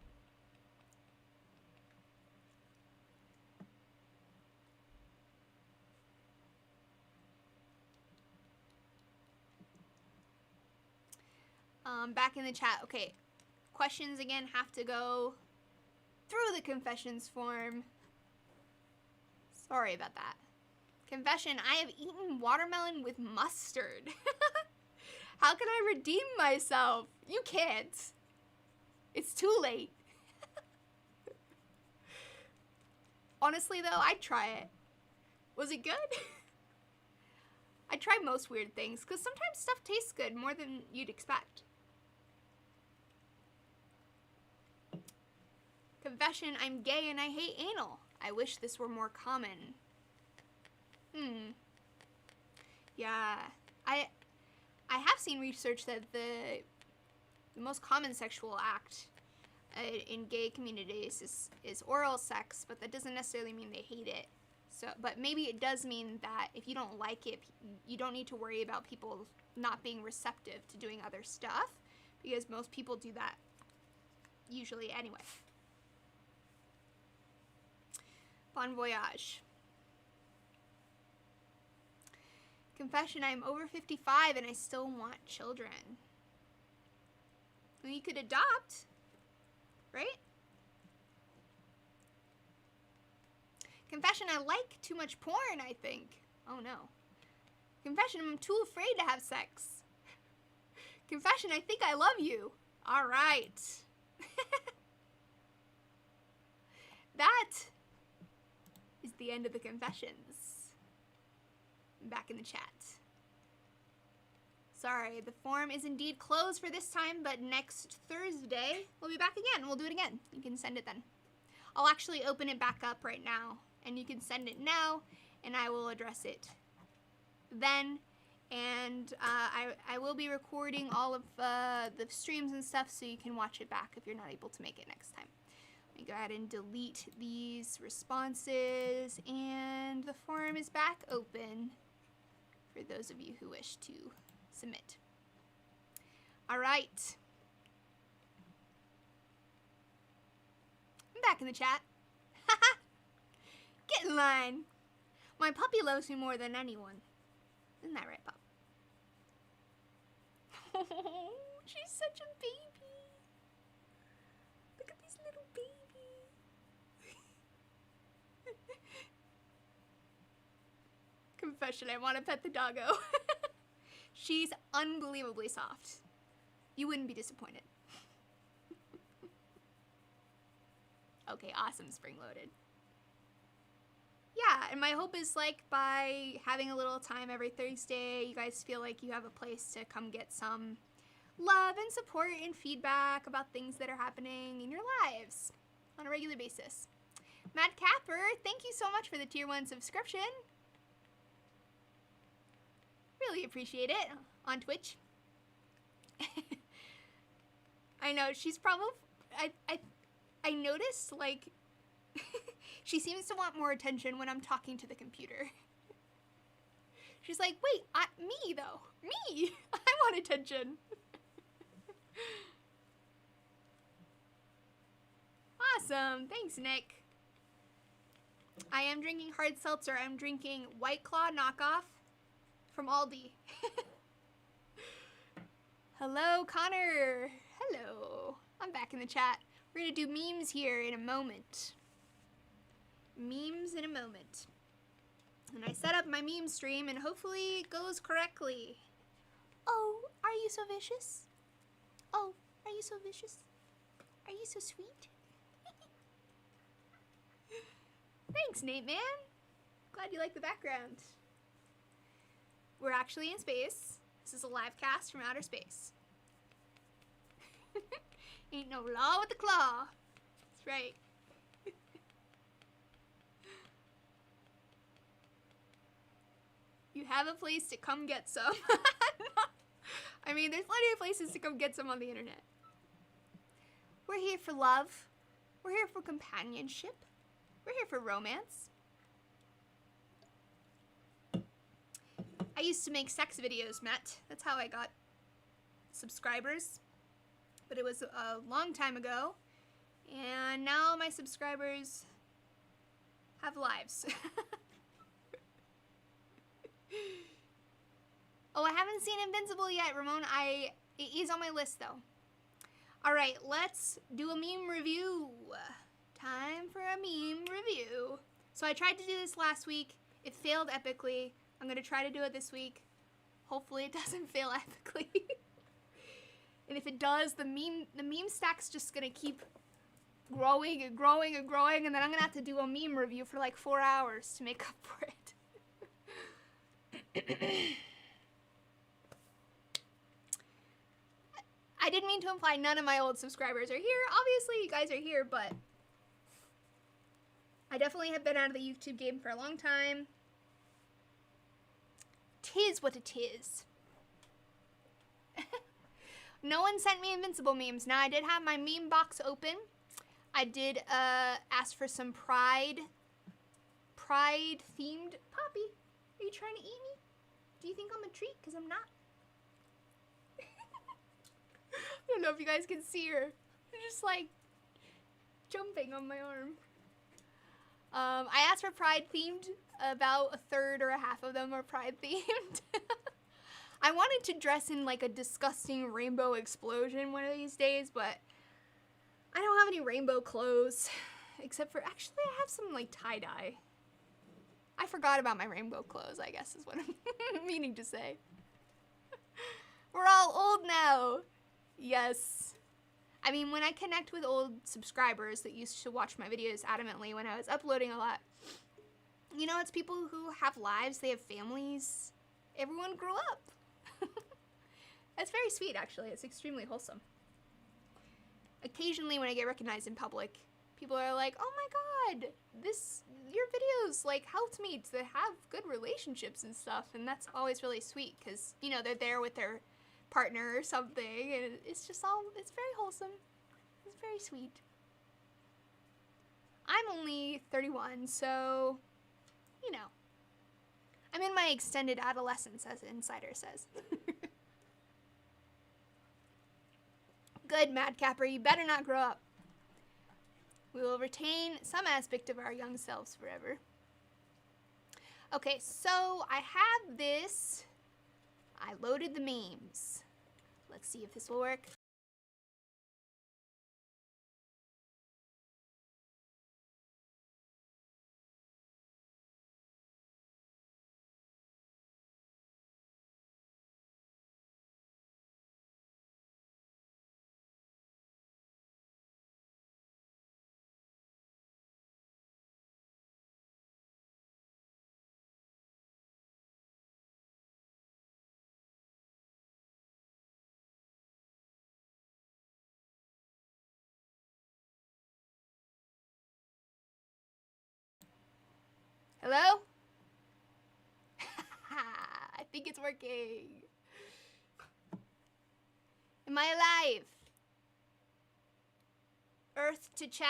Back in the chat. Okay, questions again have to go through the confessions form. Sorry about that. Confession, I have eaten watermelon with mustard. How can I redeem myself? You can't. It's too late. Honestly though, I'd try it. Was it good? I try most weird things because sometimes stuff tastes good more than you'd expect. Confession, I'm gay and I hate anal. I wish this were more common. Yeah, I have seen research that the most common sexual act in gay communities is oral sex, but that doesn't necessarily mean they hate it. So, but maybe it does mean that if you don't like it, you don't need to worry about people not being receptive to doing other stuff, because most people do that usually anyway. Bon voyage. Confession, I'm over 55 and I still want children. Well, you could adopt, right? Confession, I like too much porn, I think. Oh no. Confession, I'm too afraid to have sex. Confession, I think I love you. All right. That is the end of the confessions. I'm back in the chat. Sorry, the form is indeed closed for this time, but next Thursday we'll be back again. We'll do it again. You can send it then. I'll actually open it back up right now, and you can send it now, and I will address it then. And I will be recording all of the streams and stuff, so you can watch it back if you're not able to make it next time. Let me go ahead and delete these responses, and the forum is back open for those of you who wish to submit. All right. I'm back in the chat. Get in line. My puppy loves me more than anyone. Isn't that right, pup? Oh, she's such a baby. Look at this little baby. Confession, I want to pet the doggo. She's unbelievably soft. You wouldn't be disappointed. Okay, awesome, spring loaded. Yeah, and my hope is, like, by having a little time every Thursday, you guys feel like you have a place to come get some love and support and feedback about things that are happening in your lives on a regular basis. Matt Capper, thank you so much for the tier 1 subscription. Really appreciate it on Twitch. I know, she's probably, I noticed, like, she seems to want more attention when I'm talking to the computer. She's like, wait, me though. Me! I want attention. Awesome. Thanks, Nick. I am drinking hard seltzer. I'm drinking White Claw knockoff from Aldi. Hello, Connor. Hello. I'm back in the chat. We're going to do memes here in a moment. Memes in a moment. And I set up my meme stream and hopefully it goes correctly. Oh, are you so vicious? Oh, are you so vicious? Are you so sweet? Thanks, Nate Man. Glad you like the background. We're actually in space. This is a live cast from outer space. Ain't no law with the claw. That's right. You have a place to come get some. I mean, there's plenty of places to come get some on the internet. We're here for love. We're here for companionship. We're here for romance. I used to make sex videos, Matt. That's how I got subscribers. But it was a long time ago. And now my subscribers have lives. Oh, I haven't seen Invincible yet, Ramon. It is on my list, though. Alright, let's do a meme review. Time for a meme review. So I tried to do this last week. It failed epically. I'm going to try to do it this week. Hopefully it doesn't fail epically. And if it does, the meme stack's just going to keep growing and growing and growing, and then I'm going to have to do a meme review for like 4 hours to make up for it. I didn't mean to imply none of my old subscribers are here. Obviously, you guys are here, but I definitely have been out of the YouTube game for a long time. 'Tis what it is. No one sent me Invincible memes. Now, I did have my meme box open. I did ask for some Pride pride-themed Poppy. Are you trying to eat me? Do you think I'm a treat? Because I'm not. I don't know if you guys can see her. She's just like jumping on my arm. I asked for pride-themed. About a third or a half of them are pride-themed. I wanted to dress in like a disgusting rainbow explosion one of these days, but I don't have any rainbow clothes. Except for, actually, I have some like tie-dye. I forgot about my rainbow clothes, I guess is what I'm meaning to say. We're all old now. Yes. I mean, when I connect with old subscribers that used to watch my videos adamantly when I was uploading a lot, you know, it's people who have lives, they have families. Everyone grew up. That's very sweet, actually. It's extremely wholesome. Occasionally when I get recognized in public, people are like, oh my god, your videos like helped me to have good relationships and stuff, and that's always really sweet because, you know, they're there with their partner or something, and it's very wholesome. It's very sweet. I'm only 31, so, you know, I'm in my extended adolescence, as Insider says. Good, Madcapper, you better not grow up. We will retain some aspect of our young selves forever. Okay, so I have this. I loaded the memes. Let's see if this will work. Hello? I think it's working. Am I alive? Earth to chat.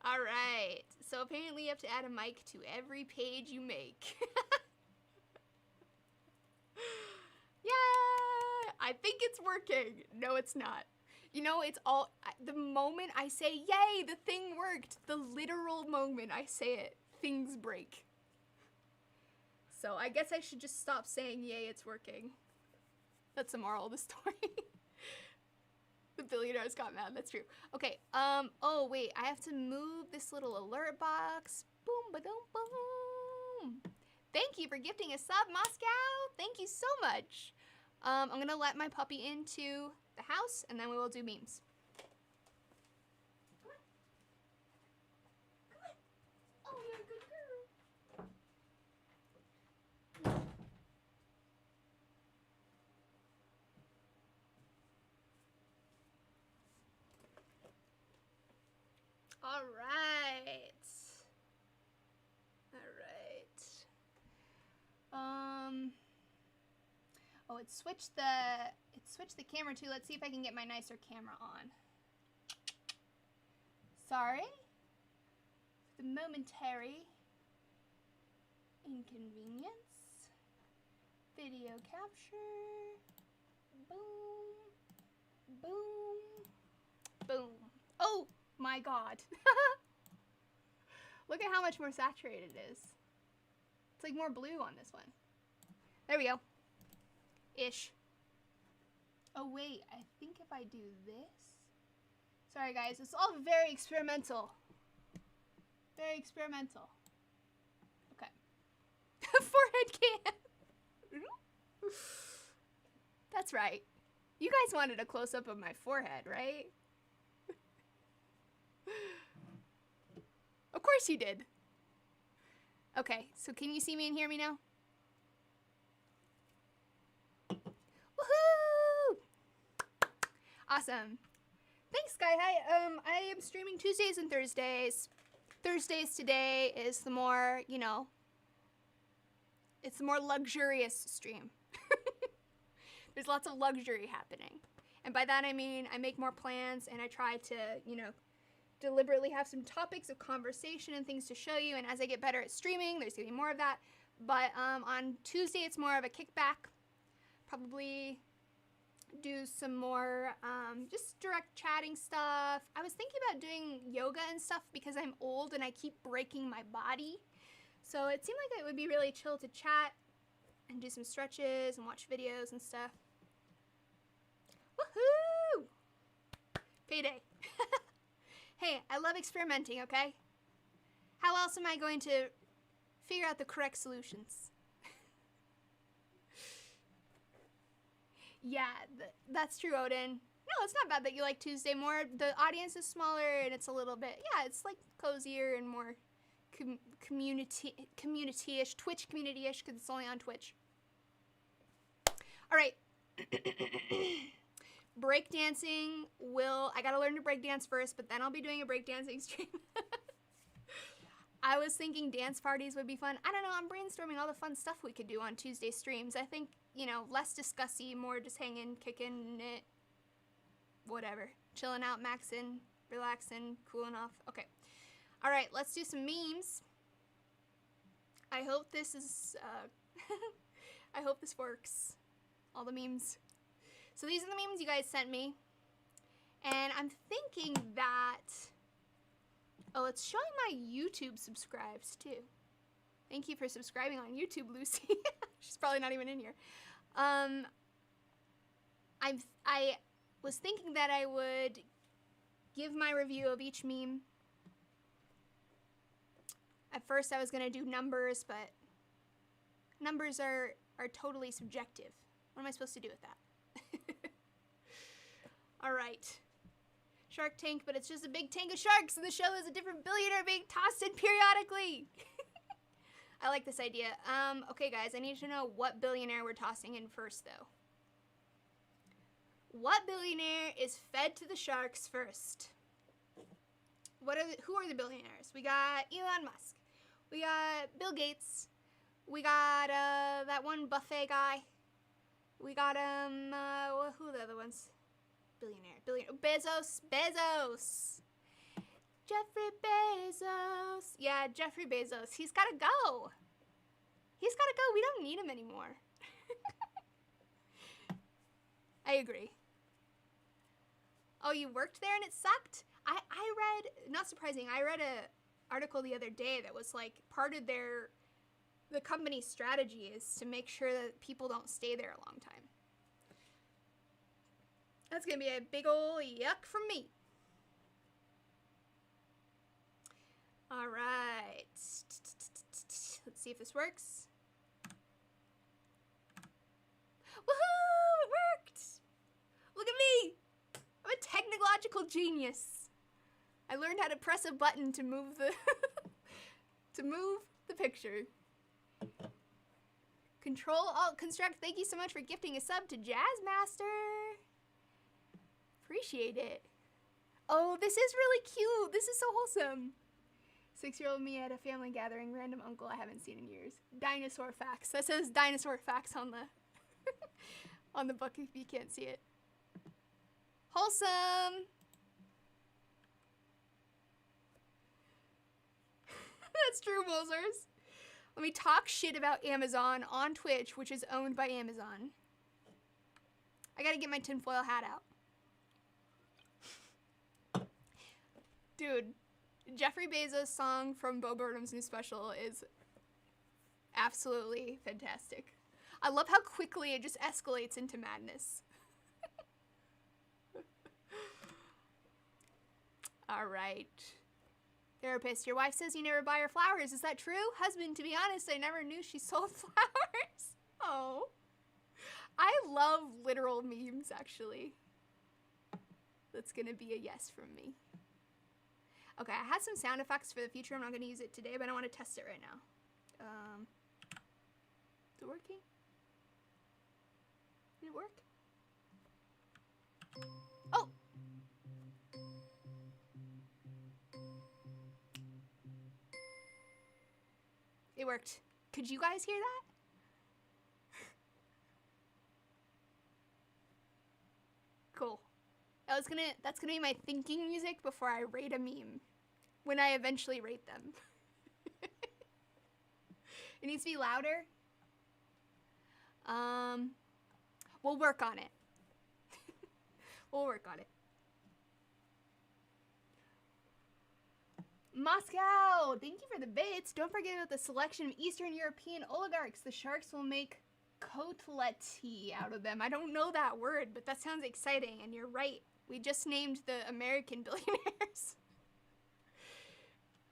Alright, so apparently you have to add a mic to every page you make. Yeah, I think it's working. No, it's not. You know, it's all, the moment I say, yay, the thing worked, the literal moment I say it, things break. So I guess I should just stop saying, yay, it's working. That's the moral of the story. The billionaires got mad, that's true. Okay, oh wait, I have to move this little alert box. Boom, ba-dum, boom. Thank you for gifting a sub, Moscow. Thank you so much. I'm gonna let my puppy into the house and then we will do memes. Come on. Come on. Oh, you're a good girl. All right. Oh, it switched the camera too. Let's see if I can get my nicer camera on. Sorry. The momentary inconvenience. Video capture. Boom. Boom. Boom. Oh my god. Look at how much more saturated it is. It's like more blue on this one. There we go. Ish. Oh wait, I think if I do this. Sorry guys, it's all very experimental. Very experimental. Okay. Forehead cam. That's right. You guys wanted a close-up of my forehead, right? Of course you did. Okay, so can you see me and hear me now? Woohoo! Awesome. Thanks, Sky High. I am streaming Tuesdays and Thursdays. Thursdays today is the more, you know, it's the more luxurious stream. There's lots of luxury happening. And by that I mean I make more plans and I try to, you know, deliberately have some topics of conversation and things to show you, and as I get better at streaming, there's gonna be more of that. But on Tuesday, it's more of a kickback. Probably do some more just direct chatting stuff. I was thinking about doing yoga and stuff because I'm old and I keep breaking my body. So it seemed like it would be really chill to chat and do some stretches and watch videos and stuff. Woohoo! Payday. Hey, I love experimenting, okay? How else am I going to figure out the correct solutions? Yeah, that's true, Odin. No, it's not bad that you like Tuesday more. The audience is smaller and it's a little bit, yeah, it's like cozier and more community-ish, Twitch community-ish, because it's only on Twitch. All right. Breakdancing I gotta learn to breakdance first, but then I'll be doing a breakdancing stream. I was thinking dance parties would be fun. I don't know, I'm brainstorming all the fun stuff we could do on Tuesday streams. I think, you know, less discussy, more just hanging, kicking it, whatever. Chilling out, maxing, relaxing, cooling off. Okay. All right, let's do some memes. I hope this is, I hope this works. All the memes. So these are the memes you guys sent me. And I'm thinking that, oh, it's showing my YouTube subscribes too. Thank you for subscribing on YouTube, Lucy. She's probably not even in here. I was thinking that I would give my review of each meme. At first I was gonna do numbers, but numbers are totally subjective. What am I supposed to do with that? All right. Shark Tank, but it's just a big tank of sharks, and the show is a different billionaire being tossed in periodically. I like this idea. Okay, guys, I need to know what billionaire we're tossing in first, though. What billionaire is fed to the sharks first? Who are the billionaires? We got Elon Musk. We got Bill Gates. We got that one buffet guy. We got who are the other ones? Billionaire. Bezos. Jeffrey Bezos. Yeah, Jeffrey Bezos. He's gotta go. We don't need him anymore. I agree. Oh, you worked there and it sucked? I read, not surprising, I read a article the other day that was like part of the company's strategy is to make sure that people don't stay there a long time. That's gonna be a big ol' yuck from me. All right. Let's see if this works. Woohoo! It worked! Look at me! I'm a technological genius. I learned how to press a button to move the picture. Control Alt Construct. Thank you so much for gifting a sub to Jazzmaster. Appreciate it. Oh, this is really cute. This is so wholesome. 6-year-old me at a family gathering. Random uncle I haven't seen in years. Dinosaur facts. That says dinosaur facts on the on the book if you can't see it. Wholesome. That's true, Mosers. Let me talk shit about Amazon on Twitch, which is owned by Amazon. I gotta get my tinfoil hat out. Dude, Jeffrey Bezos' song from Bo Burnham's new special is absolutely fantastic. I love how quickly it just escalates into madness. All right. Therapist, your wife says you never buy her flowers. Is that true? Husband, to be honest, I never knew she sold flowers. Oh. I love literal memes, actually. That's gonna be a yes from me. Okay, I had some sound effects for the future. I'm not gonna use it today, but I want to test it right now. Is it working? Did it work? Oh! It worked. Could you guys hear that? Cool. That's gonna be my thinking music before I rate a meme. When I eventually rate them. It needs to be louder. We'll work on it. We'll work on it. Moscow! Thank you for the bits. Don't forget about the selection of Eastern European oligarchs. The sharks will make kotleti out of them. I don't know that word, but that sounds exciting, and you're right. We just named the American billionaires.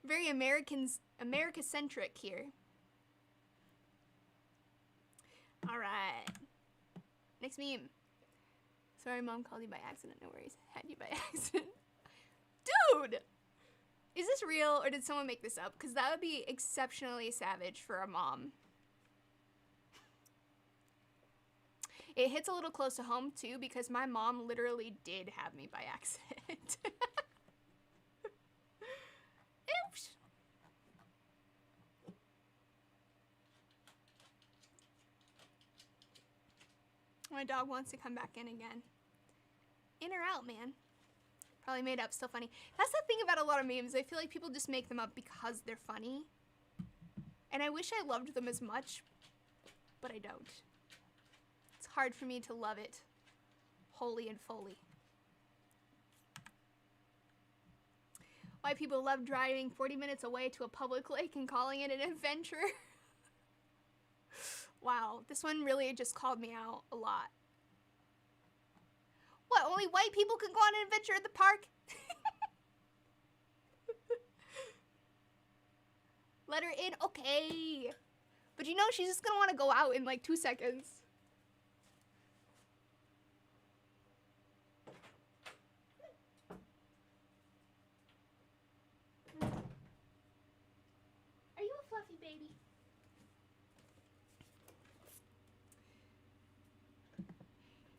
Very America-centric here. Alright. Next meme. Sorry, Mom called you by accident. No worries. Had you by accident. Dude! Is this real, or did someone make this up? Because that would be exceptionally savage for a mom. It hits a little close to home, too, because my mom literally did have me by accident. Oops. My dog wants to come back in again. In or out, man. Probably made up, still funny. That's the thing about a lot of memes. I feel like people just make them up because they're funny. And I wish I loved them as much, but I don't. It's hard for me to love it wholly and fully. Why people love driving 40 minutes away to a public lake and calling it an adventure. Wow, this one really just called me out a lot. What, only white people can go on an adventure at the park? Let her in? Okay. But you know, she's just gonna want to go out in like 2 seconds. Are you a fluffy baby?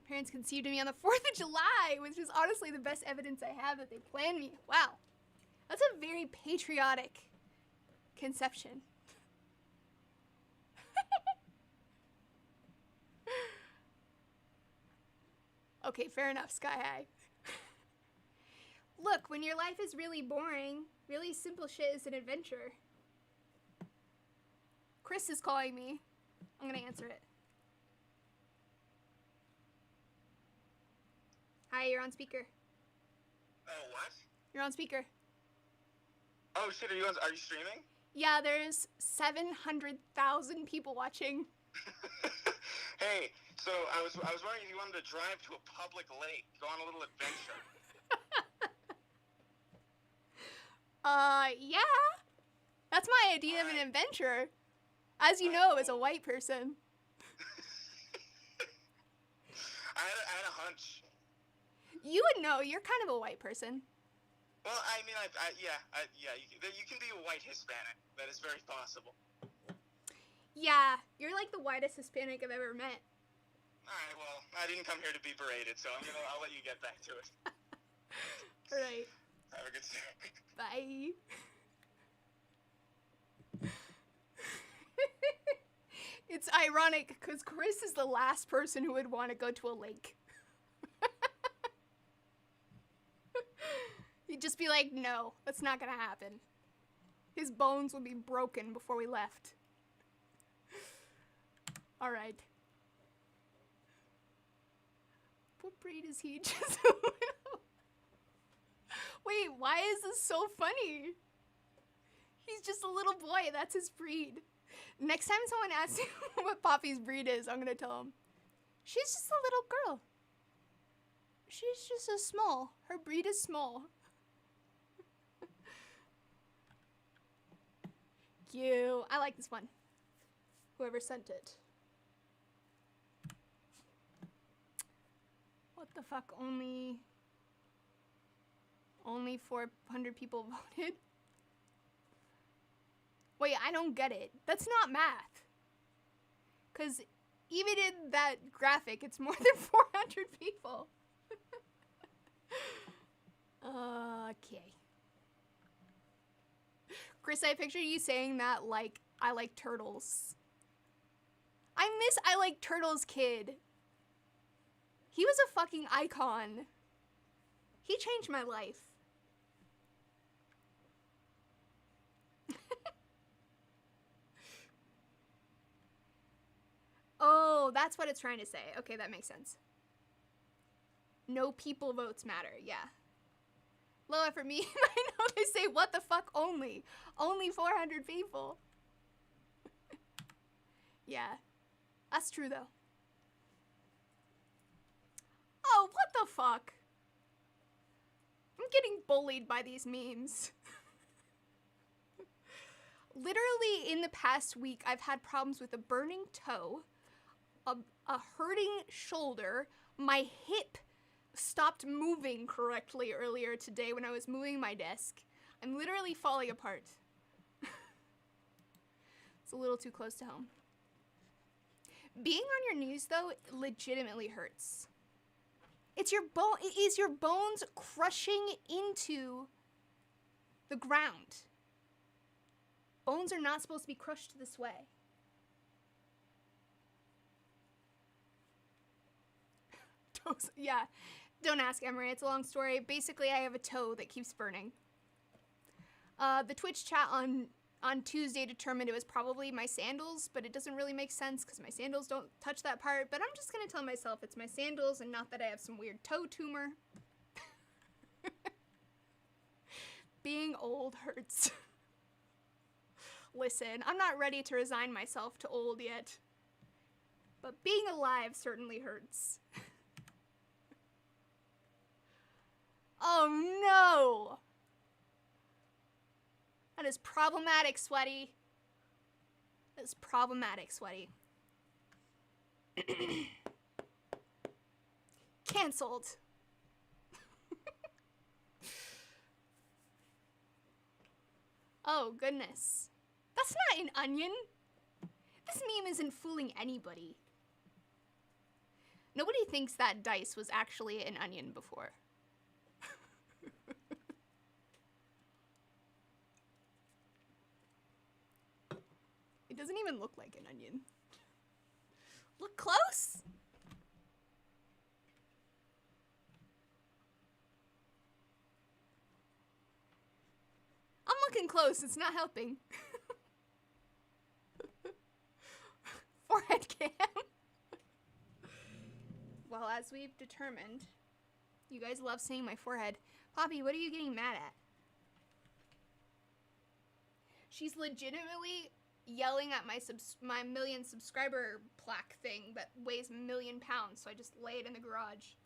Parents conceived me on the 4th of July, which is honestly the best evidence I have that they planned me. Wow. That's a very patriotic conception. Okay, fair enough, Sky High. Look, when your life is really boring, really simple shit is an adventure. Chris is calling me. I'm gonna answer it. Hi, you're on speaker. Oh, what? You're on speaker. Oh shit, are you streaming? Yeah, there's 700,000 people watching. Hey, so I was wondering if you wanted to drive to a public lake, go on a little adventure. Yeah. That's my idea of an adventure. As you know, as a white person. I had a hunch. You would know. You're kind of a white person. Well, I mean, you can be a white Hispanic. That is very possible. Yeah, you're like the whitest Hispanic I've ever met. Alright, well, I didn't come here to be berated, so I'll let you get back to it. Alright. Have a good day. Bye. It's ironic because Chris is the last person who would want to go to a lake. He'd just be like, no, that's not gonna happen. His bones would be broken before we left. Alright. What breed is he? Just a little... Wait, why is this so funny? He's just a little boy, that's his breed. Next time someone asks him what Poppy's breed is, I'm gonna tell him. She's just a little girl. She's just a small. Her breed is small. Cute. I like this one. Whoever sent it. What the fuck? Only 400 people voted? Wait, I don't get it. That's not math. Because even in that graphic, it's more than 400 people. Okay. Chris, I picture you saying that like, I like turtles. I miss I like turtles kid. He was a fucking icon. He changed my life. Oh, that's what it's trying to say. Okay, that makes sense. No people votes matter. Yeah. Low effort meme. I know they say what the fuck only. Only 400 people. Yeah. That's true though. Oh, what the fuck? I'm getting bullied by these memes. Literally in the past week, I've had problems with a burning toe, a hurting shoulder, my hip stopped moving correctly earlier today when I was moving my desk. I'm literally falling apart. It's a little too close to home. Being on your knees, though, legitimately hurts. It's your bone. It is your bones crushing into the ground. Bones are not supposed to be crushed this way. Toes, yeah. Don't ask, Emery. It's a long story. Basically, I have a toe that keeps burning. The Twitch chat on Tuesday determined it was probably my sandals, but it doesn't really make sense because my sandals don't touch that part. But I'm just going to tell myself it's my sandals and not that I have some weird toe tumor. Being old hurts. Listen, I'm not ready to resign myself to old yet. But being alive certainly hurts. Oh no! That is problematic, Sweaty. That is problematic, Sweaty. Cancelled. Oh, goodness. That's not an onion. This meme isn't fooling anybody. Nobody thinks that dice was actually an onion before. It doesn't even look like an onion. Look close. I'm looking close. It's not helping. Forehead cam. Well, as we've determined, you guys love seeing my forehead. Poppy, what are you getting mad at? She's legitimately yelling at my million subscriber plaque thing that weighs 1,000,000 pounds, so I just lay it in the garage.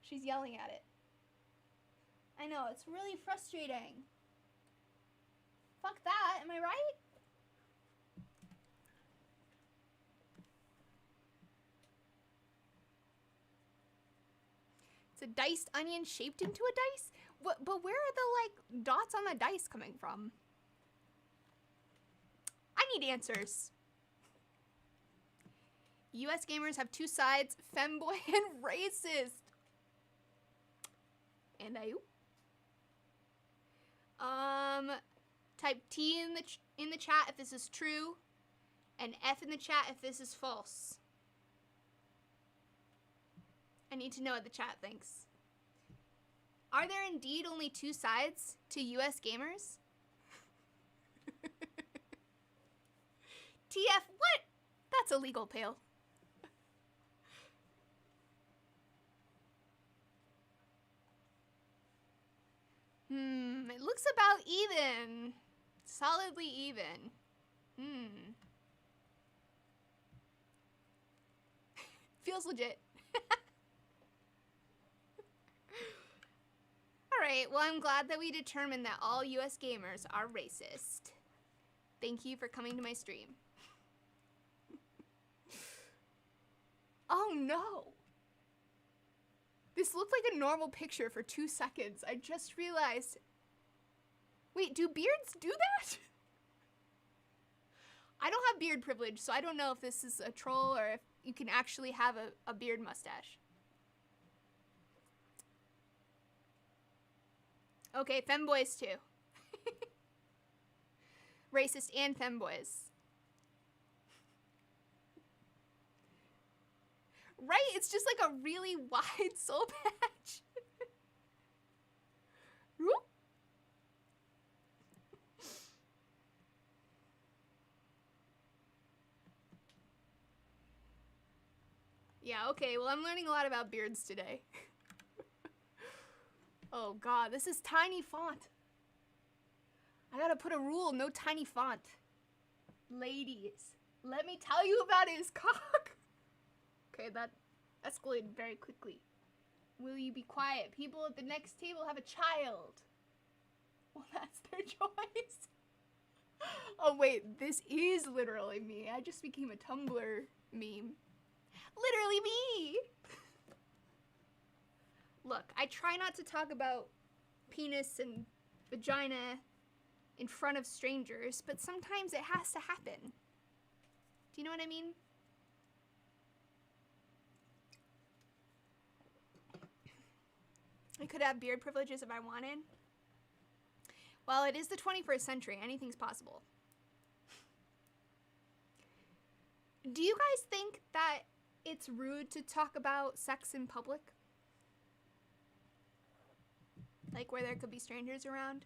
She's yelling at it. I know, it's really frustrating. Fuck that, am I right? It's a diced onion shaped into a dice? But where are the, like, dots on the dice coming from? I need answers. US gamers have two sides, femboy and racist. And type T in the chat if this is true, and F in the chat if this is false. I need to know what the chat thinks. Are there indeed only two sides to US gamers? TF, what? That's illegal, Pale. It looks about even. Solidly even. Feels legit. Alright, well, I'm glad that we determined that all US gamers are racist. Thank you for coming to my stream. Oh no! This looked like a normal picture for 2 seconds. I just realized. Wait, do beards do that? I don't have beard privilege, so I don't know if this is a troll or if you can actually have a beard mustache. Okay, femboys too. Racist and femboys. Right? It's just like a really wide soul patch. Whoop. Yeah, okay, well, I'm learning a lot about beards today. Oh god, this is tiny font. I gotta put a rule, no tiny font. Ladies, let me tell you about his cock. Okay, that escalated very quickly. Will you be quiet? People at the next table have a child. Well, that's their choice. Oh wait, this is literally me. I just became a Tumblr meme. Literally me! Look, I try not to talk about penis and vagina in front of strangers, but sometimes it has to happen. Do you know what I mean? I could have beard privileges if I wanted. Well, it is the 21st century. Anything's possible. Do you guys think that it's rude to talk about sex in public? Like where there could be strangers around?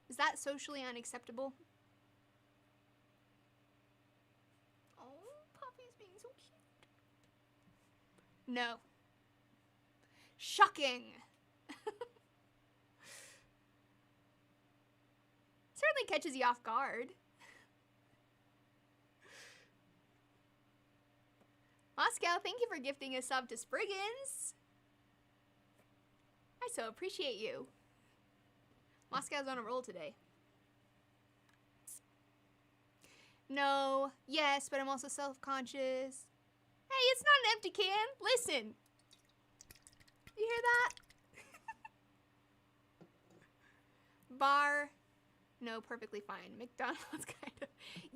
Is that socially unacceptable? Oh, Poppy's being so cute. No. Shocking. Certainly catches you off guard. Moscow, thank you for gifting a sub to Spriggans. I so appreciate you. Moscow's on a roll today. No, yes, but I'm also self-conscious. Hey, it's not an empty can. Listen. You hear that? Bar. No, perfectly fine. McDonald's kind of.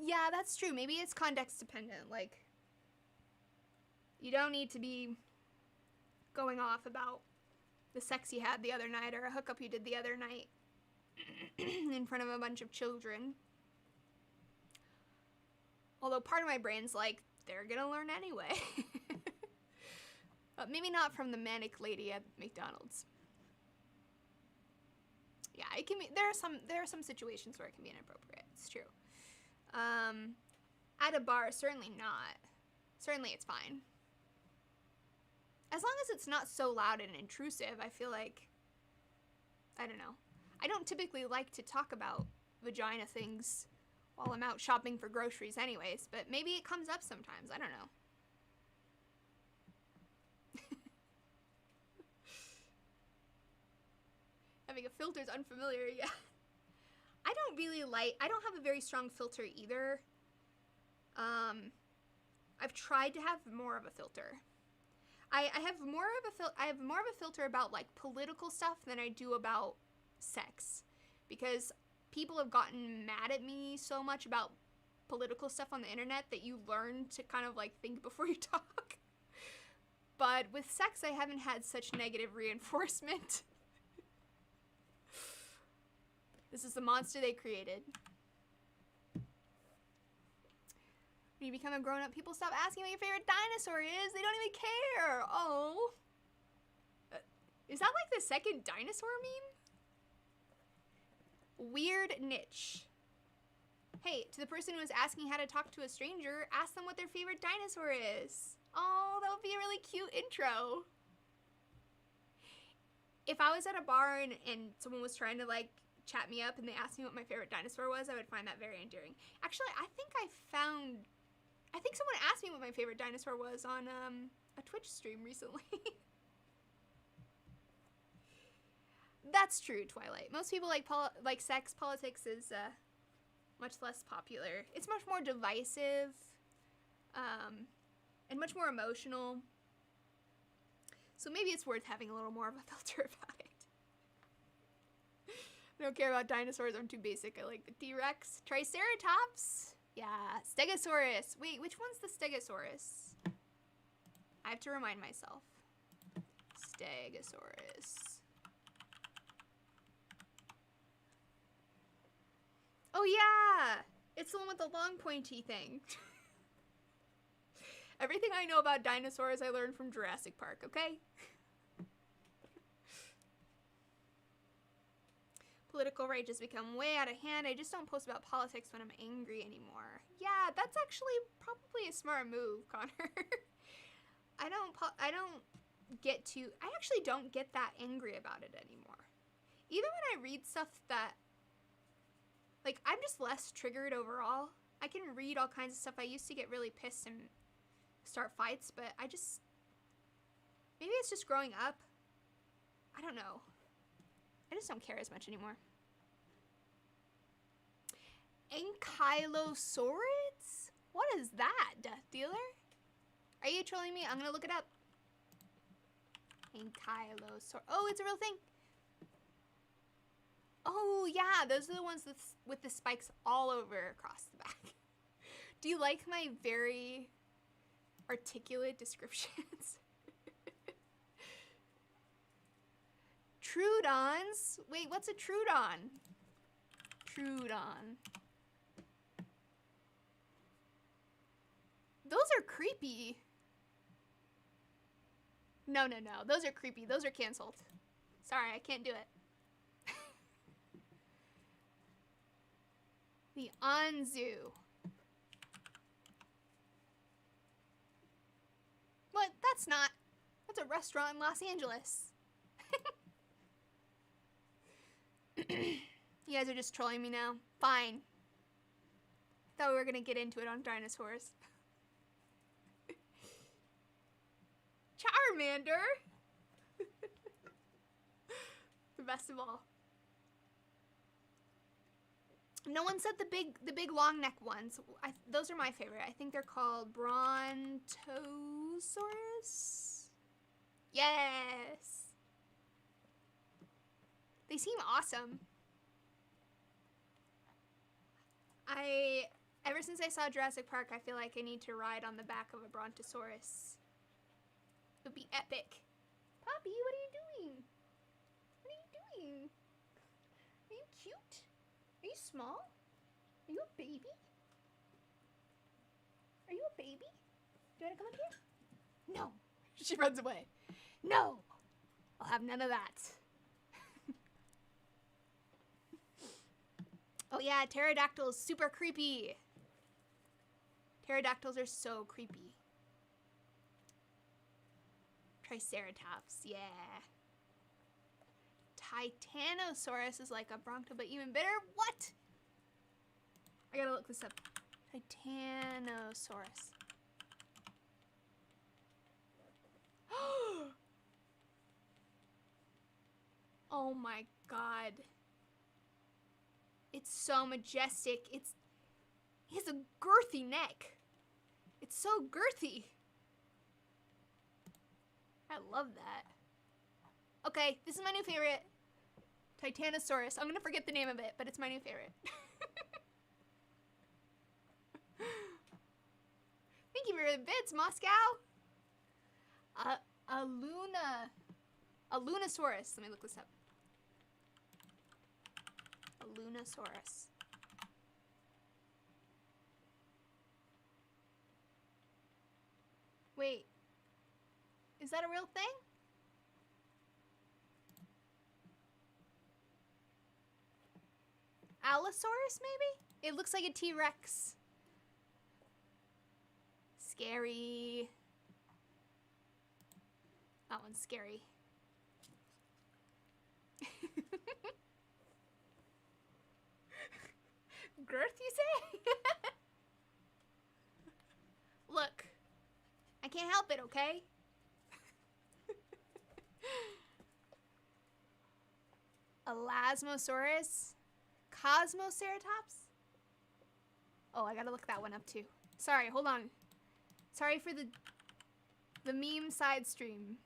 Yeah, that's true. Maybe it's context dependent. Like, you don't need to be going off about the sex you had the other night or a hookup you did the other night in front of a bunch of children. Although part of my brain's like, they're gonna learn anyway. But maybe not from the manic lady at McDonald's. Yeah, it can be. There are some situations where it can be inappropriate. It's true. At a bar, certainly not. Certainly, it's fine. As long as it's not so loud and intrusive, I feel like, I don't know. I don't typically like to talk about vagina things while I'm out shopping for groceries anyways, but maybe it comes up sometimes. I don't know. Having a filter is unfamiliar, yeah. I don't have a very strong filter either. I've tried to have more of a filter. I have more of a filter about like political stuff than I do about sex, because people have gotten mad at me so much about political stuff on the internet that you learn to kind of like think before you talk. But with sex, I haven't had such negative reinforcement. This is the monster they created. When you become a grown-up, people stop asking what your favorite dinosaur is. They don't even care. Oh. Is that like the second dinosaur meme? Weird niche. Hey, to the person who is asking how to talk to a stranger, ask them what their favorite dinosaur is. Oh, that would be a really cute intro. If I was at a bar and someone was trying to like chat me up and they asked me what my favorite dinosaur was, I would find that very endearing. Actually, I think someone asked me what my favorite dinosaur was on a Twitch stream recently. That's true, Twilight. Most people like sex. Politics is much less popular. It's much more divisive, and much more emotional. So maybe it's worth having a little more of a filter about it. I don't care about dinosaurs. I'm too basic. I like the T-Rex. Triceratops. Yeah, Stegosaurus. Wait, which one's the Stegosaurus? I have to remind myself. Stegosaurus. Oh yeah! It's the one with the long pointy thing. Everything I know about dinosaurs I learned from Jurassic Park, okay? political rage has become way out of hand. I just don't post about politics when I'm angry anymore. Yeah, that's actually probably a smart move, Connor. I actually don't get that angry about it anymore. Even when I read stuff that, like, I'm just less triggered overall. I can read all kinds of stuff. I used to get really pissed and start fights, but maybe it's just growing up. I don't know. I just don't care as much anymore. Ankylosaurids? What is that, Death Dealer? Are you trolling me? I'm gonna look it up. Ankylosaur. Oh, it's a real thing. Oh, yeah. Those are the ones with the spikes all over across the back. Do you like my very articulate descriptions? Troodons? Wait, what's a Troodon? Troodon. Those are creepy. No. Those are creepy. Those are canceled. Sorry, I can't do it. The Anzu. What? That's a restaurant in Los Angeles. You guys are just trolling me now. Fine. Thought we were gonna get into it on dinosaurs. Charmander! The best of all. No one said the big long neck ones. Those are my favorite. I think they're called Brontosaurus. Yes. They seem awesome. Ever since I saw Jurassic Park, I feel like I need to ride on the back of a Brontosaurus. It would be epic. Poppy, what are you doing? What are you doing? Are you cute? Are you small? Are you a baby? Are you a baby? Do you want to come up here? No. She runs away. No. I'll have none of that. Oh yeah, pterodactyls, super creepy. Pterodactyls are so creepy. Triceratops, yeah. Titanosaurus is like a bronto, but even better. What? I gotta look this up. Titanosaurus. Oh my god. It's so majestic. He has a girthy neck. It's so girthy. I love that. Okay, this is my new favorite. Titanosaurus. I'm gonna forget the name of it, but it's my new favorite. Thank you for the bits, Moscow. A Lunosaurus. Let me look this up. A Lunosaurus. Wait. Is that a real thing? Allosaurus, maybe? It looks like a T-Rex. Scary. That one's scary. Girth, you say? Look. I can't help it, okay? Elasmosaurus? Cosmoceratops? Oh, I gotta look that one up too. Sorry, hold on. Sorry for the meme side stream.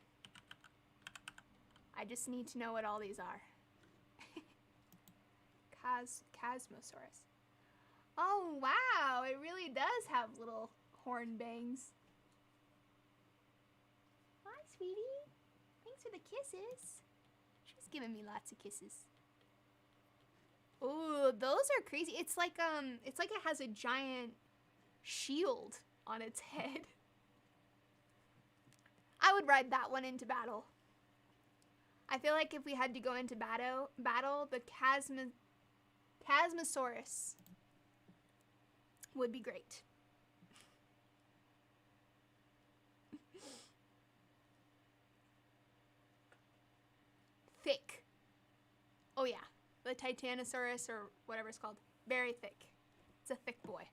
I just need to know what all these are. Cosmosaurus. Oh, wow. It really does have little horn bangs. Hi, sweetie. Thanks for the kisses. She's giving me lots of kisses. Ooh, those are crazy. It's like it has a giant shield on its head. I would ride that one into battle. I feel like if we had to go into battle, the Chasmosaurus would be great. Thick. Oh yeah, the Titanosaurus or whatever it's called. Very thick. It's a thick boy.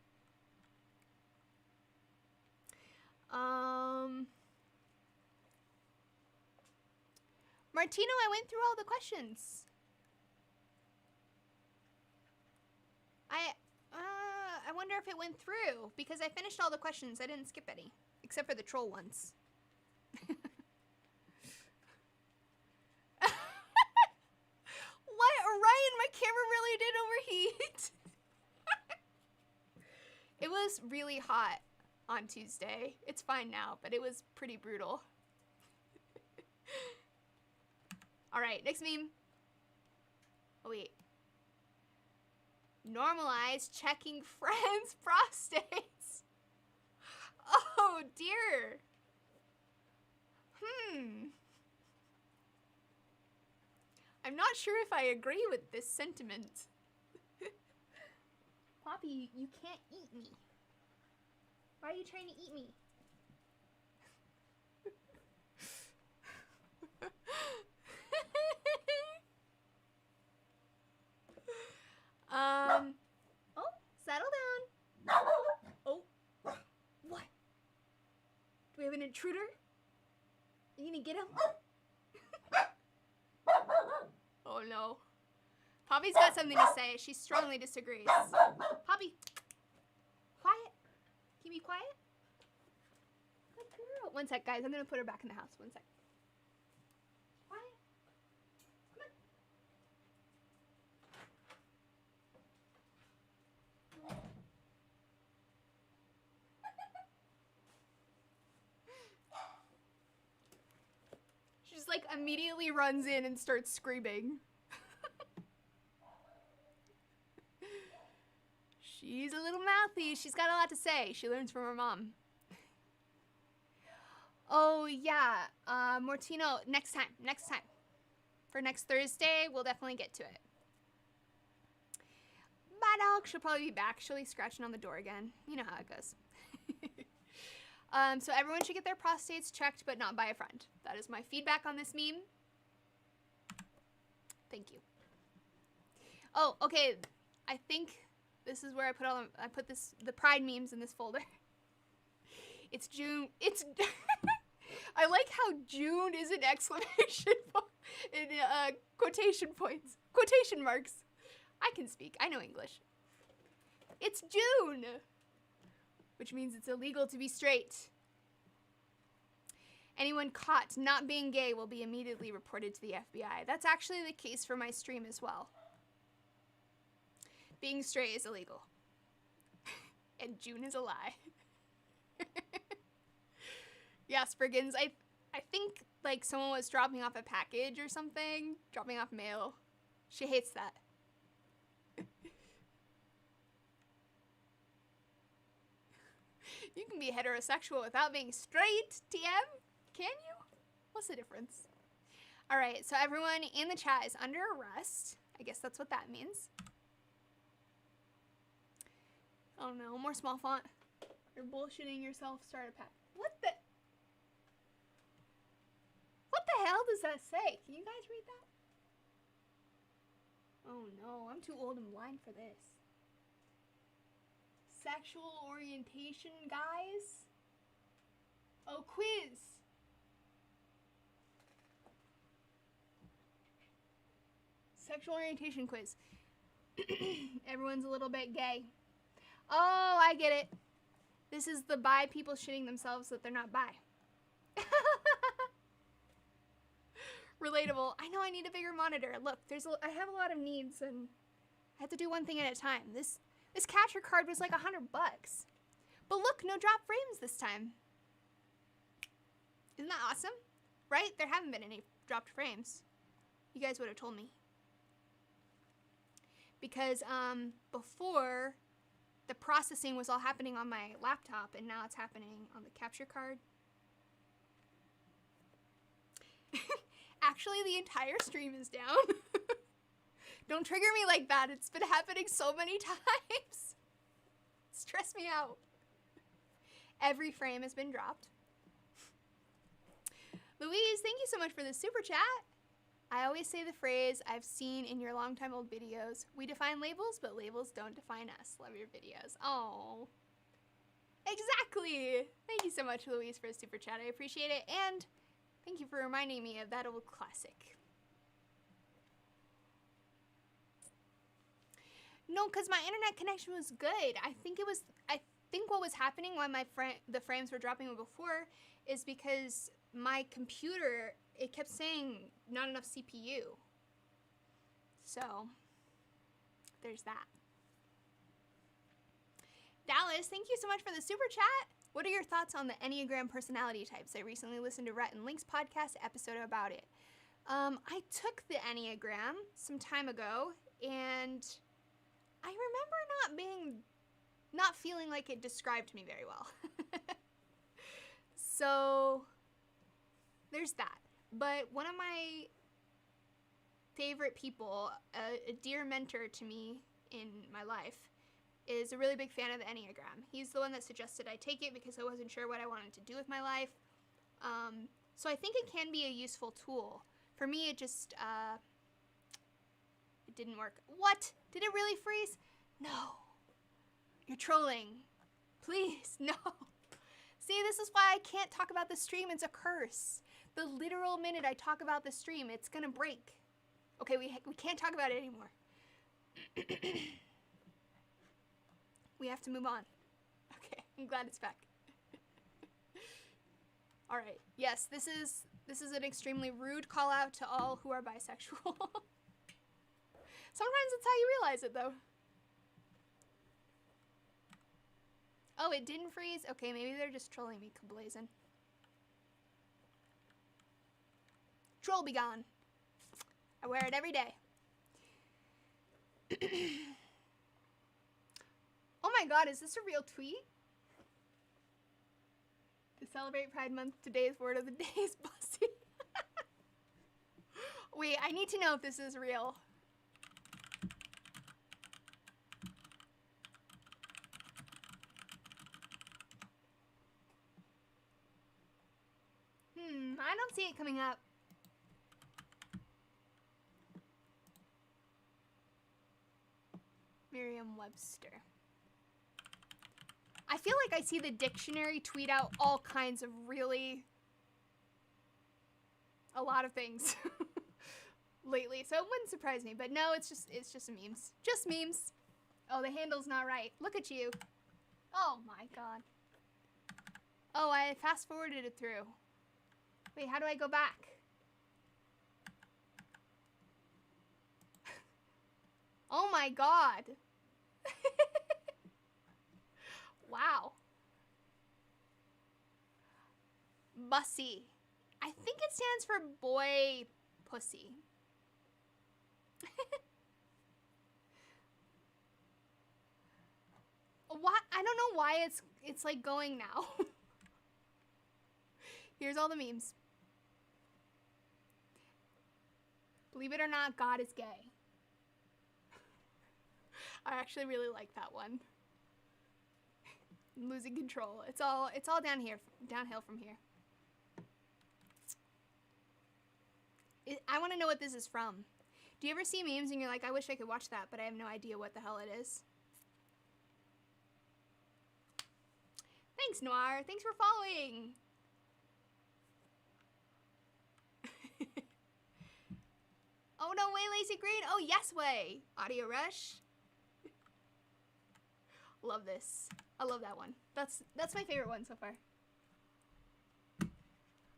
Martino, I went through all the questions. I wonder if it went through because I finished all the questions. I didn't skip any, except for the troll ones. What? Ryan, my camera really did overheat. It was really hot on Tuesday. It's fine now, but it was pretty brutal. All right, next meme. Oh, wait. Normalize checking friends' prostates. Oh, dear. I'm not sure if I agree with this sentiment. Poppy, you can't eat me. Why are you trying to eat me? Oh, settle down. Oh, what? Do we have an intruder? Are you gonna get him? Oh no. Poppy's got something to say. She strongly disagrees. Poppy, quiet. Can you be quiet? Good girl. One sec, guys. I'm gonna put her back in the house. One sec. Quiet. Come on. She just like immediately runs in and starts screaming. She's a little mouthy. She's got a lot to say. She learns from her mom. Oh, yeah. Mortino, next time. For next Thursday, we'll definitely get to it. Bad dog, she'll probably be back. She'll be scratching on the door again. You know how it goes. So everyone should get their prostates checked, but not by a friend. That is my feedback on this meme. Thank you. Oh, okay. I think this is where I put the pride memes in this folder. It's June. It's I like how June is an exclamation in quotation points, quotation marks. I can speak. I know English. It's June, which means it's illegal to be straight. Anyone caught not being gay will be immediately reported to the FBI. That's actually the case for my stream as well. Being straight is illegal. And June is a lie. Yeah, Spriggans, I think like someone was dropping off a package or something, dropping off mail. She hates that. You can be heterosexual without being straight, TM? Can you? What's the difference? All right, so everyone in the chat is under arrest. I guess that's what that means. Oh no, more small font. You're bullshitting yourself. Start a pack. What the hell does that say? Can you guys read that? Oh no, I'm too old and blind for this. Sexual orientation, guys? Oh, quiz. Sexual orientation quiz. Everyone's a little bit gay. Oh, I get it. This is the bi people shitting themselves that they're not bi. Relatable. I know I need a bigger monitor. Look, I have a lot of needs and I have to do one thing at a time. This capture card was like $100. But look, no drop frames this time. Isn't that awesome? Right? There haven't been any dropped frames. You guys would have told me. Because before, the processing was all happening on my laptop, and now it's happening on the capture card. actually the entire stream is down. Don't trigger me like that. It's been happening so many times. Stress me out. Every frame has been dropped. Louise, thank you so much for the super chat. I always say the phrase I've seen in your long time old videos. We define labels, but labels don't define us. Love your videos. Oh. Exactly. Thank you so much, Louise, for a super chat. I appreciate it. And thank you for reminding me of that old classic. No, because my internet connection was good. I think what was happening while the frames were dropping before is because my computer, it kept saying not enough CPU. So, there's that. Dallas, thank you so much for the super chat. What are your thoughts on the Enneagram personality types? I recently listened to Rhett and Link's podcast episode about it. I took the Enneagram some time ago, and I remember not feeling like it described me very well. So, there's that. But one of my favorite people, a dear mentor to me in my life, is a really big fan of the Enneagram. He's the one that suggested I take it because I wasn't sure what I wanted to do with my life. So I think it can be a useful tool. For me, it just, it didn't work. What? Did it really freeze? No. You're trolling. Please, no. See, this is why I can't talk about the stream. It's a curse. The literal minute I talk about the stream, it's gonna break. Okay, we can't talk about it anymore. We have to move on. Okay, I'm glad it's back. All right. Yes, this is an extremely rude call out to all who are bisexual. Sometimes it's how you realize it, though. Oh, it didn't freeze? Okay, maybe they're just trolling me, kablazin. Troll be gone. I wear it every day. Oh my god, is this a real tweet? To celebrate Pride Month, today's word of the day is bussy. Wait, I need to know if this is real. I don't see it coming up. Merriam-Webster. I feel like I see the dictionary tweet out all kinds of a lot of things lately, so it wouldn't surprise me. But no, it's just memes. Just memes. Oh, the handle's not right. Look at you. Oh my god. Oh, I fast forwarded it through. Wait, how do I go back? Oh my god. Wow. Bussy. I think it stands for boy pussy. What? I don't know why it's like going now. Here's all the memes. Believe it or not, God is gay. I actually really like that one. I'm losing control. It's all downhill from here. I want to know what this is from. Do you ever see memes and you're like, I wish I could watch that, but I have no idea what the hell it is? Thanks, Noir. Thanks for following. Oh no way, Lazy Green. Oh yes way. Audio Rush. Love this. I love that one. That's my favorite one so far.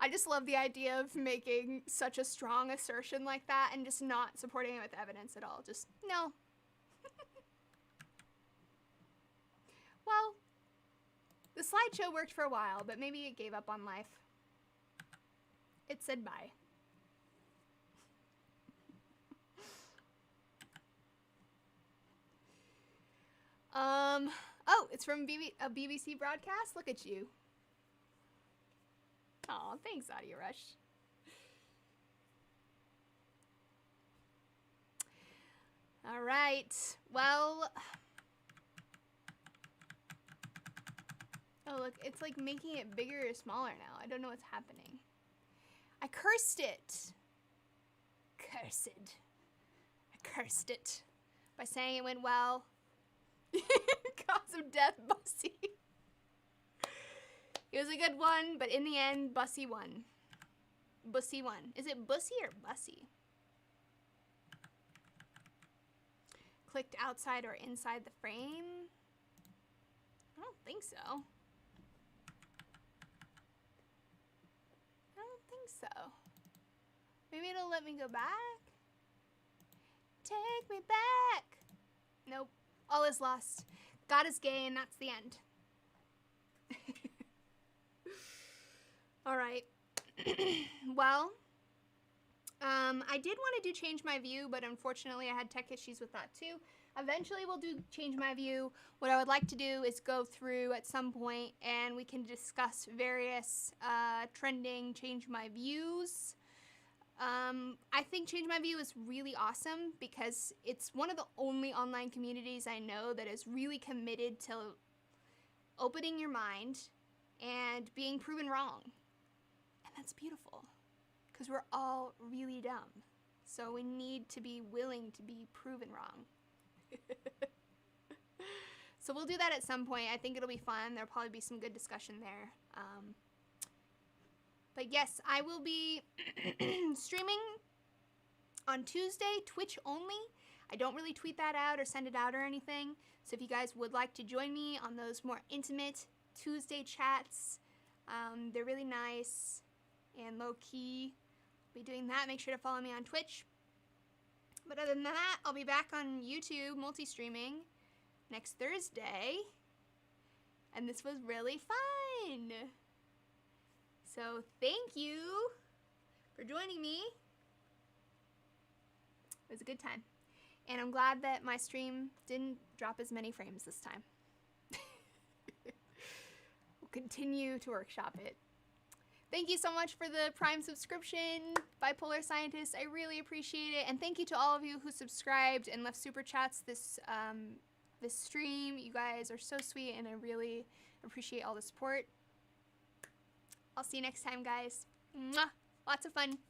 I just love the idea of making such a strong assertion like that and just not supporting it with evidence at all. Just, no. Well, the slideshow worked for a while, but maybe it gave up on life. It said bye. Oh, it's from a BBC broadcast? Look at you. Aw, thanks, Audio Rush. All right. Well. Oh, look. It's like making it bigger or smaller now. I don't know what's happening. I cursed it. Cursed. I cursed it by saying it went well. Cause of death, Bussy. It was a good one, but in the end, Bussy won. Bussy won. Is it Bussy or Bussy? Clicked outside or inside the frame? I don't think so. I don't think so. Maybe it'll let me go back? Take me back! Nope. All is lost. God is gay and that's the end. Alright. Well, I did want to do change my view, but unfortunately I had tech issues with that too. Eventually we'll do change my view. What I would like to do is go through at some point and we can discuss various trending change my views. I think Change My View is really awesome because it's one of the only online communities I know that is really committed to opening your mind and being proven wrong. And that's beautiful because we're all really dumb. So we need to be willing to be proven wrong. So we'll do that at some point. I think it'll be fun. There'll probably be some good discussion there. But yes, I will be streaming on Tuesday, Twitch only. I don't really tweet that out or send it out or anything. So if you guys would like to join me on those more intimate Tuesday chats, they're really nice and low-key. I'll be doing that. Make sure to follow me on Twitch. But other than that, I'll be back on YouTube multi-streaming next Thursday. And this was really fun. So thank you for joining me. It was a good time. And I'm glad that my stream didn't drop as many frames this time. We'll continue to workshop it. Thank you so much for the Prime subscription, Bipolar Scientist. I really appreciate it. And thank you to all of you who subscribed and left super chats this stream. You guys are so sweet and I really appreciate all the support. I'll see you next time, guys. Mwah! Lots of fun.